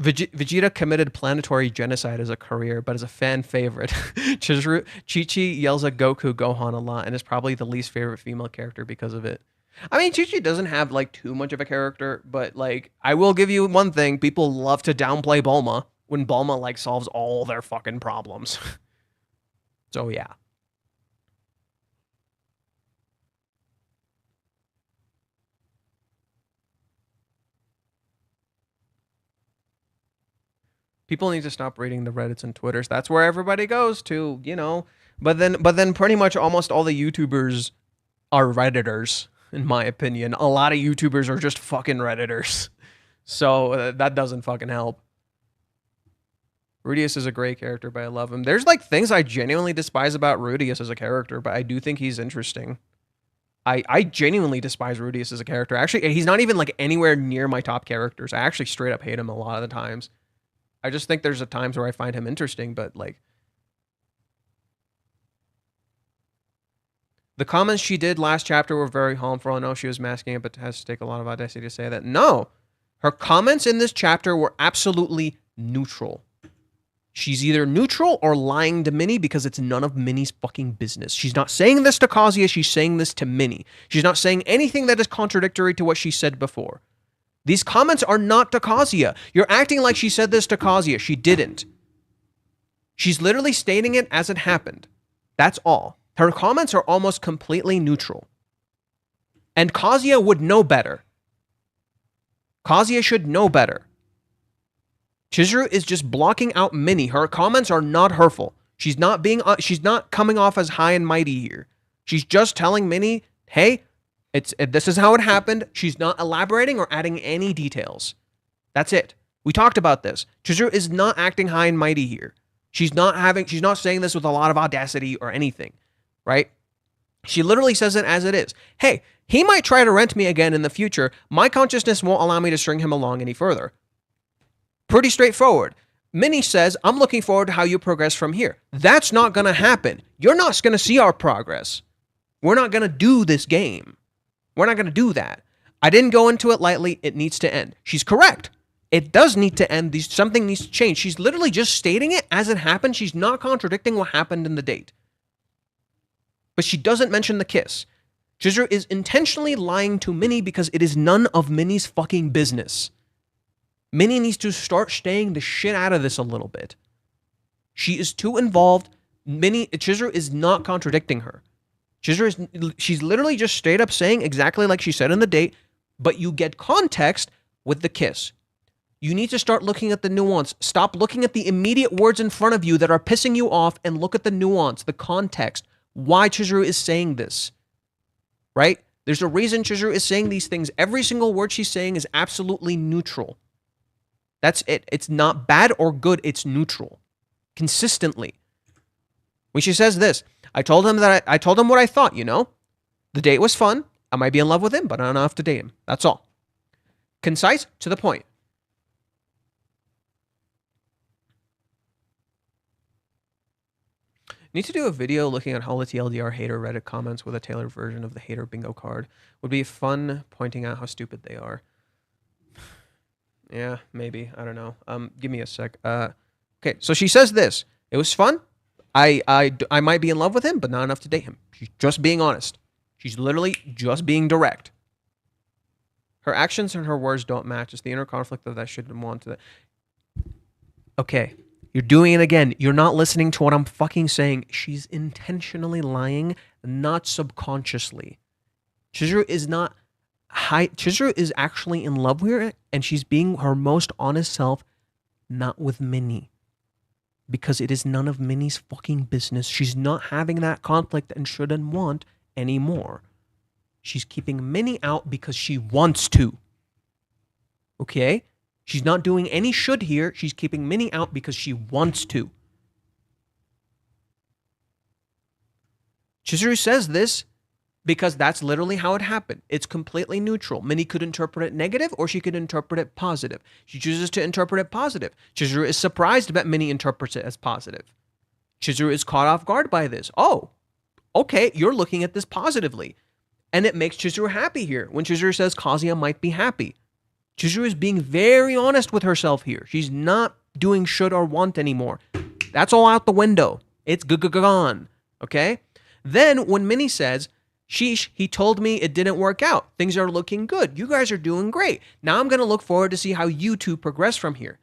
Vegeta committed planetary genocide as a career, but as a fan favorite. Chi-Chi yells at Goku Gohan a lot and is probably the least favorite female character because of it. I mean, Chi-Chi doesn't have, like, too much of a character, but, like, I will give you one thing. People love to downplay Bulma when Bulma, like, solves all their fucking problems. So, yeah. People need to stop reading the Reddits and Twitters. That's where everybody goes to, you know. But then pretty much almost all the YouTubers are Redditors, in my opinion. A lot of YouTubers are just fucking Redditors. So that doesn't fucking help. Rudius is a great character, but I love him. There's, like, things I genuinely despise about Rudius as a character, but I do think he's interesting. I genuinely despise Rudius as a character. Actually, he's not even, like, anywhere near my top characters. I actually straight up hate him a lot of the times. I just think there's times where I find him interesting, but, like, The comments she did last chapter were very harmful. I know she was masking it, but it has to take a lot of audacity to say that. No, her comments in this chapter were absolutely neutral. She's either neutral or lying to Minnie because it's none of Minnie's fucking business. She's not saying this to Kazuya, she's saying this to Minnie. She's not saying anything that is contradictory to what she said before. These comments are not to Kazuya. You're acting like she said this to Kazuya. She didn't. She's literally stating it as it happened. That's all. Her comments are almost completely neutral. And Kazuya would know better. Kazuya should know better. Chizuru is just blocking out Minnie. Her comments are not hurtful. She's not coming off as high and mighty here. She's just telling Minnie, hey, this is how it happened. She's not elaborating or adding any details. That's it. We talked about this. Chizuru is not acting high and mighty here. She's not saying this with a lot of audacity or anything, right? She literally says it as it is. Hey, he might try to rent me again in the future. My consciousness won't allow me to string him along any further. Pretty straightforward. Minnie says, I'm looking forward to how you progress from here. That's not going to happen. You're not going to see our progress. We're not going to do this game. We're not going to do that. I didn't go into it lightly. It needs to end. She's correct. It does need to end. Something needs to change. She's literally just stating it as it happened. She's not contradicting what happened in the date. But she doesn't mention the kiss. Chizuru is intentionally lying to Minnie because it is none of Minnie's fucking business. Minnie needs to start staying the shit out of this a little bit. She is too involved. Chizuru is not contradicting her. She's literally just straight up saying exactly like she said in the date, but you get context with the kiss. You need to start looking at the nuance. Stop looking at the immediate words in front of you that are pissing you off and look at the nuance, the context, why Chizuru is saying this, right? There's a reason Chizuru is saying these things. Every single word she's saying is absolutely neutral. That's it. It's not bad or good. It's neutral. Consistently. When she says this, I told him what I thought, you know? The date was fun. I might be in love with him, but I don't have to date him. That's all. Concise, to the point. Need to do a video looking at all the TLDR hater Reddit comments with a tailored version of the hater bingo card. Would be fun pointing out how stupid they are. Yeah, maybe. I don't know. Give me a sec. Okay, so she says this. It was fun. I might be in love with him, but not enough to date him. She's just being honest. She's literally just being direct. Her actions and her words don't match. It's the inner conflict of that shouldn't want to. Okay, you're doing it again. You're not listening to what I'm fucking saying. She's intentionally lying, not subconsciously. Chizuru is not... Chizuru is actually in love with her, and she's being her most honest self, not with Minnie. Because it is none of Minnie's fucking business. She's not having that conflict and shouldn't want anymore. She's keeping Minnie out because she wants to. Okay? She's not doing any should here. She's keeping Minnie out because she wants to. Chizuru says this because that's literally how it happened. It's completely neutral. Minnie could interpret it negative or she could interpret it positive. She chooses to interpret it positive. Chizuru is surprised that Minnie interprets it as positive. Chizuru is caught off guard by this. Oh, okay, you're looking at this positively. And it makes Chizuru happy here when Chizuru says Kazuya might be happy. Chizuru is being very honest with herself here. She's not doing should or want anymore. That's all out the window. It's gone. Okay? Then when Minnie says, sheesh, he told me it didn't work out. Things are looking good. You guys are doing great. Now I'm going to look forward to see how you two progress from here.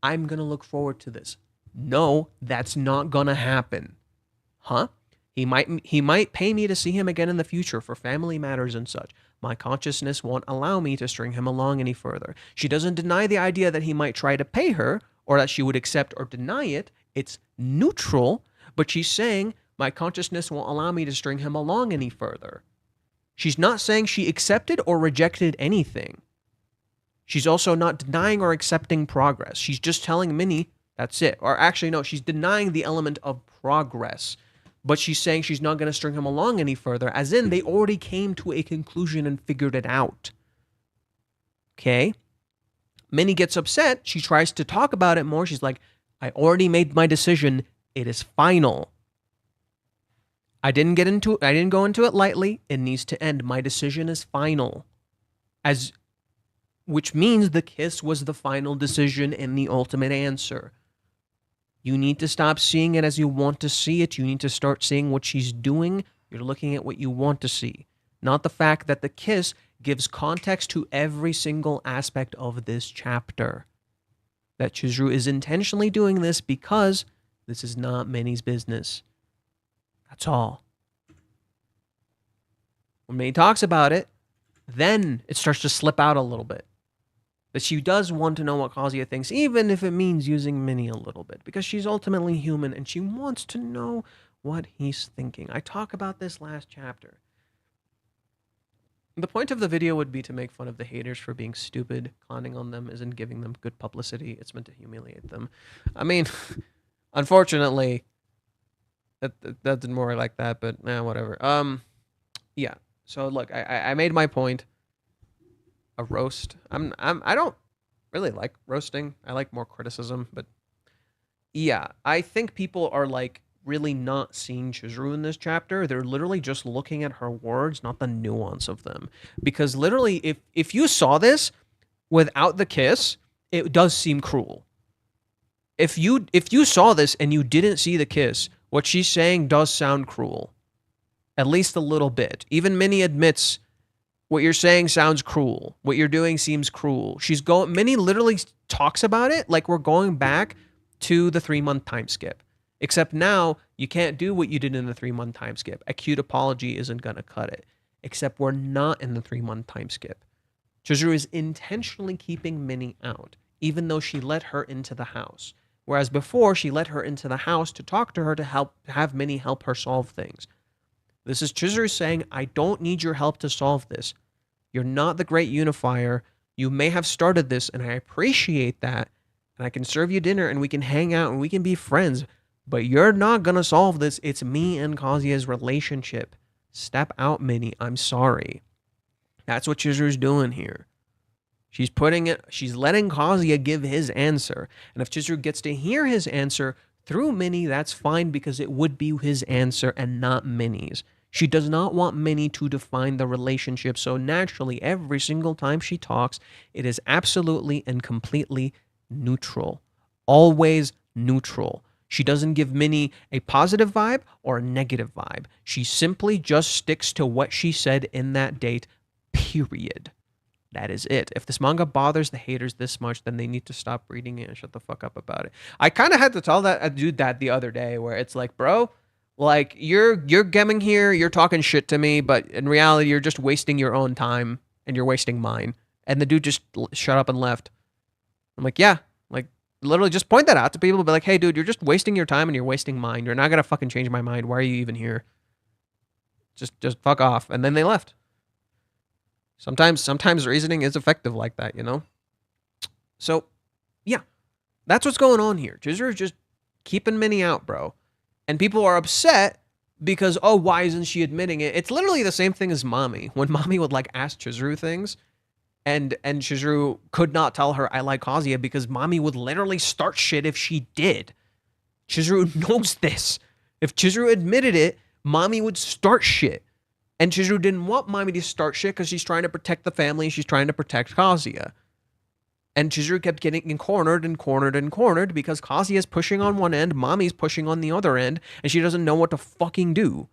I'm going to look forward to this. No, that's not going to happen. Huh? He might pay me to see him again in the future for family matters and such. My consciousness won't allow me to string him along any further. She doesn't deny the idea that he might try to pay her or that she would accept or deny it. It's neutral, but she's saying my consciousness won't allow me to string him along any further. She's not saying she accepted or rejected anything. She's also not denying or accepting progress. She's just telling Minnie that's it. Or actually, no, she's denying the element of progress. But she's saying she's not going to string him along any further, as in they already came to a conclusion and figured it out. Okay? Minnie gets upset. She tries to talk about it more. She's like, I already made my decision. It is final. I didn't go into it lightly. It needs to end. My decision is final. Which means the kiss was the final decision and the ultimate answer. You need to stop seeing it as you want to see it. You need to start seeing what she's doing. You're looking at what you want to see, not the fact that the kiss gives context to every single aspect of this chapter. That Chizuru is intentionally doing this because this is not Minnie's business. That's all. When Minnie talks about it, then it starts to slip out a little bit. That she does want to know what Kazuya thinks, even if it means using Minnie a little bit, because she's ultimately human and she wants to know what he's thinking. I talk about this last chapter. The point of the video would be to make fun of the haters for being stupid. Clowning on them isn't giving them good publicity. It's meant to humiliate them. I mean, unfortunately, that's more like that, but whatever. Yeah. So look, I made my point. A roast. I don't really like roasting. I like more criticism, but yeah, I think people are like really not seeing Chizuru in this chapter. They're literally just looking at her words, not the nuance of them. Because literally, if you saw this without the kiss, it does seem cruel. If you saw this and you didn't see the kiss, what she's saying does sound cruel. At least a little bit. Even Minnie admits what you're saying sounds cruel. What you're doing seems cruel. Minnie literally talks about it like we're going back to the 3-month time skip. Except now, you can't do what you did in the 3-month time skip. A cute apology isn't going to cut it. Except we're not in the 3-month time skip. Chizuru is intentionally keeping Minnie out, even though she let her into the house. Whereas before, she let her into the house to talk to her to have Minnie help her solve things. This is Chizuru saying, I don't need your help to solve this. You're not the great unifier. You may have started this, and I appreciate that. And I can serve you dinner, and we can hang out, and we can be friends. But you're not going to solve this. It's me and Kazuya's relationship. Step out, Minnie. I'm sorry. That's what Chizuru's doing here. She's letting Kazuya give his answer. And if Chizuru gets to hear his answer through Minnie, that's fine because it would be his answer and not Minnie's. She does not want Minnie to define the relationship, so naturally, every single time she talks, it is absolutely and completely neutral. Always neutral. She doesn't give Minnie a positive vibe or a negative vibe. She simply just sticks to what she said in that date, period. That is it. If this manga bothers the haters this much, then they need to stop reading it and shut the fuck up about it. I kind of had to tell that dude that the other day, where it's like, bro, like you're gemming here, you're talking shit to me, but in reality, you're just wasting your own time and you're wasting mine. And the dude just shut up and left. I'm like, yeah, like literally just point that out to people. Be like, hey, dude, you're just wasting your time and you're wasting mine. You're not gonna fucking change my mind. Why are you even here? Just fuck off. And then they left. Sometimes reasoning is effective like that, you know? So, yeah, that's what's going on here. Chizuru's just keeping Minnie out, bro. And people are upset because, oh, why isn't she admitting it? It's literally the same thing as Mami. When Mami would, like, ask Chizuru things, and Chizuru could not tell her, I like Kazuya, because Mami would literally start shit if she did. Chizuru knows this. If Chizuru admitted it, Mami would start shit. And Chizuru didn't want Mami to start shit because she's trying to protect the family and she's trying to protect Kazuya. And Chizuru kept getting cornered and cornered and cornered because Kazuya's pushing on one end, Mami's pushing on the other end, and she doesn't know what to fucking do.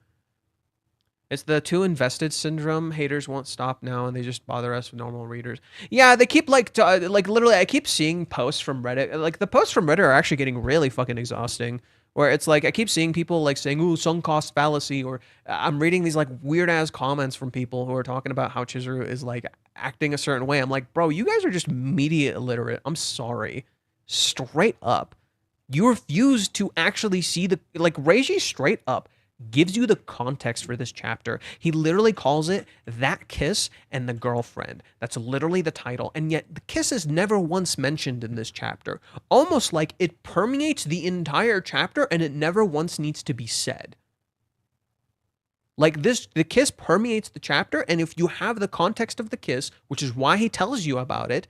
It's the too invested syndrome. Haters won't stop now, and they just bother us normal readers. Yeah, they keep like literally, I keep seeing posts from Reddit. Like the posts from Reddit are actually getting really fucking exhausting. Where it's like, I keep seeing people like saying, ooh, sunk cost fallacy, or I'm reading these like weird ass comments from people who are talking about how Chizuru is like acting a certain way. I'm like, bro, you guys are just media illiterate. I'm sorry. Straight up. You refuse to actually see like Reiji straight up gives you the context for this chapter. He literally calls it That Kiss and the Girlfriend. That's literally the title. And yet the kiss is never once mentioned in this chapter. Almost like it permeates the entire chapter and it never once needs to be said. Like this, the kiss permeates the chapter, and if you have the context of the kiss, which is why he tells you about it,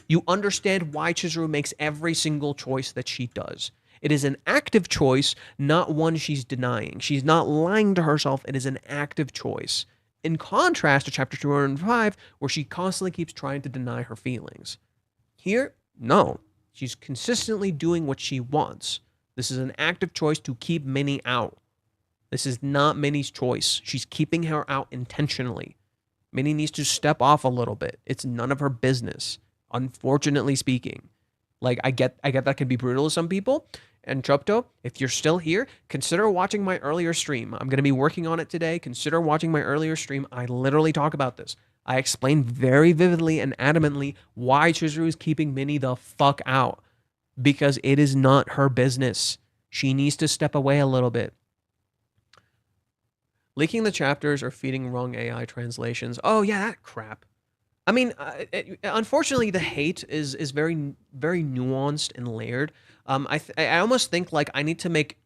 you understand why Chizuru makes every single choice that she does. It is an active choice, not one she's denying. She's not lying to herself. It is an active choice. In contrast to chapter 205, where she constantly keeps trying to deny her feelings. Here, no. She's consistently doing what she wants. This is an active choice to keep Minnie out. This is not Minnie's choice. She's keeping her out intentionally. Minnie needs to step off a little bit. It's none of her business, unfortunately speaking. Like, I get that can be brutal to some people. And Chopto, if you're still here, consider watching my earlier stream. I'm going to be working on it today. Consider watching my earlier stream. I literally talk about this. I explain very vividly and adamantly why Chizuru is keeping Minnie the fuck out. Because it is not her business. She needs to step away a little bit. Leaking the chapters or feeding wrong AI translations. Oh, yeah, that crap. I mean, unfortunately, the hate is very, very nuanced and layered. I almost think like I need to make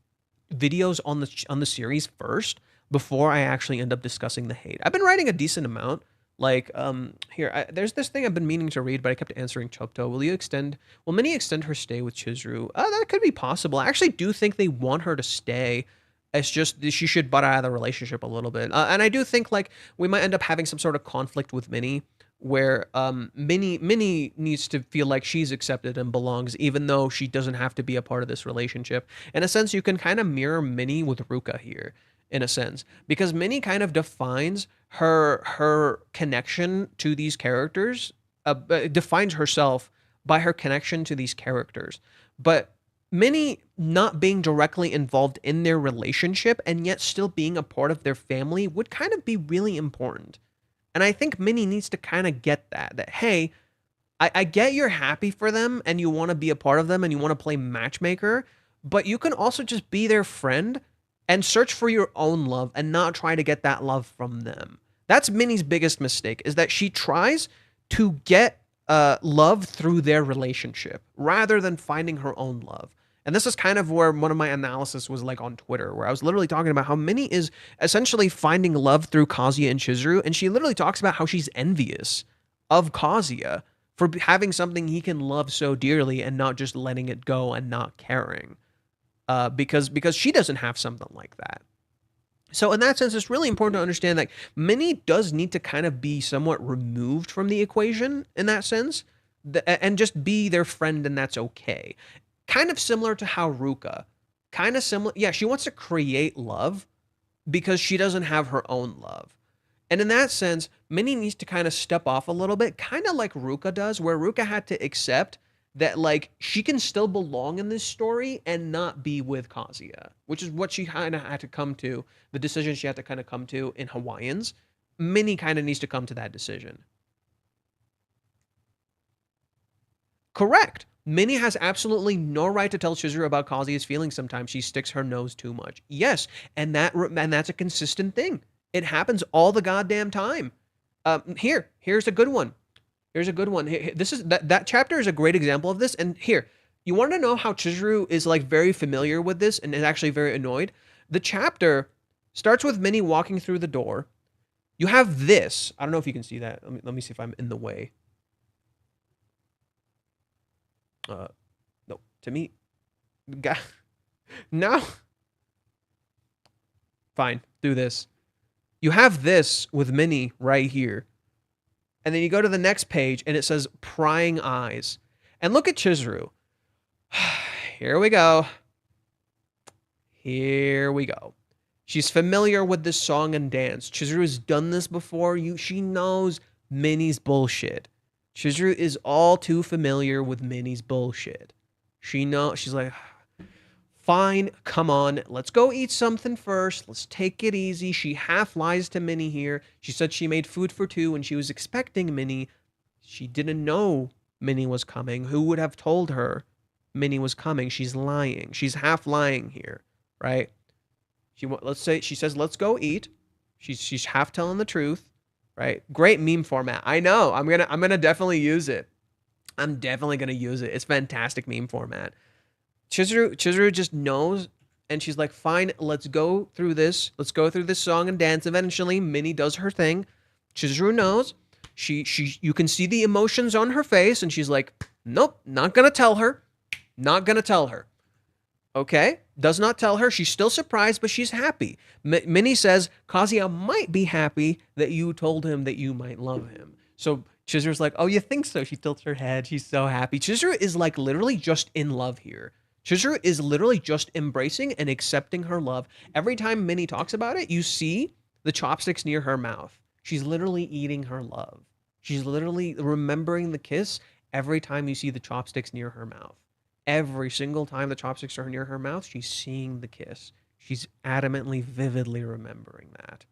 videos on the series first before I actually end up discussing the hate. I've been writing a decent amount. Like, there's this thing I've been meaning to read, but I kept answering Chopto. Will Minnie extend her stay with Chizuru? That could be possible. I actually do think they want her to stay. It's just she should butt out of the relationship a little bit. And I do think like we might end up having some sort of conflict with Minnie where Minnie needs to feel like she's accepted and belongs, even though she doesn't have to be a part of this relationship. In a sense, you can kind of mirror Minnie with Ruka here, in a sense, because Minnie kind of defines her connection to these characters, defines herself by her connection to these characters. But Minnie not being directly involved in their relationship and yet still being a part of their family would kind of be really important. And I think Minnie needs to kind of get that, hey, I get you're happy for them and you want to be a part of them and you want to play matchmaker, but you can also just be their friend and search for your own love and not try to get that love from them. That's Minnie's biggest mistake, is that she tries to get love through their relationship rather than finding her own love. And this is kind of where one of my analysis was like on Twitter, where I was literally talking about how Minnie is essentially finding love through Kazuya and Chizuru, and she literally talks about how she's envious of Kazuya for having something he can love so dearly and not just letting it go and not caring. Because she doesn't have something like that. So in that sense, it's really important to understand that Minnie does need to kind of be somewhat removed from the equation in that sense, and just be their friend, and that's okay. Kind of similar to how Ruka, kind of similar. Yeah, she wants to create love because she doesn't have her own love. And in that sense, Minnie needs to kind of step off a little bit, kind of like Ruka does, where Ruka had to accept that like she can still belong in this story and not be with Kazuya, which is what she kind of had to come to, the decision she had to kind of come to in Hawaiians. Minnie kind of needs to come to that decision. Correct. Minnie has absolutely no right to tell Chizuru about Kazuya's feelings sometimes. She sticks her nose too much. Yes, and that's a consistent thing. It happens all the goddamn time. Here's a good one. Here's a good one. This is that chapter is a great example of this. And here, you want to know how Chizuru is like very familiar with this and is actually very annoyed? The chapter starts with Minnie walking through the door. You have this. I don't know if you can see that. Let me see if I'm in the way. No, to me, now, fine, do this. You have this with Minnie right here. And then you go to the next page and it says prying eyes. And look at Chizuru. Here we go. Here we go. She's familiar with this song and dance. Chizuru has done this before. She knows Minnie's bullshit. Chizuru is all too familiar with Minnie's bullshit. She's like, fine, come on, let's go eat something first. Let's take it easy. She half lies to Minnie here. She said she made food for two when she was expecting Minnie. She didn't know Minnie was coming. Who would have told her Minnie was coming? She's lying. She's half lying here, right? She says, let's go eat. She's half telling the truth. Right? Great meme format. I know. I'm gonna definitely use it. I'm definitely gonna use it. It's fantastic meme format. Chizuru just knows, and she's like, fine, let's go through this. Let's go through this song and dance. Eventually, Minnie does her thing. Chizuru knows. You can see the emotions on her face, and she's like, nope, not gonna tell her. Not gonna tell her. Okay? Does not tell her. She's still surprised, but she's happy. Minnie says, Kazuya might be happy that you told him that you might love him. So Chizuru's like, oh, you think so? She tilts her head. She's so happy. Chizuru is like literally just in love here. Chizuru is literally just embracing and accepting her love. Every time Minnie talks about it, you see the chopsticks near her mouth. She's literally eating her love. She's literally remembering the kiss every time you see the chopsticks near her mouth. Every single time the chopsticks are near her mouth, she's seeing the kiss. She's adamantly, vividly remembering that.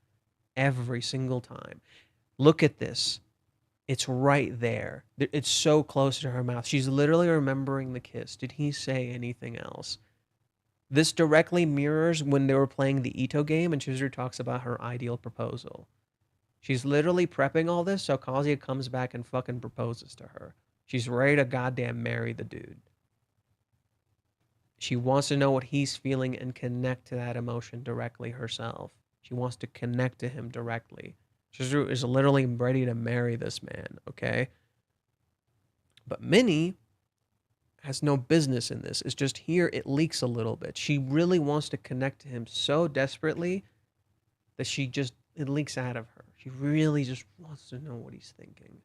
Every single time. Look at this. It's right there. It's so close to her mouth. She's literally remembering the kiss. Did he say anything else? This directly mirrors when they were playing the Ito game and Chizuru talks about her ideal proposal. She's literally prepping all this so Kazuya comes back and fucking proposes to her. She's ready to goddamn marry the dude. She wants to know what he's feeling and connect to that emotion directly herself. She wants to connect to him directly. Chizuru is literally ready to marry this man, okay? But Minnie has no business in this. It's just here it leaks a little bit. She really wants to connect to him so desperately that it leaks out of her. She really just wants to know what he's thinking.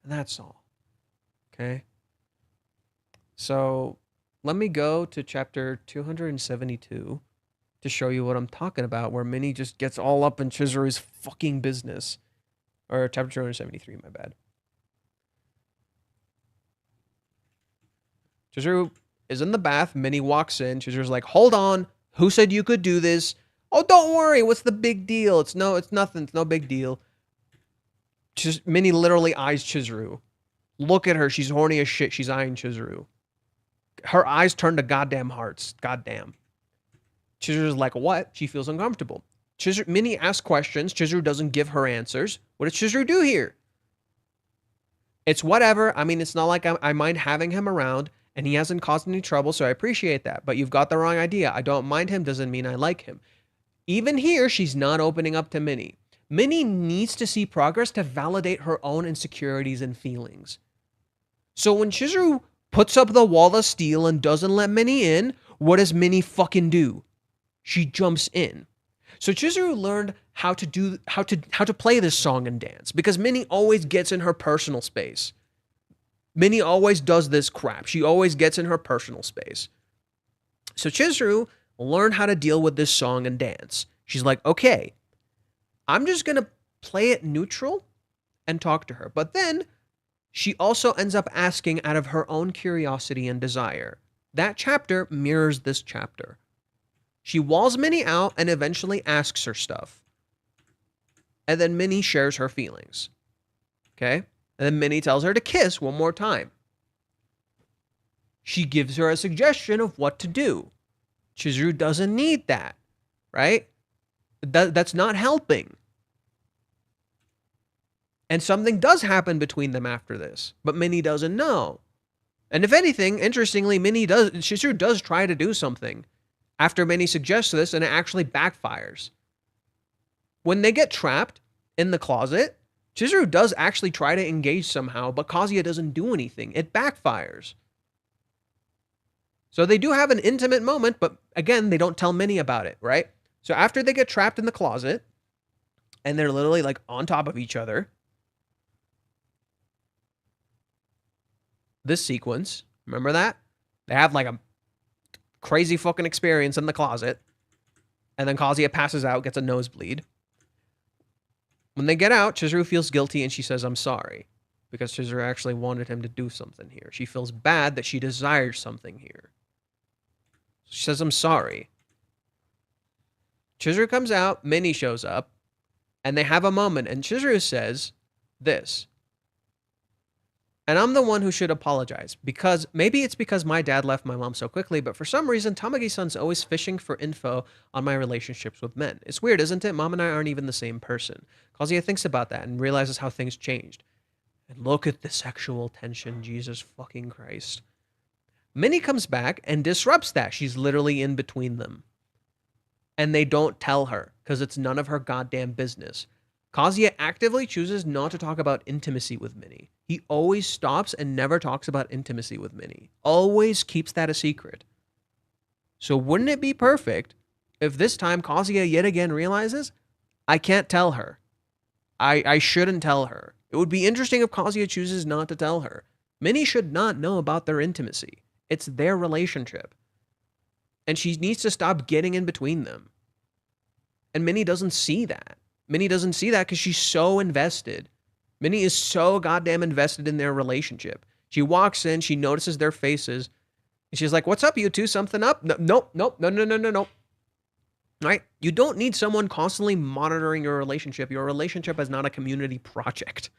And that's all. Okay? So let me go to chapter 272 to show you what I'm talking about, where Minnie just gets all up in Chizuru's fucking business. Or chapter 273, my bad. Chizuru is in the bath. Minnie walks in. Chizuru's like, hold on. Who said you could do this? Oh, don't worry. What's the big deal? It's nothing. It's no big deal. Minnie literally eyes Chizuru. Look at her. She's horny as shit. She's eyeing Chizuru. Her eyes turn to goddamn hearts. Goddamn. Chizuru's like, what? She feels uncomfortable. Minnie asks questions. Chizuru doesn't give her answers. What does Chizuru do here? It's whatever. I mean, it's not like I mind having him around, and he hasn't caused any trouble, so I appreciate that. But you've got the wrong idea. I don't mind him doesn't mean I like him. Even here, she's not opening up to Minnie. Minnie needs to see progress to validate her own insecurities and feelings. So when Chizuru puts up the wall of steel and doesn't let Minnie in, what does Minnie fucking do? She jumps in. So Chizuru learned how to play this song and dance because Minnie always gets in her personal space. Minnie always does this crap. She always gets in her personal space. So Chizuru learned how to deal with this song and dance. She's like, okay, I'm just going to play it neutral and talk to her. But then she also ends up asking out of her own curiosity and desire. That chapter mirrors this chapter. She walls Minnie out and eventually asks her stuff. And then Minnie shares her feelings. Okay? And then Minnie tells her to kiss one more time. She gives her a suggestion of what to do. Chizuru doesn't need that, right? That's not helping. And something does happen between them after this, but Minnie doesn't know. And if anything, interestingly, Chizuru does try to do something after Minnie suggests this, and it actually backfires. When they get trapped in the closet, Chizuru does actually try to engage somehow, but Kazuya doesn't do anything. It backfires. So they do have an intimate moment, but again, they don't tell Minnie about it, right? So after they get trapped in the closet, and they're literally like on top of each other, this sequence, remember that? They have like a crazy fucking experience in the closet, and then Kazuya passes out, gets a nosebleed. When they get out, Chizuru feels guilty and she says, I'm sorry, because Chizuru actually wanted him to do something here. She feels bad that she desires something here. She says, I'm sorry. Chizuru comes out, Minnie shows up, and they have a moment, and Chizuru says this. And I'm the one who should apologize, because maybe it's because my dad left my mom so quickly, but for some reason, Tamagi-san's always fishing for info on my relationships with men. It's weird, isn't it? Mom and I aren't even the same person. Kazuya thinks about that and realizes how things changed. And look at the sexual tension, Jesus fucking Christ. Minnie comes back and disrupts that. She's literally in between them. And they don't tell her, because it's none of her goddamn business. Kazuya actively chooses not to talk about intimacy with Minnie. He always stops and never talks about intimacy with Minnie. Always keeps that a secret. So wouldn't it be perfect if this time Kazuya yet again realizes, I can't tell her. I shouldn't tell her. It would be interesting if Kazuya chooses not to tell her. Minnie should not know about their intimacy. It's their relationship. And she needs to stop getting in between them. And Minnie doesn't see that. Minnie doesn't see that because she's so invested. Minnie is so goddamn invested in their relationship. She walks in, she notices their faces, and she's like, what's up, you two? Something up? No. Right? You don't need someone constantly monitoring your relationship. Your relationship is not a community project.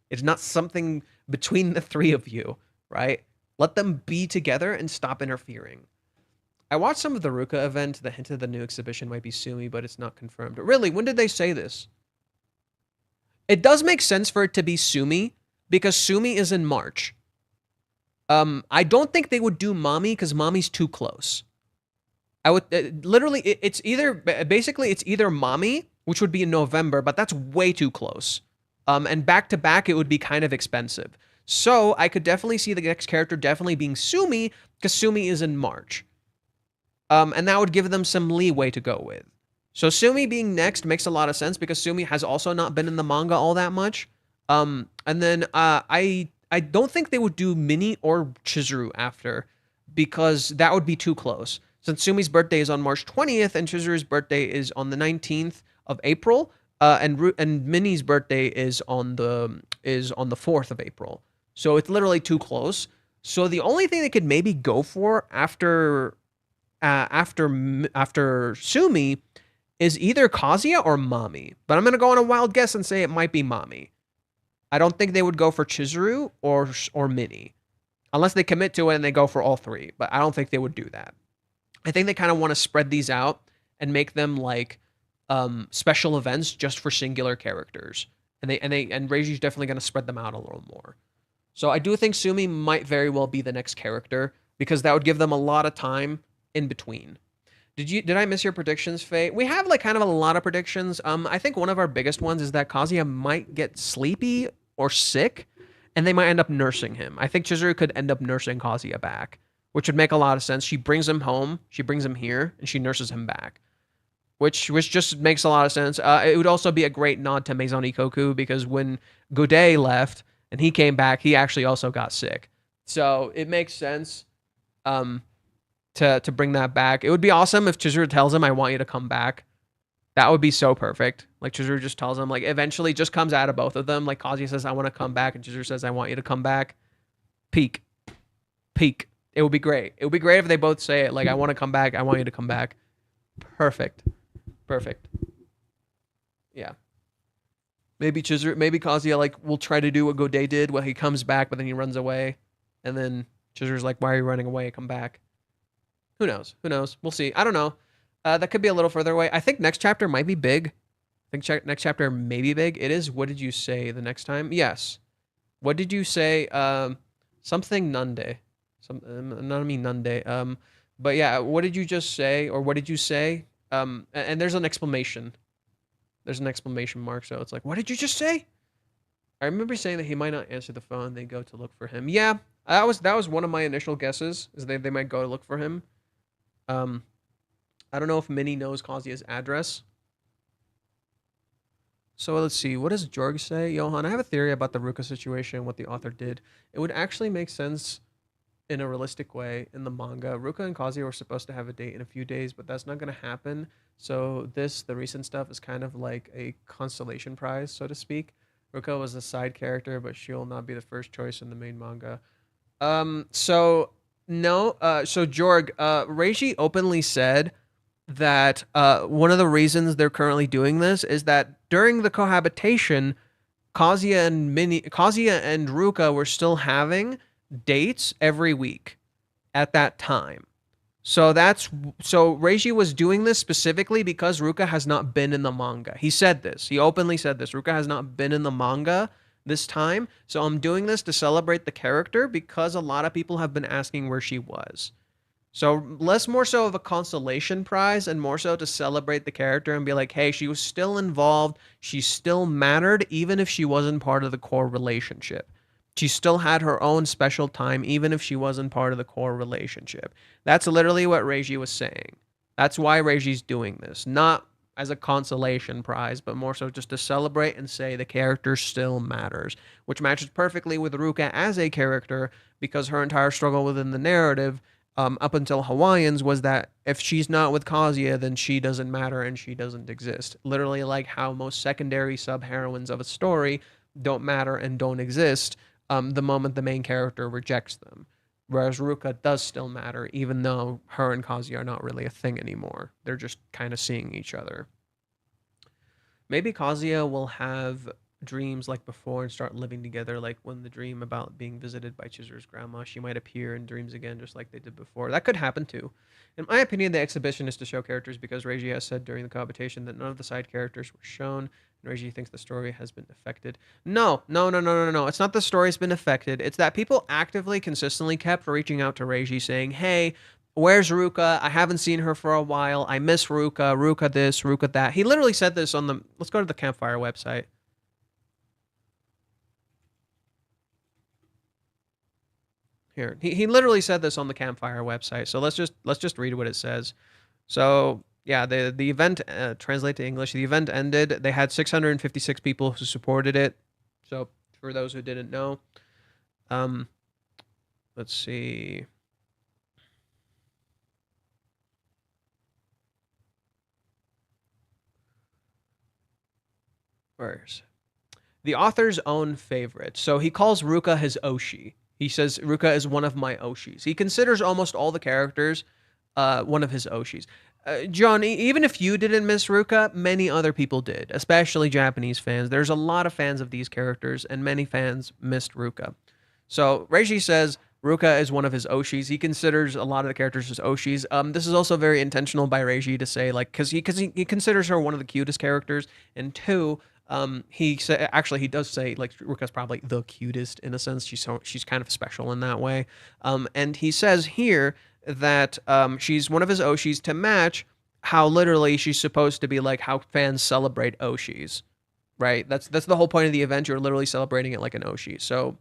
It's not something between the three of you, right? Let them be together and stop interfering. I watched some of the Ruka event that hinted the new exhibition might be Sumi, but it's not confirmed. Really, when did they say this? It does make sense for it to be Sumi, because Sumi is in March. I don't think they would do Mami, because Mami's too close. I would, literally, it's either Mami, which would be in November, but that's way too close. And back to back, it would be kind of expensive. So I could definitely see the next character definitely being Sumi, because Sumi is in March. And that would give them some leeway to go with. So Sumi being next makes a lot of sense because Sumi has also not been in the manga all that much. And then I don't think they would do Minnie or Chizuru after because that would be too close. Since Sumi's birthday is on March 20th and Chizuru's birthday is on the 19th of April, and Minnie's birthday is on the 4th of April. So it's literally too close. So the only thing they could maybe go for after Sumi is either Kazuya or Mami. But I'm going to go on a wild guess and say it might be Mami. I don't think they would go for Chizuru or Minnie. Unless they commit to it and they go for all three. But I don't think they would do that. I think they kind of want to spread these out and make them like special events just for singular characters. And Reiji's definitely going to spread them out a little more. So I do think Sumi might very well be the next character because that would give them a lot of time in between. Did I miss your predictions, Faye? We have like kind of a lot of predictions. I think one of our biggest ones is that Kazuya might get sleepy or sick, and they might end up nursing him. I think Chizuru could end up nursing Kazuya back, which would make a lot of sense. She brings him home, she brings him here, and she nurses him back, which just makes a lot of sense. It would also be a great nod to Maison Ikoku because when Goudet left and he came back, he actually also got sick. So it makes sense. To bring that back. It would be awesome if Chizuru tells him, I want you to come back. That would be so perfect. Like Chizuru just tells him, like eventually just comes out of both of them. Like Kazuya says, I want to come back. And Chizuru says, I want you to come back. Peak. It would be great. It would be great if they both say it. Like, I want to come back. I want you to come back. Perfect. Yeah. Maybe Kazuya like will try to do what Goudet did where he comes back, but then he runs away. And then Chizuru's like, why are you running away? Come back. Who knows? We'll see. I don't know. That could be a little further away. I think next chapter might be big. I think next chapter may be big. It is. What did you say the next time? Yes. What did you say? Something Nande. Nanami Nande. But yeah, what did you just say? Or what did you say? And there's an exclamation. There's an exclamation mark. So it's like, what did you just say? I remember saying that he might not answer the phone. They go to look for him. Yeah, that was one of my initial guesses. Is they might go to look for him. I don't know if Minnie knows Kazuya's address. So let's see. What does Jorg say? Johan, I have a theory about the Ruka situation, what the author did. It would actually make sense in a realistic way in the manga. Ruka and Kazuya were supposed to have a date in a few days, but that's not going to happen. So the recent stuff is kind of like a consolation prize, so to speak. Ruka was a side character, but she'll not be the first choice in the main manga. So Jorg, Reiji openly said that one of the reasons they're currently doing this is that during the cohabitation, Kazuya and Ruka were still having dates every week at that time. So Reiji was doing this specifically because Ruka has not been in the manga. He said this. He openly said this. Ruka has not been in the manga this time. So I'm doing this to celebrate the character because a lot of people have been asking where she was. So more so of a consolation prize and more so to celebrate the character and be like, hey, she was still involved. She still mattered even if she wasn't part of the core relationship. She still had her own special time, even if she wasn't part of the core relationship. That's literally what Reiji was saying. That's why Reiji's doing this. Not as a consolation prize, but more so just to celebrate and say the character still matters, which matches perfectly with Ruka as a character because her entire struggle within the narrative up until Hawaiians was that if she's not with Kazuya, then she doesn't matter and she doesn't exist. Literally like how most secondary sub-heroines of a story don't matter and don't exist the moment the main character rejects them. Whereas Ruka does still matter, even though her and Kazuya are not really a thing anymore. They're just kind of seeing each other. Maybe Kazuya will have dreams like before and start living together, like when the dream about being visited by Chizuru's grandma, she might appear in dreams again, just like they did before. That could happen too. In my opinion, the exhibition is to show characters because Reiji has said during the competition that none of the side characters were shown, and Reiji thinks the story has been affected. No, no, no, no, no, no. It's not the story's been affected. It's that people actively, consistently kept reaching out to Reiji saying, hey, where's Ruka? I haven't seen her for a while. I miss Ruka. Ruka this, Ruka that. He literally said this on the... Let's go to the Campfire website. Here, he literally said this on the Campfire website. So let's just read what it says. So yeah, the event translate to English. The event ended. They had 656 people who supported it. So for those who didn't know, let's see. Where's the author's own favorite? So he calls Ruka his Oshi. He says Ruka is one of my Oshis. He considers almost all the characters one of his Oshis. John, even if you didn't miss Ruka, many other people did, especially Japanese fans. There's a lot of fans of these characters, and many fans missed Ruka. So Reishi says Ruka is one of his Oshis. He considers a lot of the characters as Oshis. This is also very intentional by Reishi to say, like, because he considers her one of the cutest characters, and two, he does say like Ruka's probably the cutest in a sense. She's kind of special in that way. And he says here that she's one of his Oshis to match how literally she's supposed to be, like how fans celebrate Oshis, right? That's the whole point of the event. You're literally celebrating it like an Oshi. So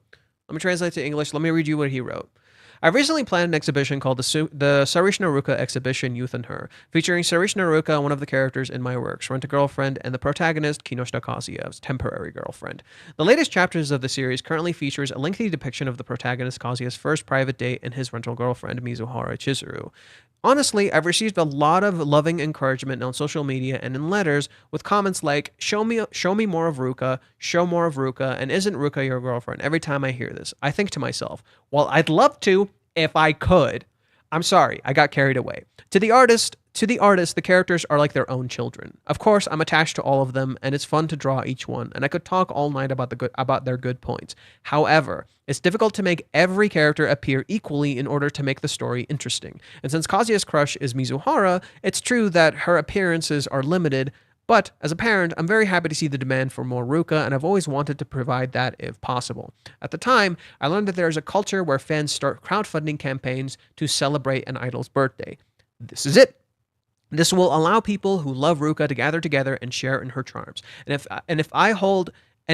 let me translate to English. Let me read you what he wrote. I recently planned an exhibition called the Sarishna Ruka Exhibition Youth and Her, featuring Sarishna Ruka, one of the characters in my works, Rent-A-Girlfriend, and the protagonist, Kinoshita Kazuya's temporary girlfriend. The latest chapters of the series currently features a lengthy depiction of the protagonist Kazuya's first private date and his rental girlfriend, Mizuhara Chizuru. Honestly, I've received a lot of loving encouragement on social media and in letters with comments like, show me more of Ruka, show more of Ruka, and isn't Ruka your girlfriend? Every time I hear this, I think to myself, well, I'd love to if I could. I'm sorry, I got carried away. To the artist, the characters are like their own children. Of course, I'm attached to all of them, and it's fun to draw each one, and I could talk all night about their good points. However, it's difficult to make every character appear equally in order to make the story interesting. And since Kazuya's crush is Mizuhara, it's true that her appearances are limited, but as a parent, I'm very happy to see the demand for more Ruka, and I've always wanted to provide that if possible. At the time, I learned that there is a culture where fans start crowdfunding campaigns to celebrate an idol's birthday. This is it. This will allow people who love Ruka to gather together and share in her charms. And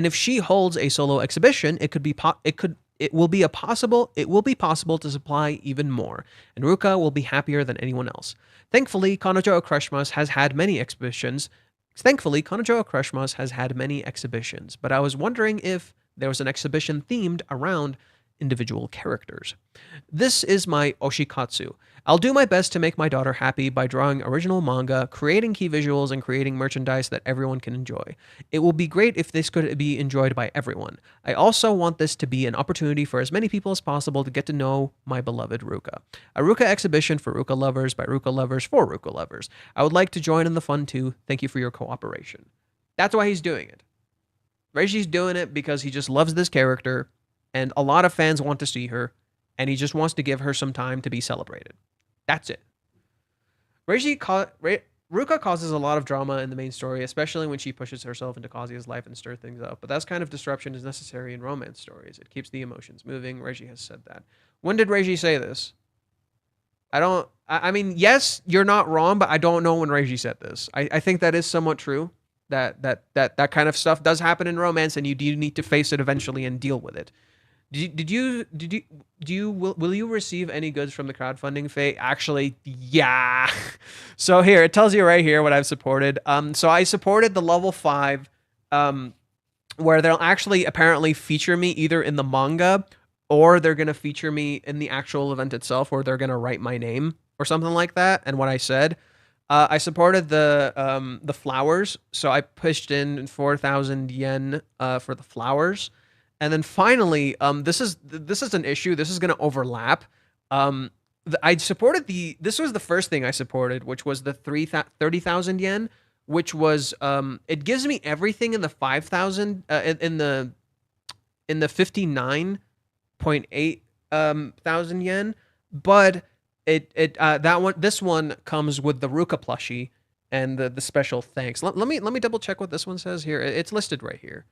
if she holds a solo exhibition, it will be possible to supply even more, and Ruka will be happier than anyone else. Thankfully, Kanojo Okarishimasu has had many exhibitions. But I was wondering if there was an exhibition themed around individual characters. This is my oshikatsu. I'll do my best to make my daughter happy by drawing original manga, creating key visuals, and creating merchandise that everyone can enjoy. It will be great if this could be enjoyed by everyone. I also want this to be an opportunity for as many people as possible to get to know my beloved Ruka. A Ruka exhibition for Ruka lovers by Ruka lovers for Ruka lovers. I would like to join in the fun too. Thank you for your cooperation. That's why he's doing it. Reishi's doing it because he just loves this character, and a lot of fans want to see her, and he just wants to give her some time to be celebrated. That's it. Ruka causes a lot of drama in the main story, especially when she pushes herself into Kazuya's life and stirs things up. But that kind of disruption is necessary in romance stories. It keeps the emotions moving. Reishi has said that. When did Reishi say this? I mean, yes, you're not wrong, but I don't know when Reishi said this. I think that is somewhat true. That kind of stuff does happen in romance, and you do need to face it eventually and deal with it. Will you receive any goods from the crowdfunding fee? Actually, yeah. So here it tells you right here what I've supported. So I supported the level 5, where they'll actually apparently feature me either in the manga, or they're gonna feature me in the actual event itself, or they're gonna write my name or something like that. And what I said, I supported the flowers, so I pushed in 4,000 yen for the flowers. And then finally, this is an issue. This is going to overlap. I supported this was the first thing I supported, which was the 30,000 yen, which was it gives me everything in the 5,000 in the 59.8 thousand yen, but this one comes with the Ruka plushie and the special thanks. Let me double check what this one says here. It's listed right here.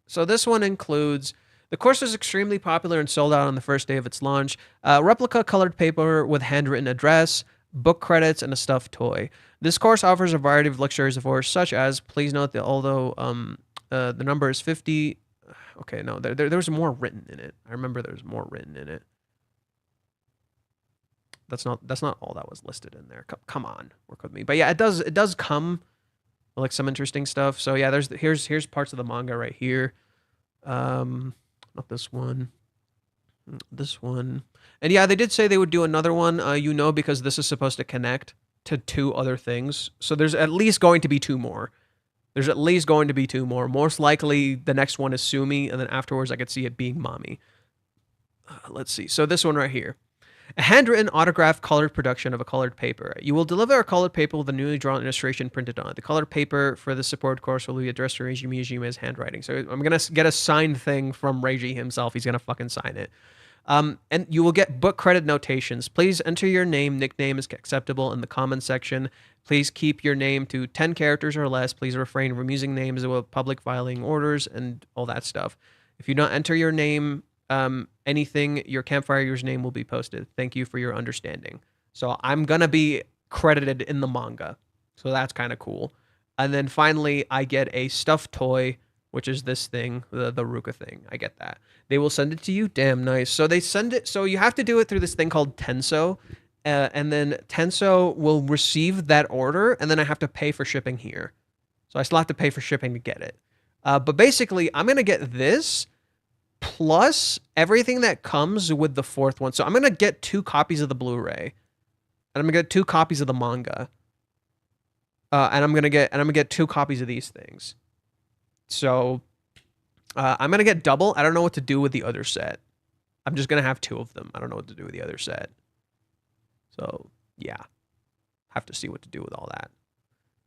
So this one includes, the course was extremely popular and sold out on the first day of its launch. Replica colored paper with handwritten address, book credits, and a stuffed toy. This course offers a variety of luxuries of course, such as, please note that although the number is 50, okay, no, there's more written in it. I remember there's more written in it. That's not all that was listed in there. Come on, work with me. But yeah, it does come like some interesting stuff. So yeah, here's parts of the manga right here. Not this one. This one. And yeah, they did say they would do another one, because this is supposed to connect to 2 other things. So there's at least going to be 2 more. There's at least going to be 2 more. Most likely the next one is Sumi, and then afterwards I could see it being Mami. Let's see. So this one right here. A handwritten, autographed, colored production of a colored paper. You will deliver a colored paper with a newly drawn illustration printed on it. The colored paper for the support course will be addressed to Reiji Miyajima's handwriting. So I'm going to get a signed thing from Reiji himself. He's going to fucking sign it. And you will get book credit notations. Please enter your name. Nickname is acceptable in the comment section. Please keep your name to 10 characters or less. Please refrain from using names with public violating orders and all that stuff. If you don't enter your name, anything, your campfire user's name will be posted. Thank you for your understanding. So I'm going to be credited in the manga. So that's kind of cool. And then finally, I get a stuffed toy, which is this thing, the Ruka thing. I get that. They will send it to you. Damn nice. So they send it. So you have to do it through this thing called Tenso. And then Tenso will receive that order. And then I have to pay for shipping here. So I still have to pay for shipping to get it. But basically, I'm going to get this plus everything that comes with the 4th one. So I'm going to get 2 copies of the Blu-ray. And I'm going to get 2 copies of the manga. And I'm going to get 2 copies of these things. So I'm going to get double. I don't know what to do with the other set. I'm just going to have 2 of them. I don't know what to do with the other set. So, yeah. Have to see what to do with all that.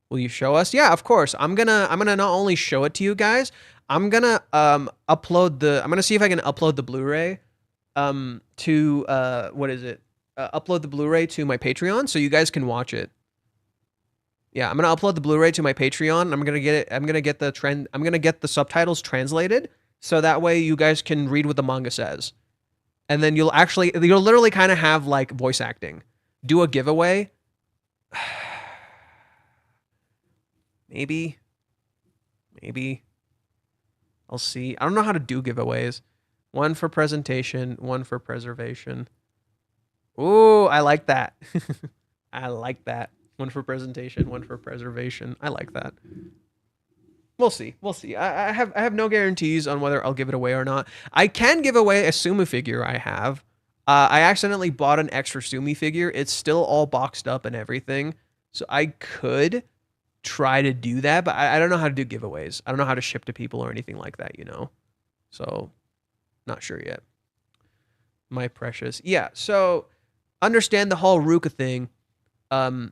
Will you show us? Yeah, of course. I'm gonna not only show it to you guys, I'm gonna see if I can upload the Blu-ray to upload the Blu-ray to my Patreon so you guys can watch it. Yeah, I'm gonna upload the Blu-ray to my Patreon. I'm gonna get the subtitles translated so that way you guys can read what the manga says. And then you'll literally kind of have like voice acting. Do a giveaway. Maybe. I'll see. I don't know how to do giveaways. 1 for presentation, 1 for preservation. Ooh, I like that. I like that. 1 for presentation, 1 for preservation. I like that. We'll see. I have no guarantees on whether I'll give it away or not. I can give away a Sumi figure I have. I accidentally bought an extra Sumi figure. It's still all boxed up and everything. So I could try to do that, but I don't know how to do giveaways. I don't know how to ship to people or anything like that, So, not sure yet. My precious. Yeah, so understand the whole Ruka thing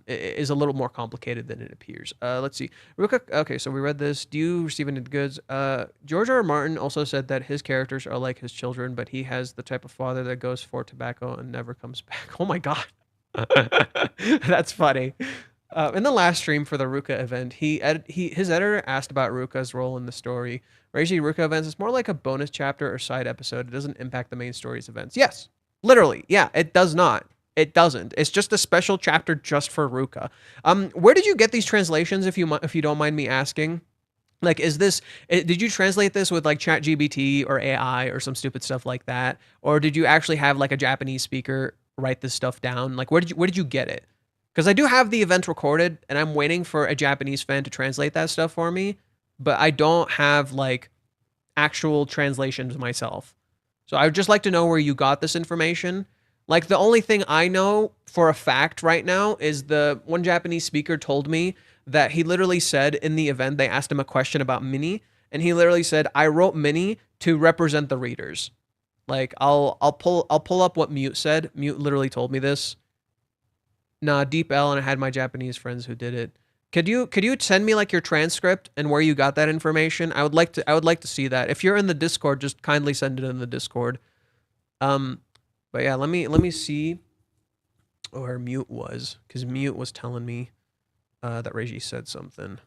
is a little more complicated than it appears. Let's see. Ruka, okay, so we read this. Do you receive any goods? George R. R. Martin also said that his characters are like his children, but he has the type of father that goes for tobacco and never comes back. Oh my God. That's funny. In the last stream for the Ruka event, his editor asked about Ruka's role in the story. Reiji Ruka events is more like a bonus chapter or side episode. It doesn't impact the main story's events. Yes, literally. Yeah, it does not. It doesn't. It's just a special chapter just for Ruka. Where did you get these translations, if you don't mind me asking? Like, is this, did you translate this with like ChatGPT or AI or some stupid stuff like that? Or did you actually have like a Japanese speaker write this stuff down? Like, where did you get it? Because I do have the event recorded and I'm waiting for a Japanese fan to translate that stuff for me, but I don't have like actual translations myself. So I would just like to know where you got this information. Like, the only thing I know for a fact right now is the one Japanese speaker told me that he literally said in the event, they asked him a question about Mini, and he literally said, "I wrote Mini to represent the readers." Like, I'll pull up what Mute said. Mute literally told me this. Nah, Deep L, and I had my Japanese friends who did it. Could you send me like your transcript and where you got that information? I would like to see that. If you're in the Discord, just kindly send it in the Discord. Um, but yeah, let me see where Mute was, because Mute was telling me that Reggie said something.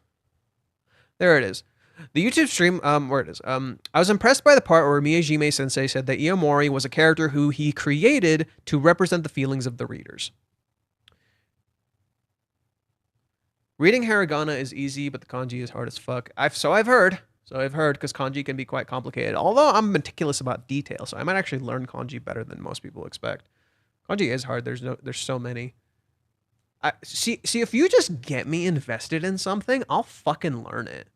There it is. The YouTube stream, where it is. I was impressed by the part where Miyajime Sensei said that Iomori was a character who he created to represent the feelings of the readers. Reading hiragana is easy, but the kanji is hard as fuck. I've heard. So I've heard, because kanji can be quite complicated. Although I'm meticulous about detail, so I might actually learn kanji better than most people expect. Kanji is hard. There's so many. See, if you just get me invested in something, I'll fucking learn it.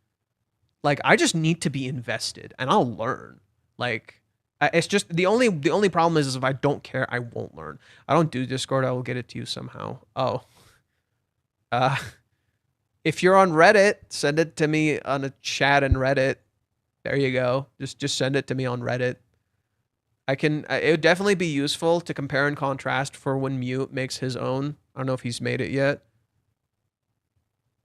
Like, I just need to be invested, and I'll learn. Like, it's just the only problem is if I don't care, I won't learn. I don't do Discord. I will get it to you somehow. Oh, if you're on Reddit, send it to me on a chat in Reddit. There you go. Just send it to me on Reddit. It would definitely be useful to compare and contrast for when Mute makes his own. I don't know if he's made it yet.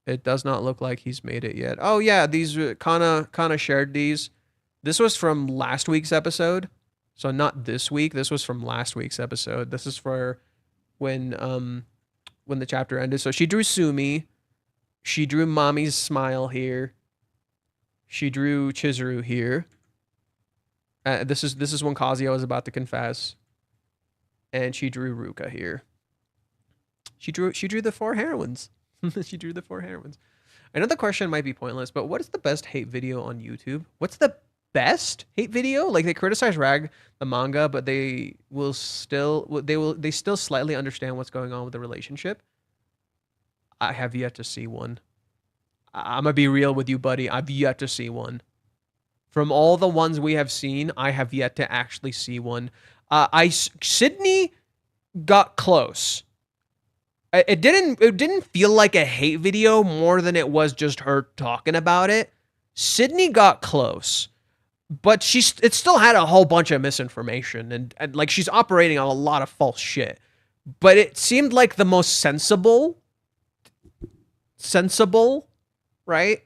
It does not look like he's made it yet. Oh yeah, these Kana shared these. This was from last week's episode. So not this week. This was from last week's episode. This is for when the chapter ended. So she drew Sumi. She drew Mami's smile here. She drew Chizuru here. This is when Kazuya was about to confess. And she drew Ruka here. She drew the four heroines. She drew the four heroines. I know the question might be pointless, but what is the best hate video on YouTube? What's the best hate video? Like, they criticize Rag the manga, but they still slightly understand what's going on with the relationship. I have yet to see one. I'm gonna be real with you, buddy. I've yet to see one. From all the ones we have seen, I have yet to actually see one. Sydney got close. It didn't feel like a hate video more than it was just her talking about it. Sydney got close, but it still had a whole bunch of misinformation and like she's operating on a lot of false shit. But it seemed like the most sensible, right?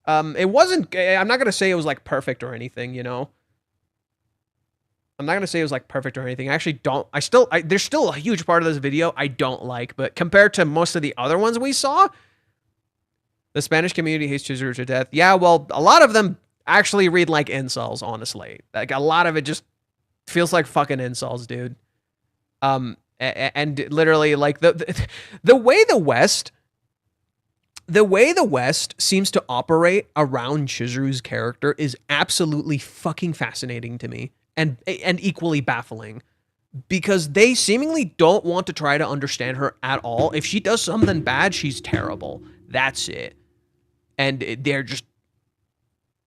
It wasn't. I'm not gonna say it was like perfect or anything, you know. I'm not gonna say it was like perfect or anything. I actually don't. There's still a huge part of this video I don't like, but compared to most of the other ones we saw, the Spanish community hates Chizuru to death. Yeah, well, a lot of them actually read like incels, honestly. Like, a lot of it just feels like fucking incels, dude. And literally, like, the way the West seems to operate around Chizuru's character is absolutely fucking fascinating to me. And equally baffling, because they seemingly don't want to try to understand her at all. If she does something bad, she's terrible. That's it. And they're just,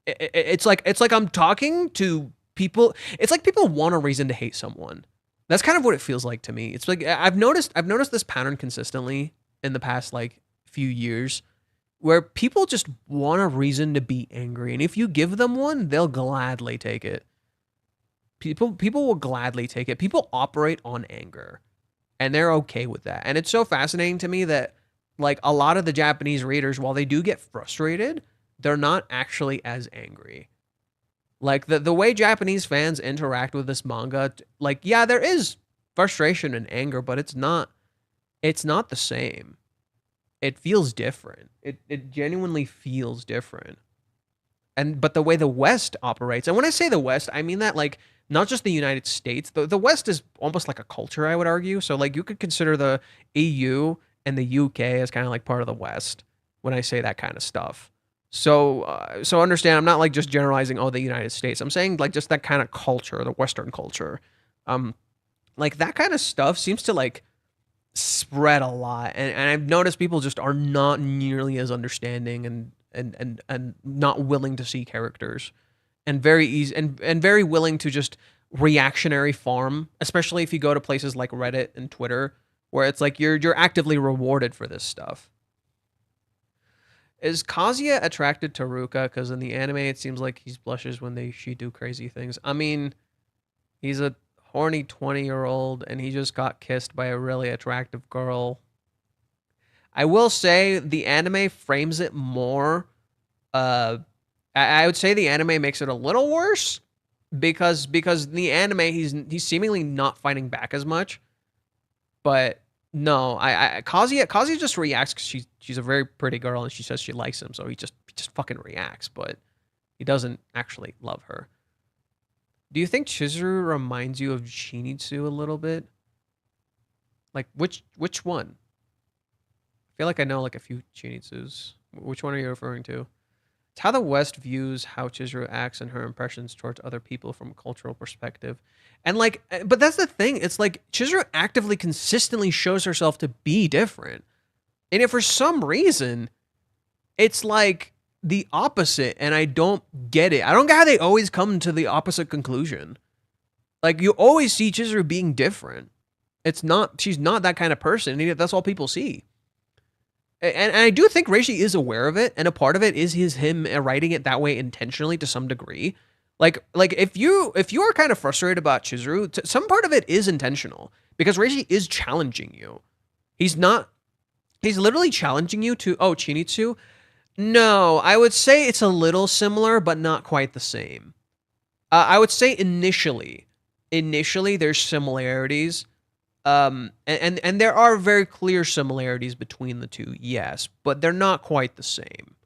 it's like I'm talking to people. It's like people want a reason to hate someone. That's kind of what it feels like to me. It's like I've noticed this pattern consistently in the past like few years, where people just want a reason to be angry, and if you give them one, they'll gladly take it. People will gladly take it. People operate on anger, and they're okay with that. And it's so fascinating to me that, like, a lot of the Japanese readers, while they do get frustrated, they're not actually as angry. Like, the way Japanese fans interact with this manga, like, yeah, there is frustration and anger, but it's not the same. It feels different. It genuinely feels different. But the way the West operates, and when I say the West, I mean that, like, not just the United States. The West is almost like a culture, I would argue. So, like, you could consider the EU and the UK as kind of like part of the West when I say that kind of stuff. So understand, I'm not like just generalizing, oh, the United States. I'm saying like just that kind of culture, the Western culture. Um, like that kind of stuff seems to like spread a lot, and I've noticed people just are not nearly as understanding and not willing to see characters, and very easy and very willing to just reactionary farm, especially if you go to places like Reddit and Twitter, where it's like you're actively rewarded for this stuff. Is Kazuya attracted to Ruka? Because in the anime, it seems like he blushes when she do crazy things. I mean, he's a horny 20-year-old and he just got kissed by a really attractive girl. I will say the anime frames it more. I would say the anime makes it a little worse because in the anime he's seemingly not fighting back as much. But no, Kazuya just reacts because she's a very pretty girl and she says she likes him, so he just fucking reacts, but he doesn't actually love her. Do you think Chizuru reminds you of Shinichi a little bit? Like which one? I feel like I know like a few Shinichis. Which one are you referring to? It's how the West views how Chizuru acts and her impressions towards other people from a cultural perspective. And like, but that's the thing. It's like Chizuru actively, consistently shows herself to be different. And if for some reason, it's like the opposite, and I don't get it. I don't get how they always come to the opposite conclusion. Like, you always see Chizuru being different. She's not that kind of person, and that's all people see. And I do think Reishi is aware of it, and a part of it is him writing it that way intentionally to some degree. Like if you are kind of frustrated about Chizuru, some part of it is intentional because Reishi is challenging you. He's literally challenging you to, oh, Chinitsu. No, I would say it's a little similar, but not quite the same. I would say initially there's similarities. And there are very clear similarities between the two, yes, but they're not quite the same.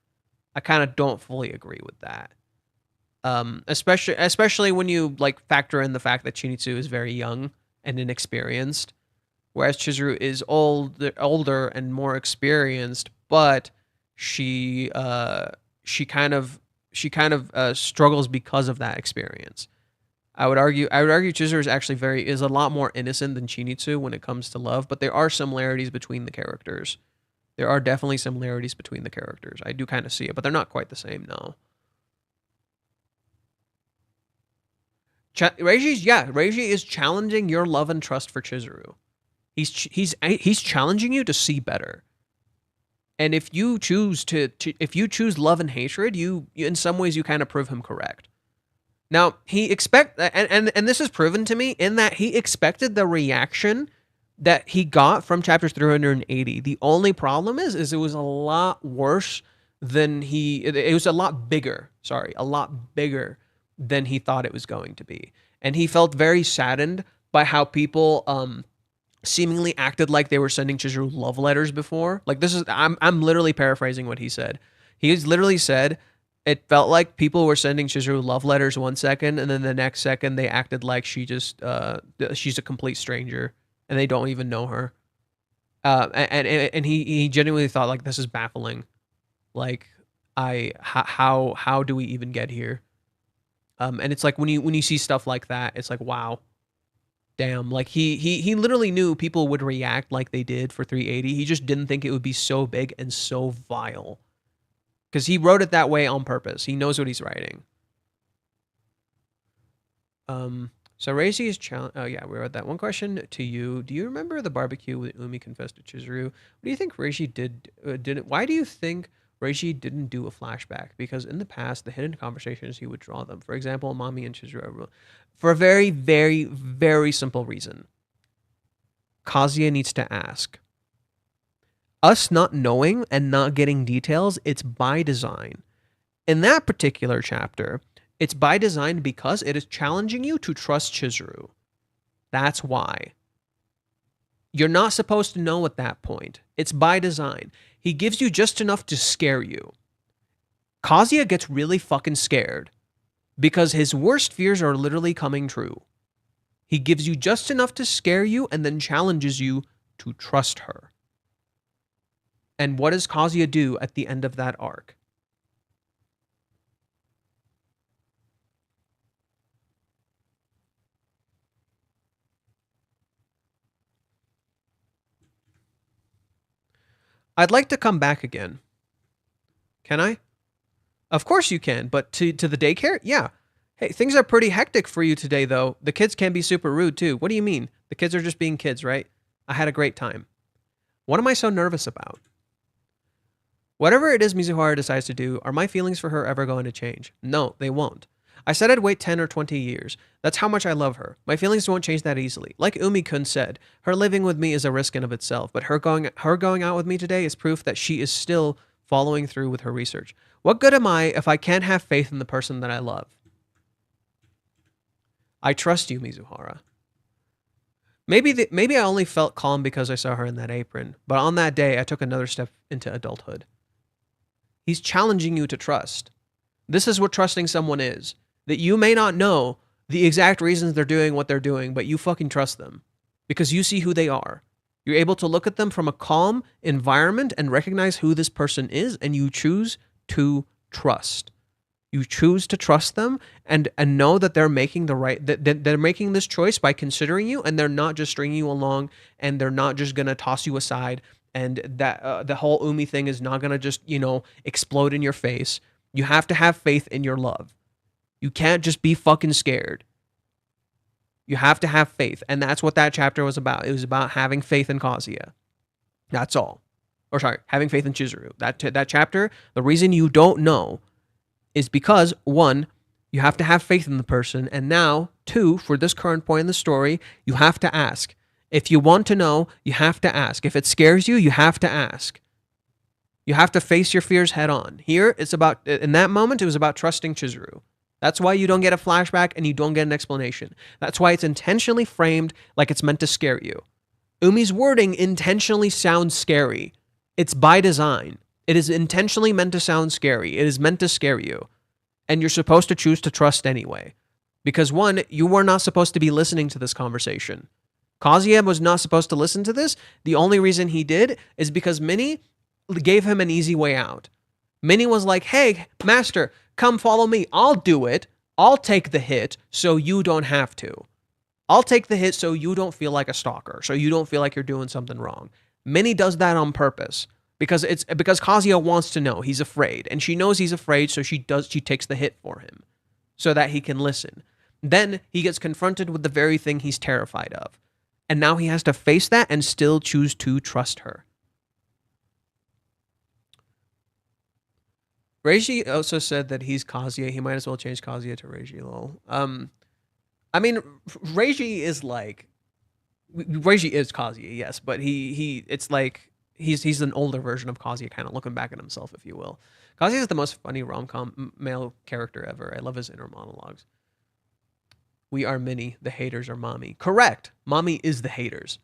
I kind of don't fully agree with that. Especially when you like factor in the fact that Chinitsu is very young and inexperienced, whereas Chizuru is older and more experienced, but she kind of struggles because of that experience. I would argue Chizuru is a lot more innocent than Chinitsu when it comes to love, but there are similarities between the characters. There are definitely similarities between the characters. I do kind of see it, but they're not quite the same, no. Reiji is challenging your love and trust for Chizuru. He's challenging you to see better. And if you choose love and hatred, you in some ways you kind of prove him correct. Now, and this is proven to me in that he expected the reaction that he got from chapters 380. The only problem is it was a lot worse than it was a lot bigger than he thought it was going to be. And he felt very saddened by how people seemingly acted like they were sending Chizuru love letters before. Like I'm literally paraphrasing what he said. He literally said, it felt like people were sending Chizuru love letters 1 second, and then the next second they acted like she's a complete stranger and they don't even know her. And he genuinely thought like, this is baffling. Like, how do we even get here? And it's like when you see stuff like that, it's like, wow, damn. Like he literally knew people would react like they did for 380. He just didn't think it would be so big and so vile. Because he wrote it that way on purpose. He knows what he's writing. So Reishi is challenge. Oh yeah, we read that. One question to you: do you remember the barbecue with Umi confessed to Chizuru? What do you think Reishi didn't? Why do you think Reishi didn't do a flashback? Because in the past, the hidden conversations he would draw them. For example, Mami and Chizuru. For a very, very, very simple reason. Kazuya needs to ask. Us not knowing and not getting details, it's by design. In that particular chapter, it's by design because it is challenging you to trust Chizuru. That's why. You're not supposed to know at that point. It's by design. He gives you just enough to scare you. Kazuya gets really fucking scared because his worst fears are literally coming true. He gives you just enough to scare you and then challenges you to trust her. And what does Kazuya do at the end of that arc? I'd like to come back again. Can I? Of course you can, but to the daycare? Yeah. Hey, things are pretty hectic for you today, though. The kids can be super rude, too. What do you mean? The kids are just being kids, right? I had a great time. What am I so nervous about? Whatever it is Mizuhara decides to do, are my feelings for her ever going to change? No, they won't. I said I'd wait 10 or 20 years. That's how much I love her. My feelings won't change that easily. Like Umi-kun said, her living with me is a risk in of itself, but her going out with me today is proof that she is still following through with her research. What good am I if I can't have faith in the person that I love? I trust you, Mizuhara. Maybe I only felt calm because I saw her in that apron, but on that day I took another step into adulthood. He's challenging you to trust. This is what trusting someone is. That you may not know the exact reasons they're doing what they're doing, but you fucking trust them because you see who they are. You're able to look at them from a calm environment and recognize who this person is, and you choose to trust. You choose to trust them and know that they're making the right, that they're making this choice by considering you, and they're not just stringing you along, and they're not just gonna toss you aside, and that the whole Umi thing is not gonna just explode in your face. You have to have faith in your love. You can't just be fucking scared. You have to have faith, and that's what that chapter was about. It was about having faith in Kazuya. That's all. Or sorry, having faith in Chizuru. That chapter, the reason you don't know is because, one, you have to have faith in the person, and now, two, for this current point in the story, you have to ask. If you want to know, you have to ask. If it scares you, you have to ask. You have to face your fears head on. Here, it's about, in that moment, it was about trusting Chizuru. That's why you don't get a flashback and you don't get an explanation. That's why it's intentionally framed like it's meant to scare you. Umi's wording intentionally sounds scary. It's by design. It is intentionally meant to sound scary. It is meant to scare you. And you're supposed to choose to trust anyway. Because one, you were not supposed to be listening to this conversation. Kazuya was not supposed to listen to this. The only reason he did is because Minnie gave him an easy way out. Minnie was like, hey, master, come follow me. I'll do it. I'll take the hit so you don't have to. I'll take the hit so you don't feel like a stalker, so you don't feel like you're doing something wrong. Minnie does that on purpose because Kazuya wants to know. He's afraid, and she knows he's afraid, so she takes the hit for him so that he can listen. Then he gets confronted with the very thing he's terrified of. And now he has to face that and still choose to trust her. Reiji also said that he's Kazuya. He might as well change Kazuya to Reiji, lol. I mean, Reiji is like... Reiji is Kazuya, yes, but it's like... He's an older version of Kazuya, kind of looking back at himself, if you will. Kazuya is the most funny rom-com male character ever. I love his inner monologues. We are Minnie, the haters are Mami. Correct! Mami is the haters.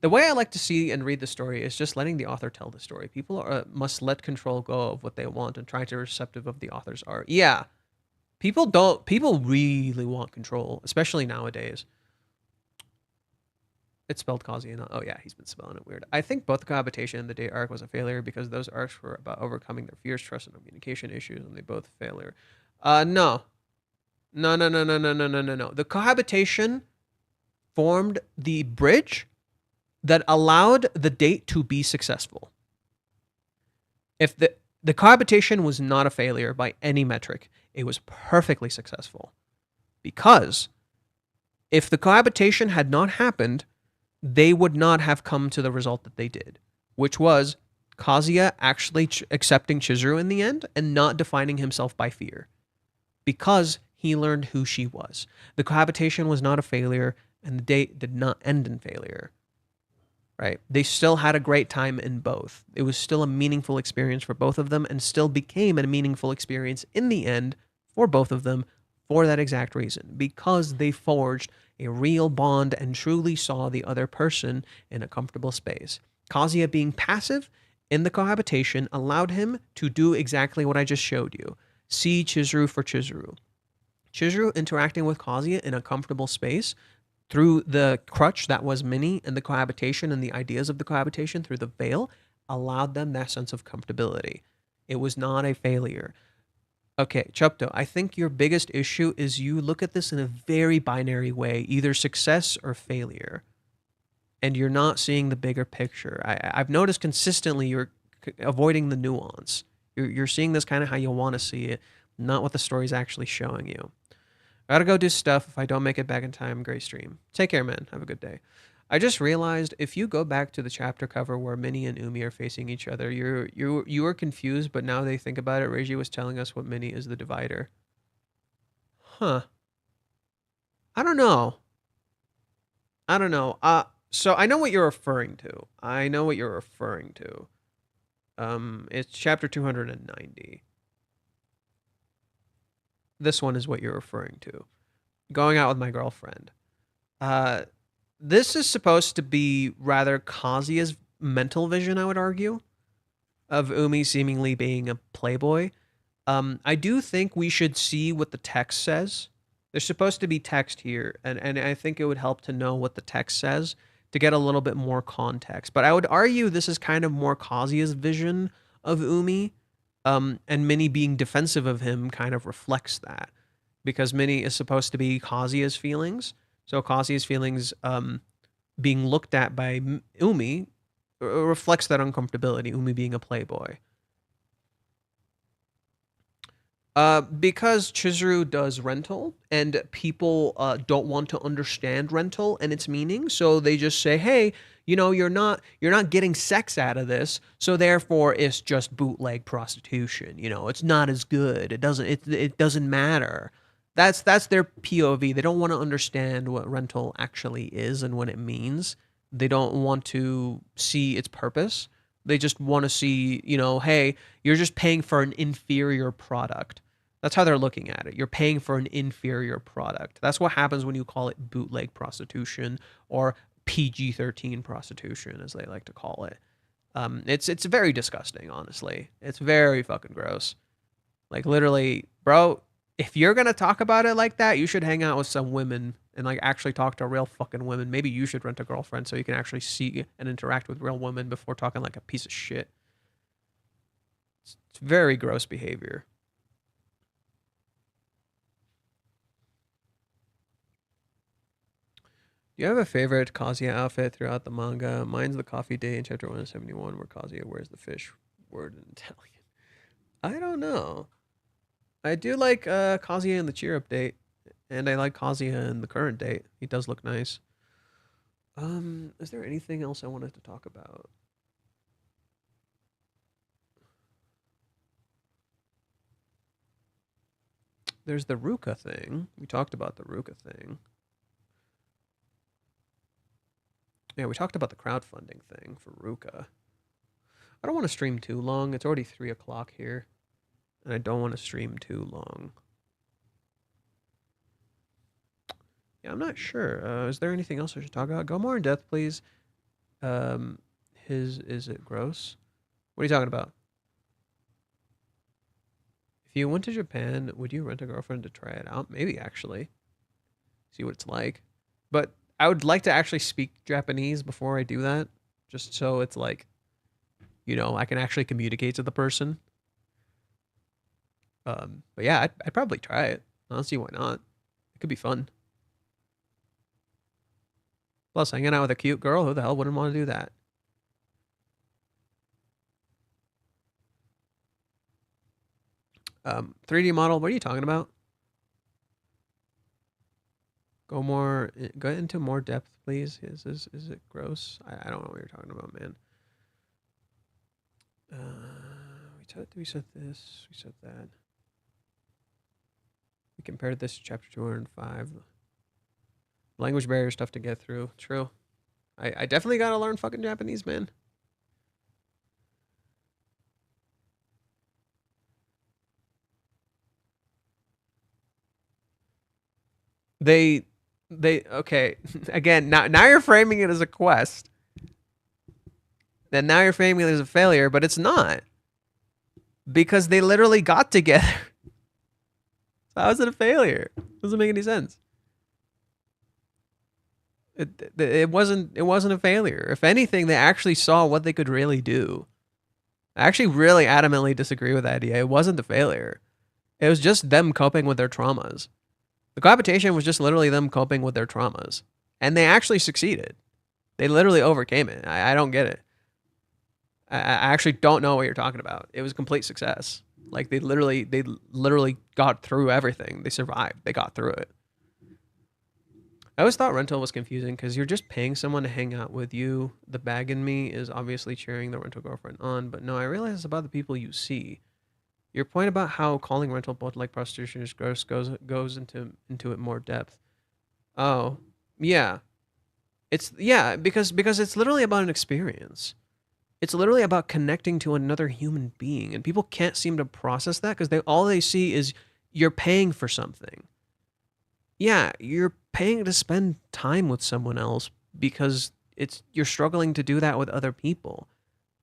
The way I like to see and read the story is just letting the author tell the story. People must let control go of what they want and try to be receptive of the author's art. Yeah. People really want control, especially nowadays. It's spelled Kazuya, not... Oh yeah, he's been spelling it weird. I think both the cohabitation and the date arc was a failure because those arcs were about overcoming their fears, trust, and communication issues, and they both failure. No. No. The cohabitation formed the bridge that allowed the date to be successful. If the cohabitation was not a failure by any metric, it was perfectly successful. Because if the cohabitation had not happened, they would not have come to the result that they did, which was Kazuya actually accepting Chizuru in the end and not defining himself by fear. Because he learned who she was. The cohabitation was not a failure, and the date did not end in failure. Right? They still had a great time in both. It was still a meaningful experience for both of them and still became a meaningful experience in the end for both of them for that exact reason. Because they forged a real bond and truly saw the other person in a comfortable space. Kazuya being passive in the cohabitation allowed him to do exactly what I just showed you. See Chizuru for Chizuru. Chizuru interacting with Kazuya in a comfortable space through the crutch that was Minnie and the cohabitation and the ideas of the cohabitation through the veil allowed them that sense of comfortability. It was not a failure. Okay, Chupto, I think your biggest issue is you look at this in a very binary way, either success or failure. And you're not seeing the bigger picture. I've noticed consistently you're avoiding the nuance. You're seeing this kind of how you want to see it, not what the story's actually showing you. I gotta go do stuff. If I don't make it back in time, great stream. Take care, man. Have a good day. I just realized if you go back to the chapter cover where Minnie and Umi are facing each other, you were confused, but now they think about it. Reiji was telling us what Minnie is the divider. Huh. I don't know. I don't know. So I know what you're referring to. It's chapter 290. This one is what you're referring to. Going out with my girlfriend. This is supposed to be rather Kazuya's mental vision, I would argue, of Umi seemingly being a playboy. I do think we should see what the text says. There's supposed to be text here, and I think it would help to know what the text says to get a little bit more context. But I would argue this is kind of more Kazuya's vision of Umi, and Minnie being defensive of him kind of reflects that. Because Minnie is supposed to be Kazuya's feelings. So Kazuya's feelings being looked at by Umi reflects that uncomfortability, Umi being a playboy. Because Chizuru does rental and people don't want to understand rental and its meaning, so they just say, hey, you know, you're not getting sex out of this, so therefore it's just bootleg prostitution. You know, it's not as good. It doesn't matter. That's their POV. They don't want to understand what rental actually is and what it means. They don't want to see its purpose. They just want to see, you know, hey, you're just paying for an inferior product. That's how they're looking at it. You're paying for an inferior product. That's what happens when you call it bootleg prostitution or PG-13 prostitution, as they like to call it. It's very disgusting, honestly. It's very fucking gross. Like, literally, bro, if you're going to talk about it like that, you should hang out with some women and, like, actually talk to real fucking women. Maybe you should rent a girlfriend so you can actually see and interact with real women before talking like a piece of shit. It's very gross behavior. Do you have a favorite Kazuya outfit throughout the manga? Mine's the coffee day in chapter 171 where Kazuya wears the fish word in Italian. I don't know. I do like Kazuya in the cheer update, and I like Kazuya in the current date. He does look nice. Is there anything else I wanted to talk about? There's the Ruka thing. We talked about the Ruka thing. Yeah, we talked about the crowdfunding thing for Ruka. I don't want to stream too long. It's already 3 o'clock here. And I don't want to stream too long. Yeah, I'm not sure. Is there anything else I should talk about? Go more in depth, please. Is it gross? What are you talking about? If you went to Japan, would you rent a girlfriend to try it out? Maybe, actually. See what it's like. But I would like to actually speak Japanese before I do that, just so it's like, you know, I can actually communicate to the person. But yeah, I'd probably try it. I don't see why not. It could be fun. Plus, hanging out with a cute girl, who the hell wouldn't want to do that? Um, 3D model, what are you talking about? Go into more depth, please. Is it gross? I don't know what you're talking about, man. We said this. We said that. We compared this to chapter 205. Language barrier stuff to get through. True. I definitely gotta learn fucking Japanese, man. They okay. Again, now you're framing it as a quest. Then now you're framing it as a failure, but it's not. Because they literally got together. So how is it a failure? Doesn't make any sense. It wasn't a failure. If anything, they actually saw what they could really do. I actually really adamantly disagree with that idea. It wasn't a failure. It was just them coping with their traumas. The competition was just literally them coping with their traumas. And they actually succeeded. They literally overcame it. I don't get it. I actually don't know what you're talking about. It was a complete success. Like they literally got through everything. They survived. They got through it. I always thought rental was confusing because you're just paying someone to hang out with you. The bag in me is obviously cheering the rental girlfriend on, but no, I realize it's about the people you see. Your point about how calling rental both like prostitution is gross goes into it more depth. Oh, yeah. It's yeah, because it's literally about an experience. It's literally about connecting to another human being, and people can't seem to process that because they see is you're paying for something. Yeah, you're paying to spend time with someone else because it's you're struggling to do that with other people.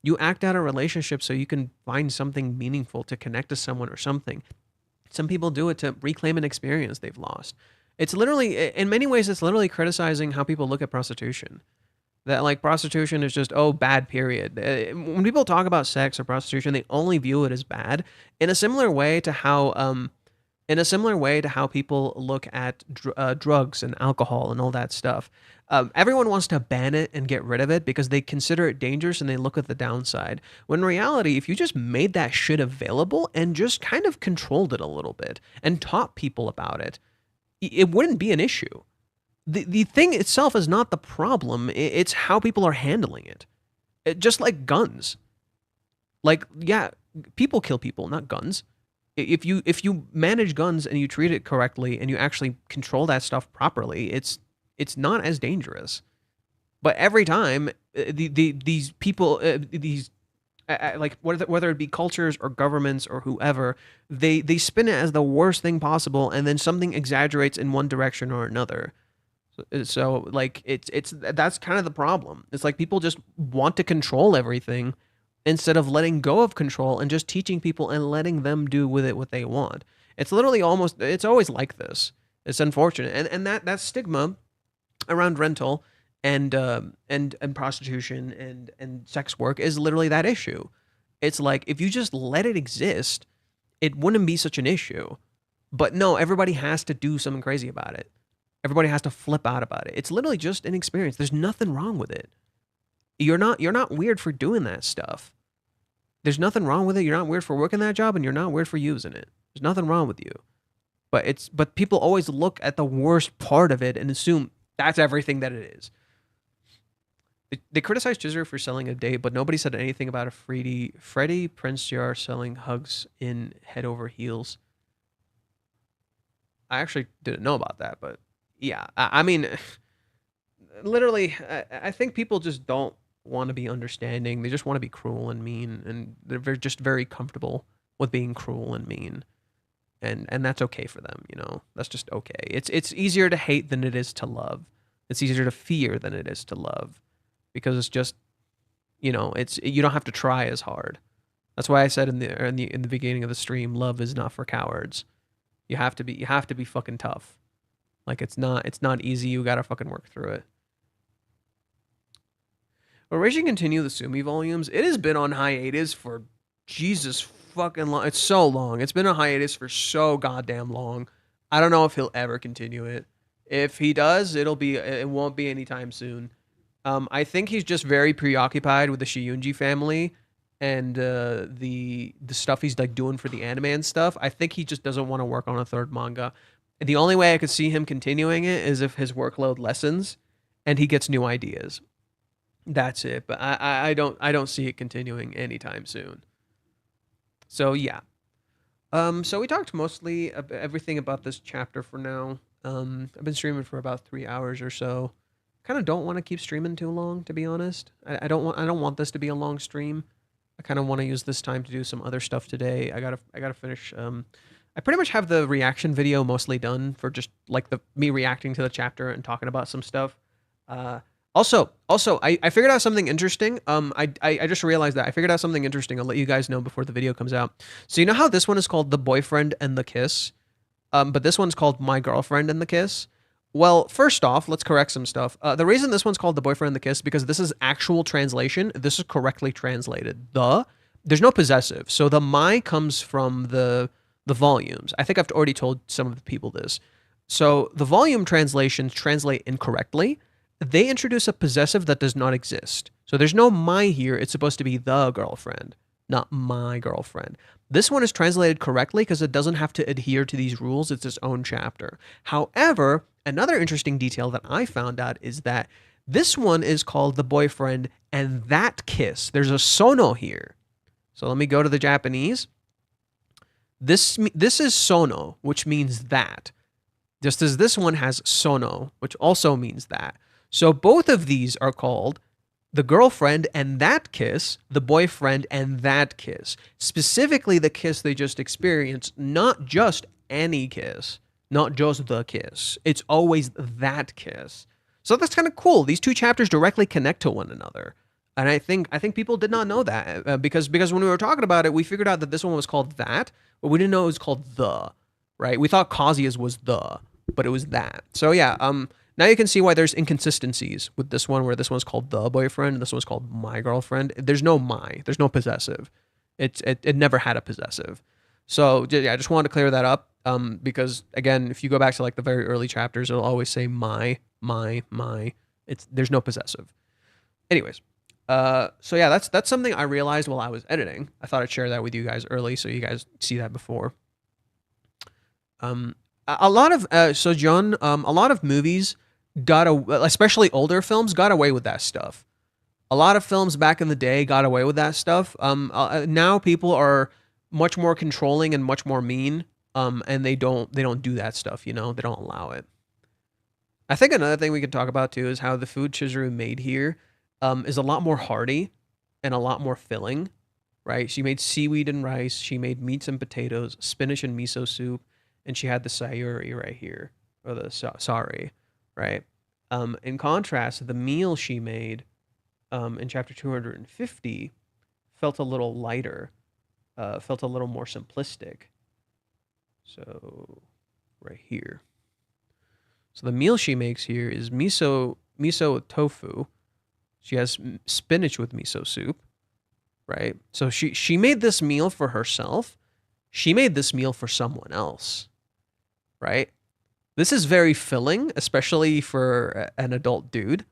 You act out a relationship so you can find something meaningful to connect to someone or something. Some people do it to reclaim an experience they've lost. It's literally, in many ways, it's literally criticizing how people look at prostitution. That like prostitution is just, oh, bad, period. When people talk about sex or prostitution, they only view it as bad in a similar way to how people look at drugs and alcohol and all that stuff. Everyone wants to ban it and get rid of it because they consider it dangerous and they look at the downside. When in reality, if you just made that shit available and just kind of controlled it a little bit and taught people about it, it wouldn't be an issue. The thing itself is not the problem. It's how people are handling it. Just like guns. Like, yeah, people kill people, not guns. If you manage guns and you treat it correctly and you actually control that stuff properly, it's not as dangerous. But every time these people like whether it be cultures or governments or whoever, they spin it as the worst thing possible, and then something exaggerates in one direction or another. So like it's that's kind of the problem. It's like people just want to control everything instead of letting go of control and just teaching people and letting them do with it what they want. It's literally it's always like this. It's unfortunate. And that stigma around rental and prostitution and sex work is literally that issue. It's like if you just let it exist, it wouldn't be such an issue. But no, everybody has to do something crazy about it. Everybody has to flip out about it. It's literally just an experience. There's nothing wrong with it. You're not weird for doing that stuff. There's nothing wrong with it. You're not weird for working that job, and you're not weird for using it. There's nothing wrong with you. But people always look at the worst part of it and assume that's everything that it is. They criticized Chizuru for selling a date, but nobody said anything about a Freddie Prince Jar selling hugs in head over heels. I actually didn't know about that, but yeah, I mean, literally, I think people just don't want to be understanding. They just want to be cruel and mean, and they're just very comfortable with being cruel and mean, and that's okay for them. That's just okay. It's easier to hate than it is to love. It's easier to fear than it is to love, because it's just, it's you don't have to try as hard. That's why I said in the beginning of the stream, love is not for cowards. You have to be fucking tough. Like it's not easy. You gotta fucking work through it. But Raging Continue the Sumi volumes, it has been on hiatus for Jesus fucking long. It's so long. It's been a hiatus for so goddamn long. I don't know if he'll ever continue it. If he does, it won't be anytime soon. I think he's just very preoccupied with the Shiyunji family and the stuff he's like doing for the anime and stuff. I think he just doesn't want to work on a third manga. The only way I could see him continuing it is if his workload lessens and he gets new ideas. That's it. But I don't see it continuing anytime soon. So yeah. So we talked mostly everything about this chapter for now. I've been streaming for about 3 hours or so. Kind of don't want to keep streaming too long, to be honest. I don't want this to be a long stream. I kind of want to use this time to do some other stuff today. I gotta finish. I pretty much have the reaction video mostly done for just like me reacting to the chapter and talking about some stuff. Also, I figured out something interesting. I just realized that I figured out something interesting. I'll let you guys know before the video comes out. So you know how this one is called The Boyfriend and the Kiss, but this one's called My Girlfriend and the Kiss. Well, first off, let's correct some stuff. The reason this one's called The Boyfriend and the Kiss because this is actual translation. This is correctly translated. There's no possessive, so the my comes from the volumes. I think I've already told some of the people this. So the volume translations translate incorrectly. They introduce a possessive that does not exist. So there's no my here. It's supposed to be the girlfriend, not my girlfriend. This one is translated correctly because it doesn't have to adhere to these rules. It's its own chapter. However, another interesting detail that I found out is that this one is called the boyfriend and that kiss. There's a sono here. So let me go to the Japanese. This is sono, which means that. Just as this one has sono, which also means that. So both of these are called the girlfriend and that kiss, the boyfriend and that kiss. Specifically the kiss they just experienced, not just any kiss, not just the kiss. It's always that kiss. So that's kind of cool. These two chapters directly connect to one another. And I think people did not know that because when we were talking about it, we figured out that this one was called that, but we didn't know it was called the, right? We thought Kazuya's was the, but it was that. So yeah, now you can see why there's inconsistencies with this one, where this one's called the boyfriend, and this one's called my girlfriend. There's no my, there's no possessive. It never had a possessive. So yeah, I just wanted to clear that up. Because again, if you go back to like the very early chapters, it'll always say my. There's no possessive. Anyways. So yeah, that's something I realized while I was editing. I thought I'd share that with you guys early so you guys see that before. A lot of so John, a lot of movies especially older films got away with that stuff. A lot of films back in the day got away with that stuff. Now people are much more controlling and much more mean. And they don't do that stuff, you know, they don't allow it. I think another thing we could talk about too is how the food Chizuru made here is a lot more hearty and a lot more filling, right? She made seaweed and rice. She made meats and potatoes, spinach and miso soup, and she had the sayuri right here, or the sari, right? In contrast, the meal she made in chapter 250 felt a little lighter, felt a little more simplistic. So, right here. So the meal she makes here is miso with tofu. She has spinach with miso soup, right? So she made this meal for herself. She made this meal for someone else, right? This is very filling, especially for an adult dude.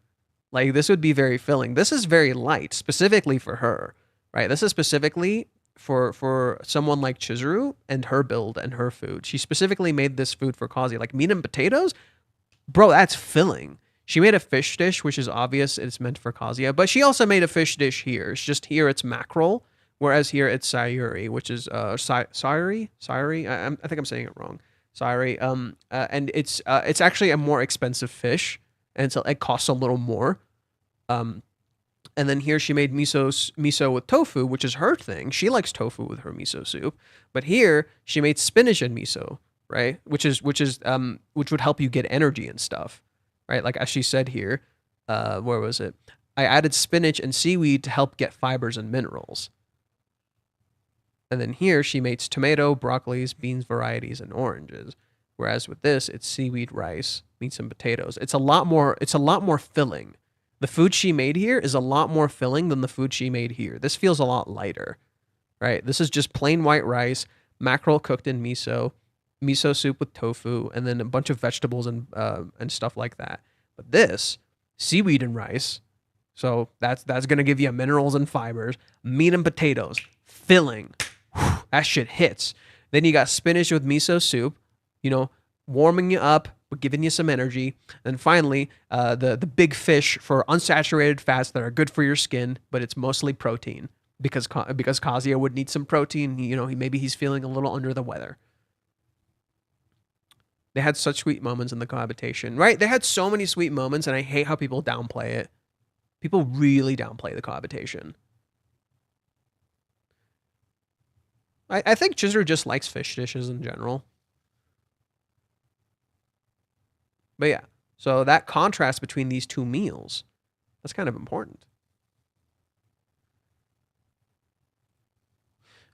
Like, this would be very filling. This is very light, specifically for her, right? This is specifically for someone like Chizuru and her build and her food. She specifically made this food for Kazuya. Like, meat and potatoes? Bro, that's filling. She made a fish dish, which is obvious it's meant for Kazuya, but she also made a fish dish here. It's just here it's mackerel, whereas here it's sayuri, which is sayuri. I think I'm saying it wrong. Sayuri. And it's actually a more expensive fish, and so it costs a little more. And then here she made miso with tofu, which is her thing. She likes tofu with her miso soup, but here she made spinach and miso, right? Which would help you get energy and stuff. Right, like as she said here, where was it? I added spinach and seaweed to help get fibers and minerals. And then here she makes tomato, broccolis, beans varieties, and oranges. Whereas with this, it's seaweed, rice, meats, and potatoes. It's a lot more filling. The food she made here is a lot more filling than the food she made here. This feels a lot lighter, right? This is just plain white rice, mackerel cooked in miso soup with tofu, and then a bunch of vegetables and stuff like that. But this, seaweed and rice, so that's gonna give you minerals and fibers, meat and potatoes, filling. Whew, that shit hits. Then you got spinach with miso soup, you know, warming you up, but giving you some energy. And finally, the big fish for unsaturated fats that are good for your skin, but it's mostly protein because Kazuya would need some protein. You know, maybe he's feeling a little under the weather. They had such sweet moments in the cohabitation, right? They had so many sweet moments, and I hate how people downplay it. People really downplay the cohabitation. I think Chizuru just likes fish dishes in general. But yeah, so that contrast between these two meals, that's kind of important.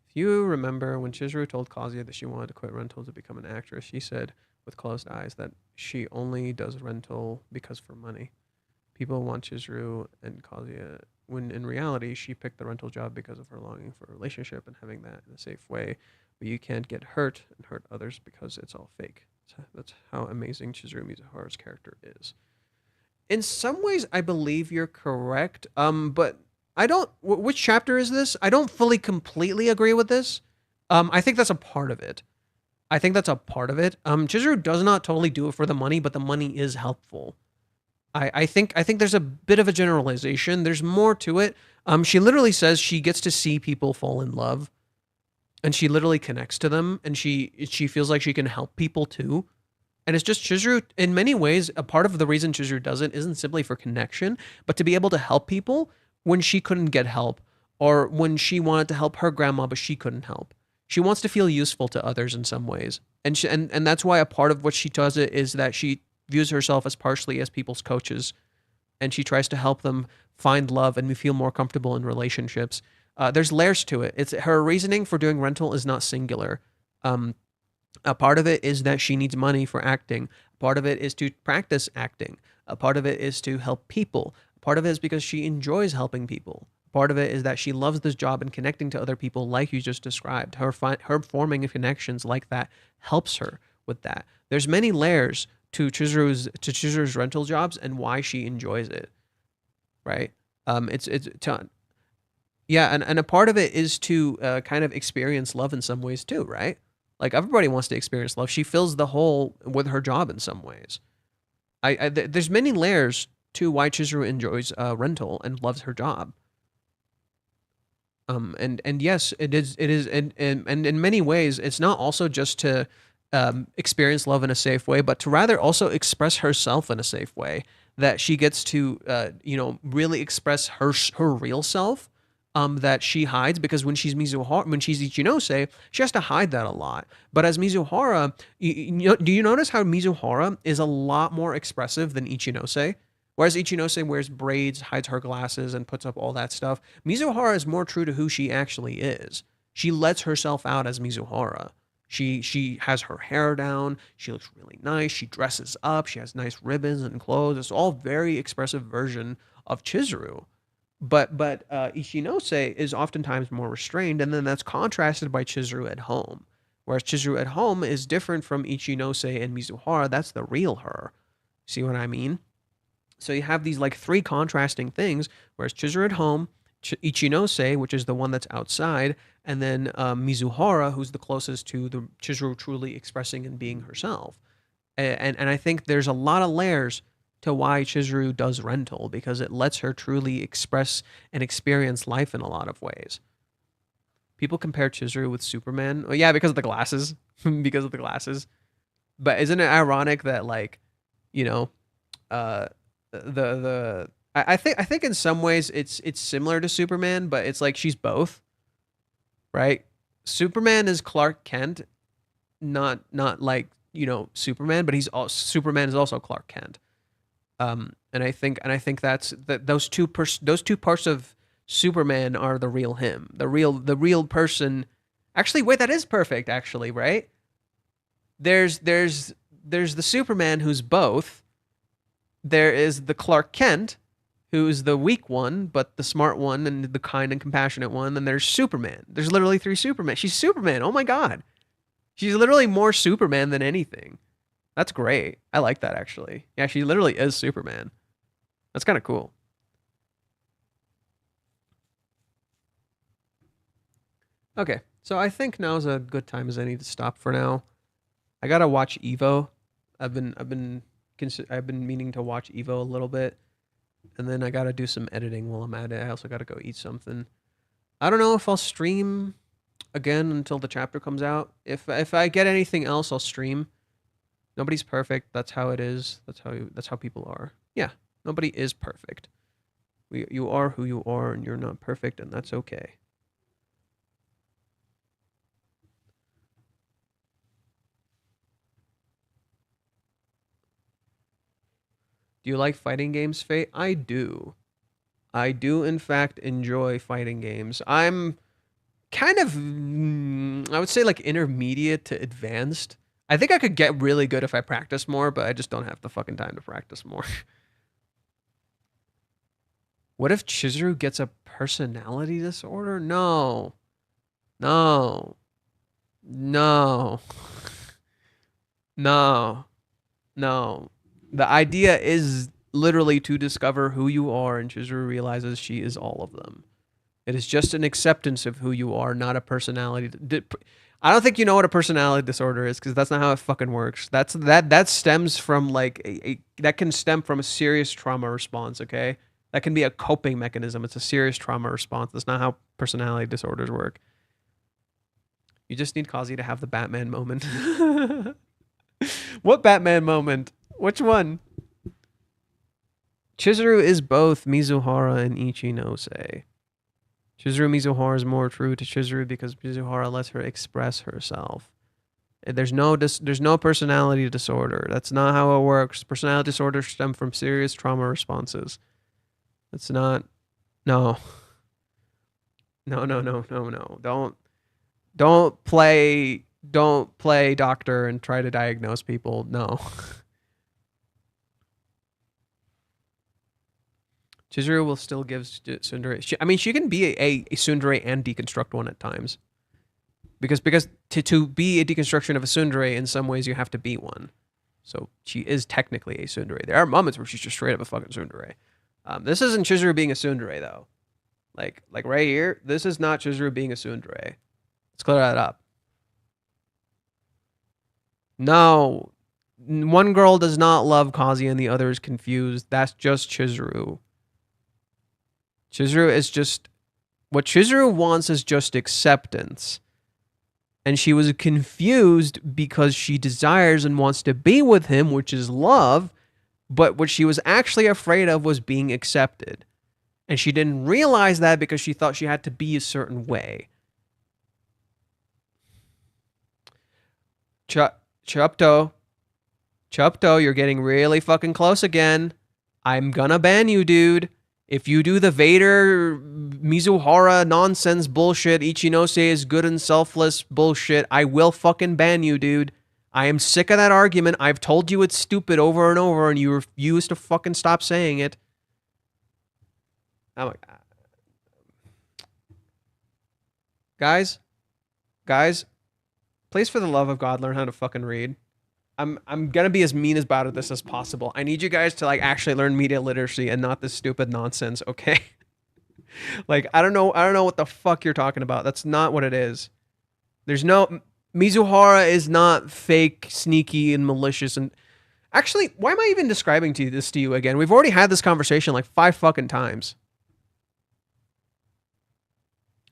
If you remember when Chizuru told Kazuya that she wanted to quit rental to become an actress, she said with closed eyes that she only does rental because for money. People want Chizuru and Kazuya, when in reality, she picked the rental job because of her longing for a relationship and having that in a safe way, but you can't get hurt and hurt others because it's all fake. That's how amazing Chizuru Mizuhara's character is. In some ways, I believe you're correct. But I don't. Which chapter is this? I don't fully completely agree with this. I think that's a part of it. I think that's a part of it. Chizuru does not totally do it for the money, but the money is helpful. I think there's a bit of a generalization. There's more to it. She literally says she gets to see people fall in love, and she literally connects to them, and she feels like she can help people too. And it's just Chizuru, in many ways, a part of the reason Chizuru does it isn't simply for connection, but to be able to help people when she couldn't get help, or when she wanted to help her grandma, but she couldn't help. She wants to feel useful to others in some ways. And that's why a part of what she does it is that she views herself as partially as people's coaches, and she tries to help them find love and feel more comfortable in relationships. There's layers to it. It's her reasoning for doing rental is not singular. Um, a part of it is that she needs money for acting. A part of it is to practice acting. A part of it is to help people. A part of it is because she enjoys helping people. Part of it is that she loves this job and connecting to other people, like you just described. Her forming connections like that helps her with that. There's many layers to Chizuru's rental jobs and why she enjoys it. Right? It's to, yeah, and a part of it is to kind of experience love in some ways too, right? Like everybody wants to experience love. She fills the hole with her job in some ways. There's many layers to why Chizuru enjoys rental and loves her job. And yes, it is, and in many ways, it's not also just to experience love in a safe way, but to rather also express herself in a safe way. That she gets to, really express her real self, that she hides, because when she's Mizuhara, when she's Ichinose, she has to hide that a lot. But as Mizuhara, do you notice how Mizuhara is a lot more expressive than Ichinose? Whereas Ichinose wears braids, hides her glasses, and puts up all that stuff. Mizuhara is more true to who she actually is. She lets herself out as Mizuhara. She has her hair down. She looks really nice. She dresses up. She has nice ribbons and clothes. It's all very expressive version of Chizuru. But Ichinose is oftentimes more restrained, and then that's contrasted by Chizuru at home. Whereas Chizuru at home is different from Ichinose and Mizuhara. That's the real her. See what I mean? So you have these like three contrasting things, whereas Chizuru at home, Ichinose, which is the one that's outside, and then Mizuhara, who's the closest to the Chizuru truly expressing and being herself. And I think there's a lot of layers to why Chizuru does rental, because it lets her truly express and experience life in a lot of ways. People compare Chizuru with Superman. Oh yeah, because of the glasses. Because of the glasses. But isn't it ironic that, like, you know, uh I think in some ways it's similar to Superman, but it's like she's both, right? Superman is Clark Kent, not like, Superman, but Superman is also Clark Kent. And I think that those two parts of Superman are the real him, the real person. Actually, wait, that is perfect. Actually, right? There's the Superman who's both. There is the Clark Kent, who's the weak one, but the smart one and the kind and compassionate one. And there's Superman. There's literally three Superman. She's Superman. Oh my God. She's literally more Superman than anything. That's great. I like that, actually. Yeah, she literally is Superman. That's kind of cool. Okay, so I think now's a good time as any to stop for now. I gotta watch Evo. I've been meaning to watch Evo a little bit, and then I gotta do some editing while I'm at it. I also gotta go eat something. I don't know if I'll stream again until the chapter comes out. If I get anything else, I'll stream. Nobody's perfect. That's how it is. That's how people are. Yeah, nobody is perfect. You are who you are, and you're not perfect, and that's okay. Do you like fighting games, Fate? I do. I do, in fact, enjoy fighting games. I'm kind of, I would say, like intermediate to advanced. I think I could get really good if I practice more, but I just don't have the fucking time to practice more. What if Chizuru gets a personality disorder? No. No. No. No. No. The idea is literally to discover who you are, and Chizuru realizes she is all of them. It is just an acceptance of who you are, not a personality. I don't think you know what a personality disorder is, because that's not how it fucking works. That stems from like that can stem from a serious trauma response. Okay, that can be a coping mechanism. It's a serious trauma response. That's not how personality disorders work. You just need Kazuya to have the Batman moment. What Batman moment? Which one? Chizuru is both Mizuhara and Ichinose. Chizuru Mizuhara is more true to Chizuru because Mizuhara lets her express herself. There's no personality disorder. That's not how it works. Personality disorders stem from serious trauma responses. That's not. No. No. Don't play doctor and try to diagnose people. No. Chizuru will still give tsundere. She can be a tsundere and deconstruct one at times. Because to be a deconstruction of a tsundere, in some ways you have to be one. So she is technically a tsundere. There are moments where she's just straight up a fucking tsundere. This isn't Chizuru being a tsundere though. Like right here, this is not Chizuru being a tsundere. Let's clear that up. No. One girl does not love Kazuya and the other is confused. That's just Chizuru. Chizuru is just... What Chizuru wants is just acceptance. And she was confused because she desires and wants to be with him, which is love. But what she was actually afraid of was being accepted. And she didn't realize that because she thought she had to be a certain way. Chupto, you're getting really fucking close again. I'm gonna ban you, dude. If you do the Vader Mizuhara nonsense bullshit, Ichinose is good and selfless bullshit, I will fucking ban you, dude. I am sick of that argument. I've told you it's stupid over and over, and you refuse to fucking stop saying it. Oh my god. Guys, please for the love of God, learn how to fucking read. I'm gonna be as mean about this as possible. I need you guys to like actually learn media literacy and not this stupid nonsense, okay? Like I don't know what the fuck you're talking about. That's not what it is. There's no Mizuhara is not fake, sneaky, and malicious. And actually, why am I even describing this to you again? We've already had this conversation like 5 fucking times.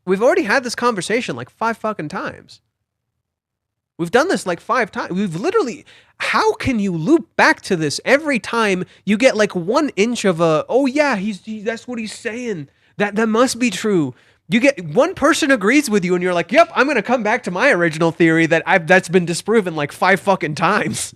We've already had this conversation like 5 fucking times. We've done this like 5 times. We've literally... How can you loop back to this every time you get like 1 inch of a... Oh yeah, that's what he's saying. That must be true. You get... One person agrees with you and you're like, yep, I'm going to come back to my original theory that's been disproven like 5 fucking times.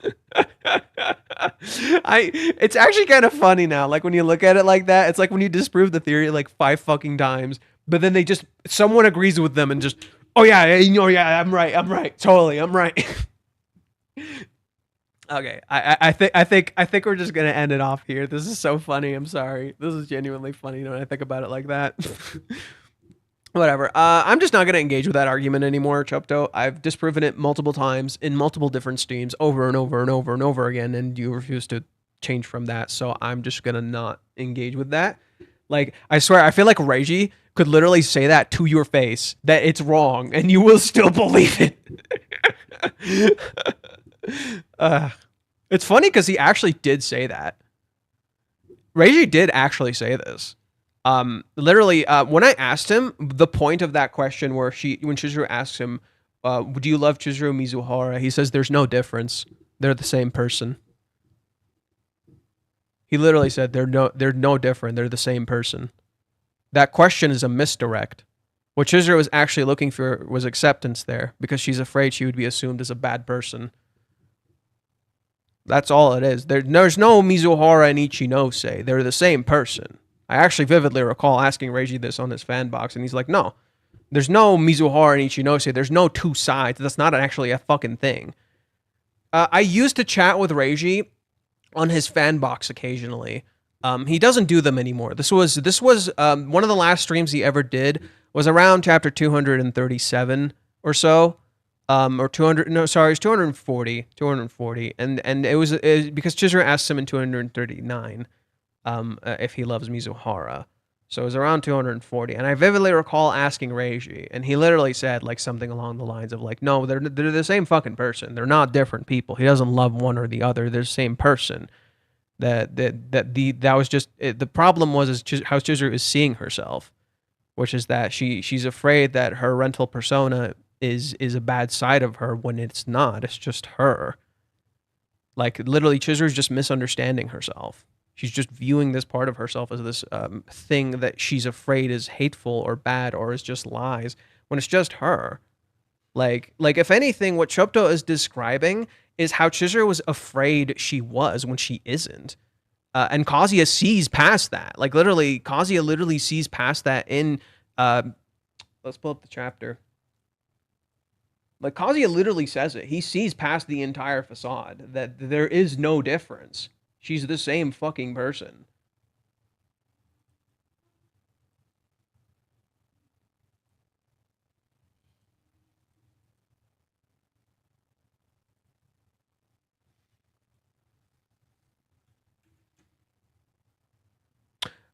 It's actually kind of funny now. Like when you look at it like that, it's like when you disprove the theory like 5 fucking times, but then someone agrees with them and just... Oh yeah, I'm right. Totally, I'm right. Okay, I think we're just gonna end it off here. This is so funny. I'm sorry. This is genuinely funny when I think about it like that. Whatever. I'm just not gonna engage with that argument anymore, Chupto. I've disproven it multiple times in multiple different streams, over and over and over and over again, and you refuse to change from that. So I'm just gonna not engage with that. Like I swear, I feel like Reiji could literally say that to your face, that it's wrong, and you will still believe it. It's funny because he actually did say that. Reiji did actually say this. Literally, when I asked him, the point of that question when Chizuru asks him, do you love Chizuru Mizuhara? He says, there's no difference. They're the same person. He literally said, they're no different. They're the same person. That question is a misdirect. What Chizuru was actually looking for was acceptance there, because she's afraid she would be assumed as a bad person. That's all it is. There's no Mizuhara and Ichinose. They're the same person. I actually vividly recall asking Reiji this on his fan box, and he's like, no, there's no Mizuhara and Ichinose. There's no 2 sides. That's not actually a fucking thing. I used to chat with Reiji on his fan box occasionally. He doesn't do them anymore. This was one of the last streams he ever did was around chapter 237 or so, or 200. No, sorry, it's 240, and it was because Chizuru asked him in 239. if he loves Mizuhara. So it was around 240. And I vividly recall asking Reiji, and he literally said like something along the lines of like, no, they're the same fucking person. They're not different people. He doesn't love one or the other. They're the same person. That was just it. The problem was how Chizuru is seeing herself, which is that she's afraid that her rental persona is a bad side of her when it's not. It's just her. Like literally, Chizuru's just misunderstanding herself. She's just viewing this part of herself as this thing that she's afraid is hateful or bad or is just lies when it's just her. Like if anything, what Chopto is describing is how Chizuru was afraid she was when she isn't. And Kazuya sees past that. Like literally, Kazuya literally sees past that in, let's pull up the chapter. Like Kazuya literally says it. He sees past the entire facade, that there is no difference. She's the same fucking person.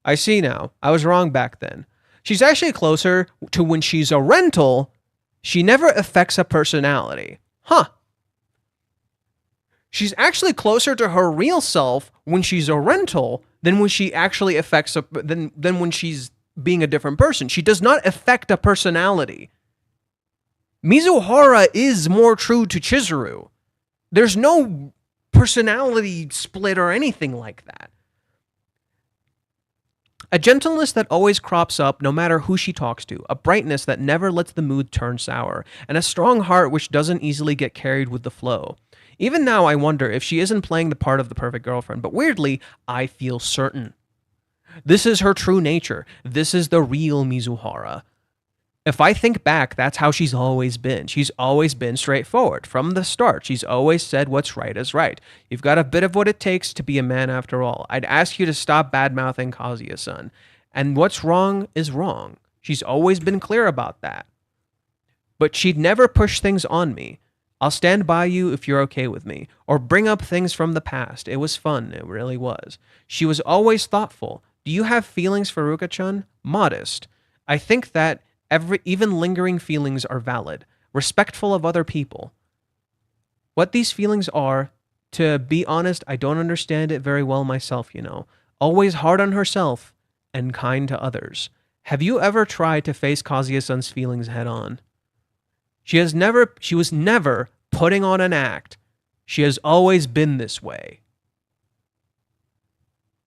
I see now. I was wrong back then. She's actually closer to when she's a rental. She never affects a personality. Huh. She's actually closer to her real self when she's a rental than when she actually affects than when she's being a different person. She does not affect a personality. Mizuhara is more true to Chizuru. There's no personality split or anything like that. A gentleness that always crops up no matter who she talks to, a brightness that never lets the mood turn sour, and a strong heart which doesn't easily get carried with the flow. Even now, I wonder if she isn't playing the part of the perfect girlfriend, but weirdly, I feel certain. This is her true nature. This is the real Mizuhara. If I think back, that's how she's always been. She's always been straightforward. From the start, she's always said what's right is right. You've got a bit of what it takes to be a man after all. I'd ask you to stop bad-mouthing Kazuya-san. And what's wrong is wrong. She's always been clear about that. But she'd never push things on me. I'll stand by you if you're okay with me. Or bring up things from the past. It was fun. It really was. She was always thoughtful. Do you have feelings for Ruka-chan? Modest. I think that even lingering feelings are valid, respectful of other people. What these feelings are, to be honest, I don't understand it very well myself, you know. Always hard on herself and kind to others. Have you ever tried to face Kazuya-san's feelings head on? She was never putting on an act. She has always been this way.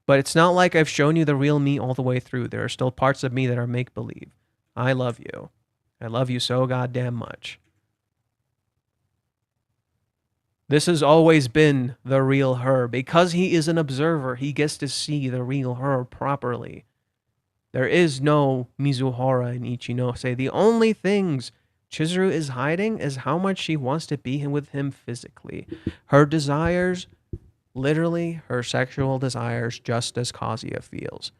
But it's not like I've shown you the real me all the way through. There are still parts of me that are make-believe. I love you. I love you so goddamn much. This has always been the real her. Because he is an observer, he gets to see the real her properly. There is no Mizuhara in Ichinose. The only things Chizuru is hiding is how much she wants to be with him physically. Her desires, literally her sexual desires, just as Kazuya feels.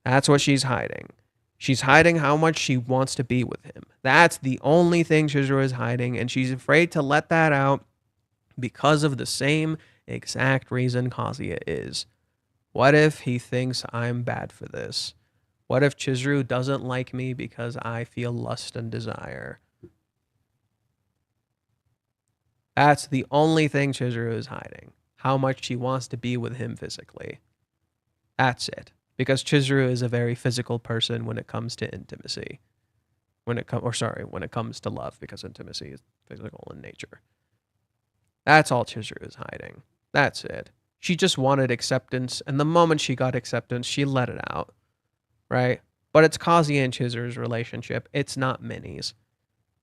That's what she's hiding. She's hiding how much she wants to be with him. That's the only thing Chizuru is hiding, and she's afraid to let that out because of the same exact reason Kazuya is. What if he thinks I'm bad for this? What if Chizuru doesn't like me because I feel lust and desire? That's the only thing Chizuru is hiding. How much she wants to be with him physically. That's it. Because Chizuru is a very physical person when it comes to intimacy. When it comes to love, because intimacy is physical in nature. That's all Chizuru is hiding. That's it. She just wanted acceptance, and the moment she got acceptance, she let it out. Right? But it's Kazuya and Chizuru's relationship. It's not Minnie's.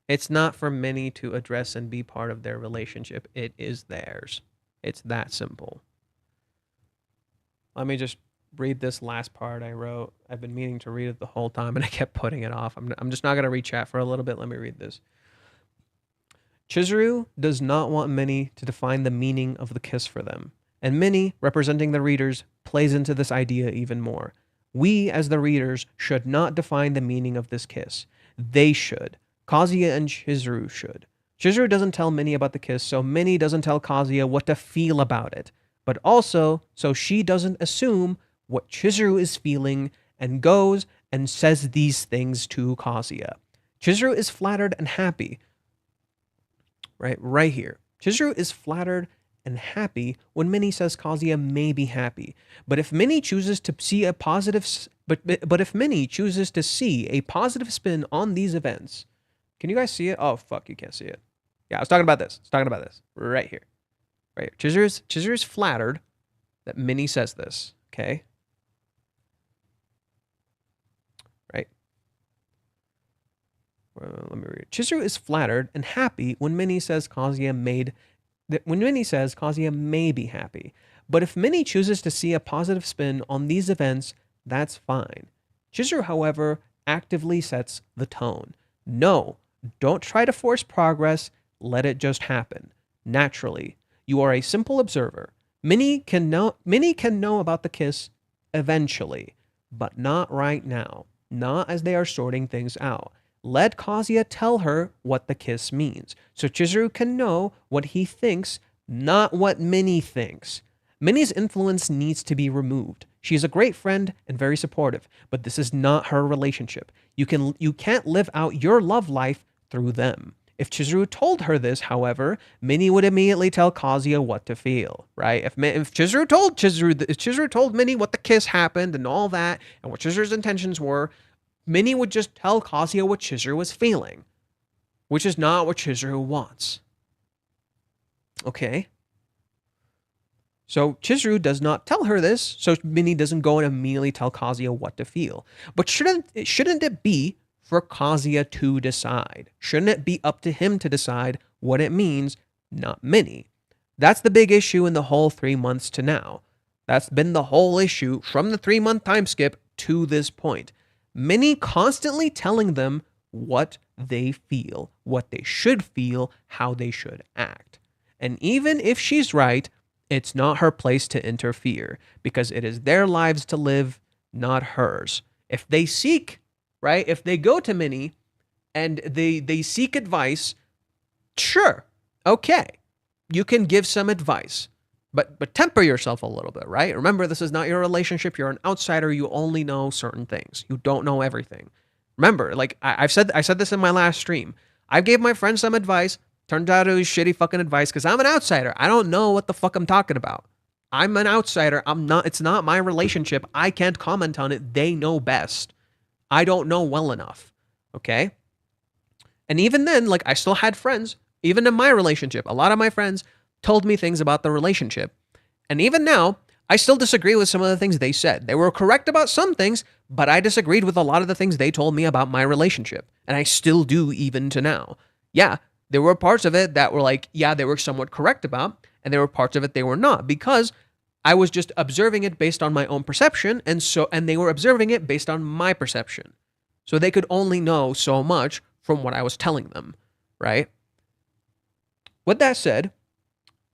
It's not for Minnie to address and be part of their relationship. It is theirs. It's that simple. Let me just read this last part I wrote. I've been meaning to read it the whole time, and I kept putting it off. I'm just not going to read chat for a little bit. Let me read this. Chizuru does not want Minnie to define the meaning of the kiss for them. And Minnie, representing the readers, plays into this idea even more. We, as the readers, should not define the meaning of this kiss. They should. Kazuya and Chizuru should. Chizuru doesn't tell Minnie about the kiss, so Minnie doesn't tell Kazuya what to feel about it. But also, so she doesn't assume what Chizuru is feeling and goes and says these things to Kazuya. Chizuru is flattered and happy. Right here. Chizuru is flattered and happy when Minnie says Kazuya may be happy. But if Minnie chooses to see a positive spin on these events, can you guys see it? Oh fuck, you can't see it. Yeah, I was talking about this. Right here. Right here. Chizuru's flattered that Minnie says this. Okay. Right. Well, let me read it. Chizuru is flattered and happy when Minnie says Kazuya may be happy. But if Minnie chooses to see a positive spin on these events, that's fine. Chizuru, however, actively sets the tone. No, don't try to force progress. Let it just happen. Naturally. You are a simple observer. Minnie can know about the kiss eventually, but not right now. Not as they are sorting things out. Let Kazuya tell her what the kiss means, so Chizuru can know what he thinks, not what Minnie thinks. Minnie's influence needs to be removed. She is a great friend and very supportive, but this is not her relationship. You can't live out your love life through them. If Chizuru told her this, however, Minnie would immediately tell Kazuya what to feel, right? If Chizuru told Minnie what the kiss happened and all that, and what Chizuru's intentions were, Minnie would just tell Kazuya what Chizuru was feeling, which is not what Chizuru wants. Okay? So Chizuru does not tell her this, so Minnie doesn't go and immediately tell Kazuya what to feel. But shouldn't it be for Kazuya to decide? Shouldn't it be up to him to decide what it means, not Minnie? That's the big issue in the whole 3 months to now. That's been the whole issue from the 3-month time skip to this point. Minnie constantly telling them what they feel, what they should feel, how they should act. And even if she's right, it's not her place to interfere because it is their lives to live, not hers. If they go to Minnie and they seek advice, sure, okay, you can give some advice. But temper yourself a little bit, right? Remember, this is not your relationship. You're an outsider. You only know certain things. You don't know everything. Remember, like I said this in my last stream. I gave my friend some advice. Turned out it was shitty fucking advice because I'm an outsider. I don't know what the fuck I'm talking about. I'm an outsider. It's not my relationship. I can't comment on it. They know best. I don't know well enough. Okay? And even then, like I still had friends, even in my relationship, a lot of my friends told me things about the relationship. And even now, I still disagree with some of the things they said. They were correct about some things, but I disagreed with a lot of the things they told me about my relationship. And I still do even to now. Yeah, there were parts of it that were like, yeah, they were somewhat correct about, and there were parts of it they were not, because I was just observing it based on my own perception, and they were observing it based on my perception. So they could only know so much from what I was telling them, right? With that said,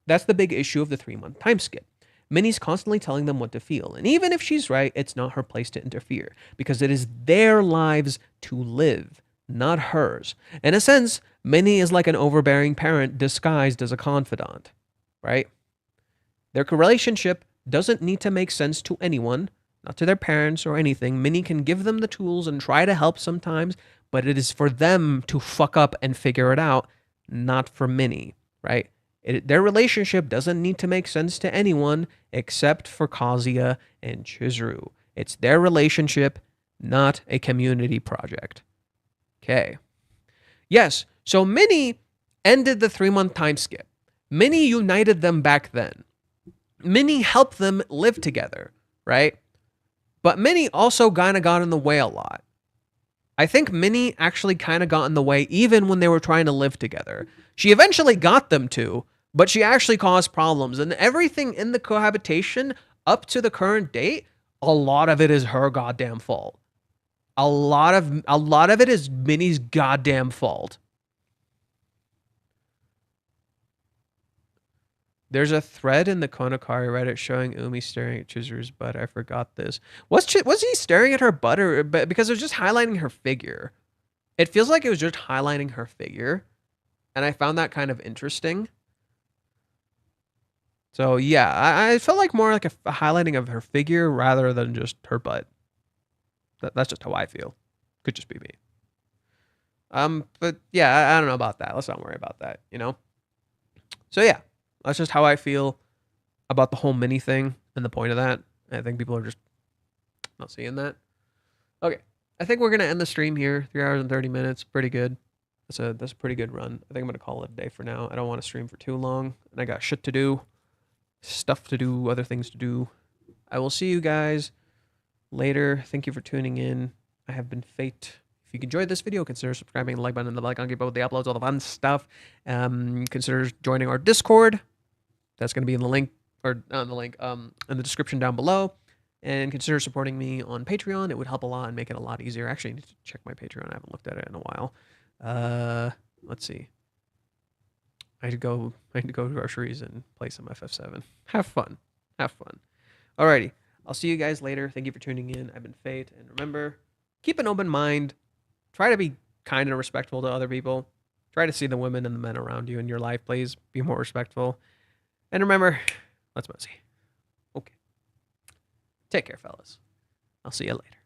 that's the big issue of the 3-month time skip. Minnie's constantly telling them what to feel. And even if she's right, it's not her place to interfere because it is their lives to live, not hers. In a sense, Minnie is like an overbearing parent disguised as a confidant, right? Their relationship doesn't need to make sense to anyone, not to their parents or anything. Minnie can give them the tools and try to help sometimes, but it is for them to fuck up and figure it out, not for Minnie, right? Their relationship doesn't need to make sense to anyone except for Kazuya and Chizuru. It's their relationship, not a community project. Okay. Yes, so Minnie ended the 3-month time skip. Minnie united them back then. Minnie helped them live together, right? But Minnie also kind of got in the way a lot. I think Minnie actually kind of got in the way even when they were trying to live together. She eventually got them to, but she actually caused problems. And everything in the cohabitation up to the current date, a lot of it is her goddamn fault. A lot of it is Minnie's goddamn fault. There's a thread in the Kanokari Reddit showing Umi staring at Chizuru's butt. I forgot this. Was he staring at her butt or because it was just highlighting her figure? It feels like it was just highlighting her figure, and I found that kind of interesting. So yeah, I felt like more like a highlighting of her figure rather than just her butt. That's just how I feel. Could just be me. But yeah, I don't know about that. Let's not worry about that, you know? So yeah, that's just how I feel about the whole mini thing and the point of that. I think people are just not seeing that. Okay. I think we're gonna end the stream here. 3 hours and 30 minutes. Pretty good. That's a pretty good run. I think I'm gonna call it a day for now. I don't want to stream for too long. And I got shit to do, stuff to do, other things to do. I will see you guys later. Thank you for tuning in. I have been Fate. If you enjoyed this video, consider subscribing, the like button, and the bell icon. Keep up with the uploads, all the fun stuff. Consider joining our Discord. That's going to be in the link, or on the link, in the description down below. And consider supporting me on Patreon. It would help a lot and make it a lot easier. Actually, I need to check my Patreon. I haven't looked at it in a while. Let's see. I need to go to groceries and play some FF7. Have fun. Have fun. Alrighty. I'll see you guys later. Thank you for tuning in. I've been Fate. And remember, keep an open mind. Try to be kind and respectful to other people. Try to see the women and the men around you in your life, please. Be more respectful. And remember, let's mosey. Okay. Take care, fellas. I'll see you later.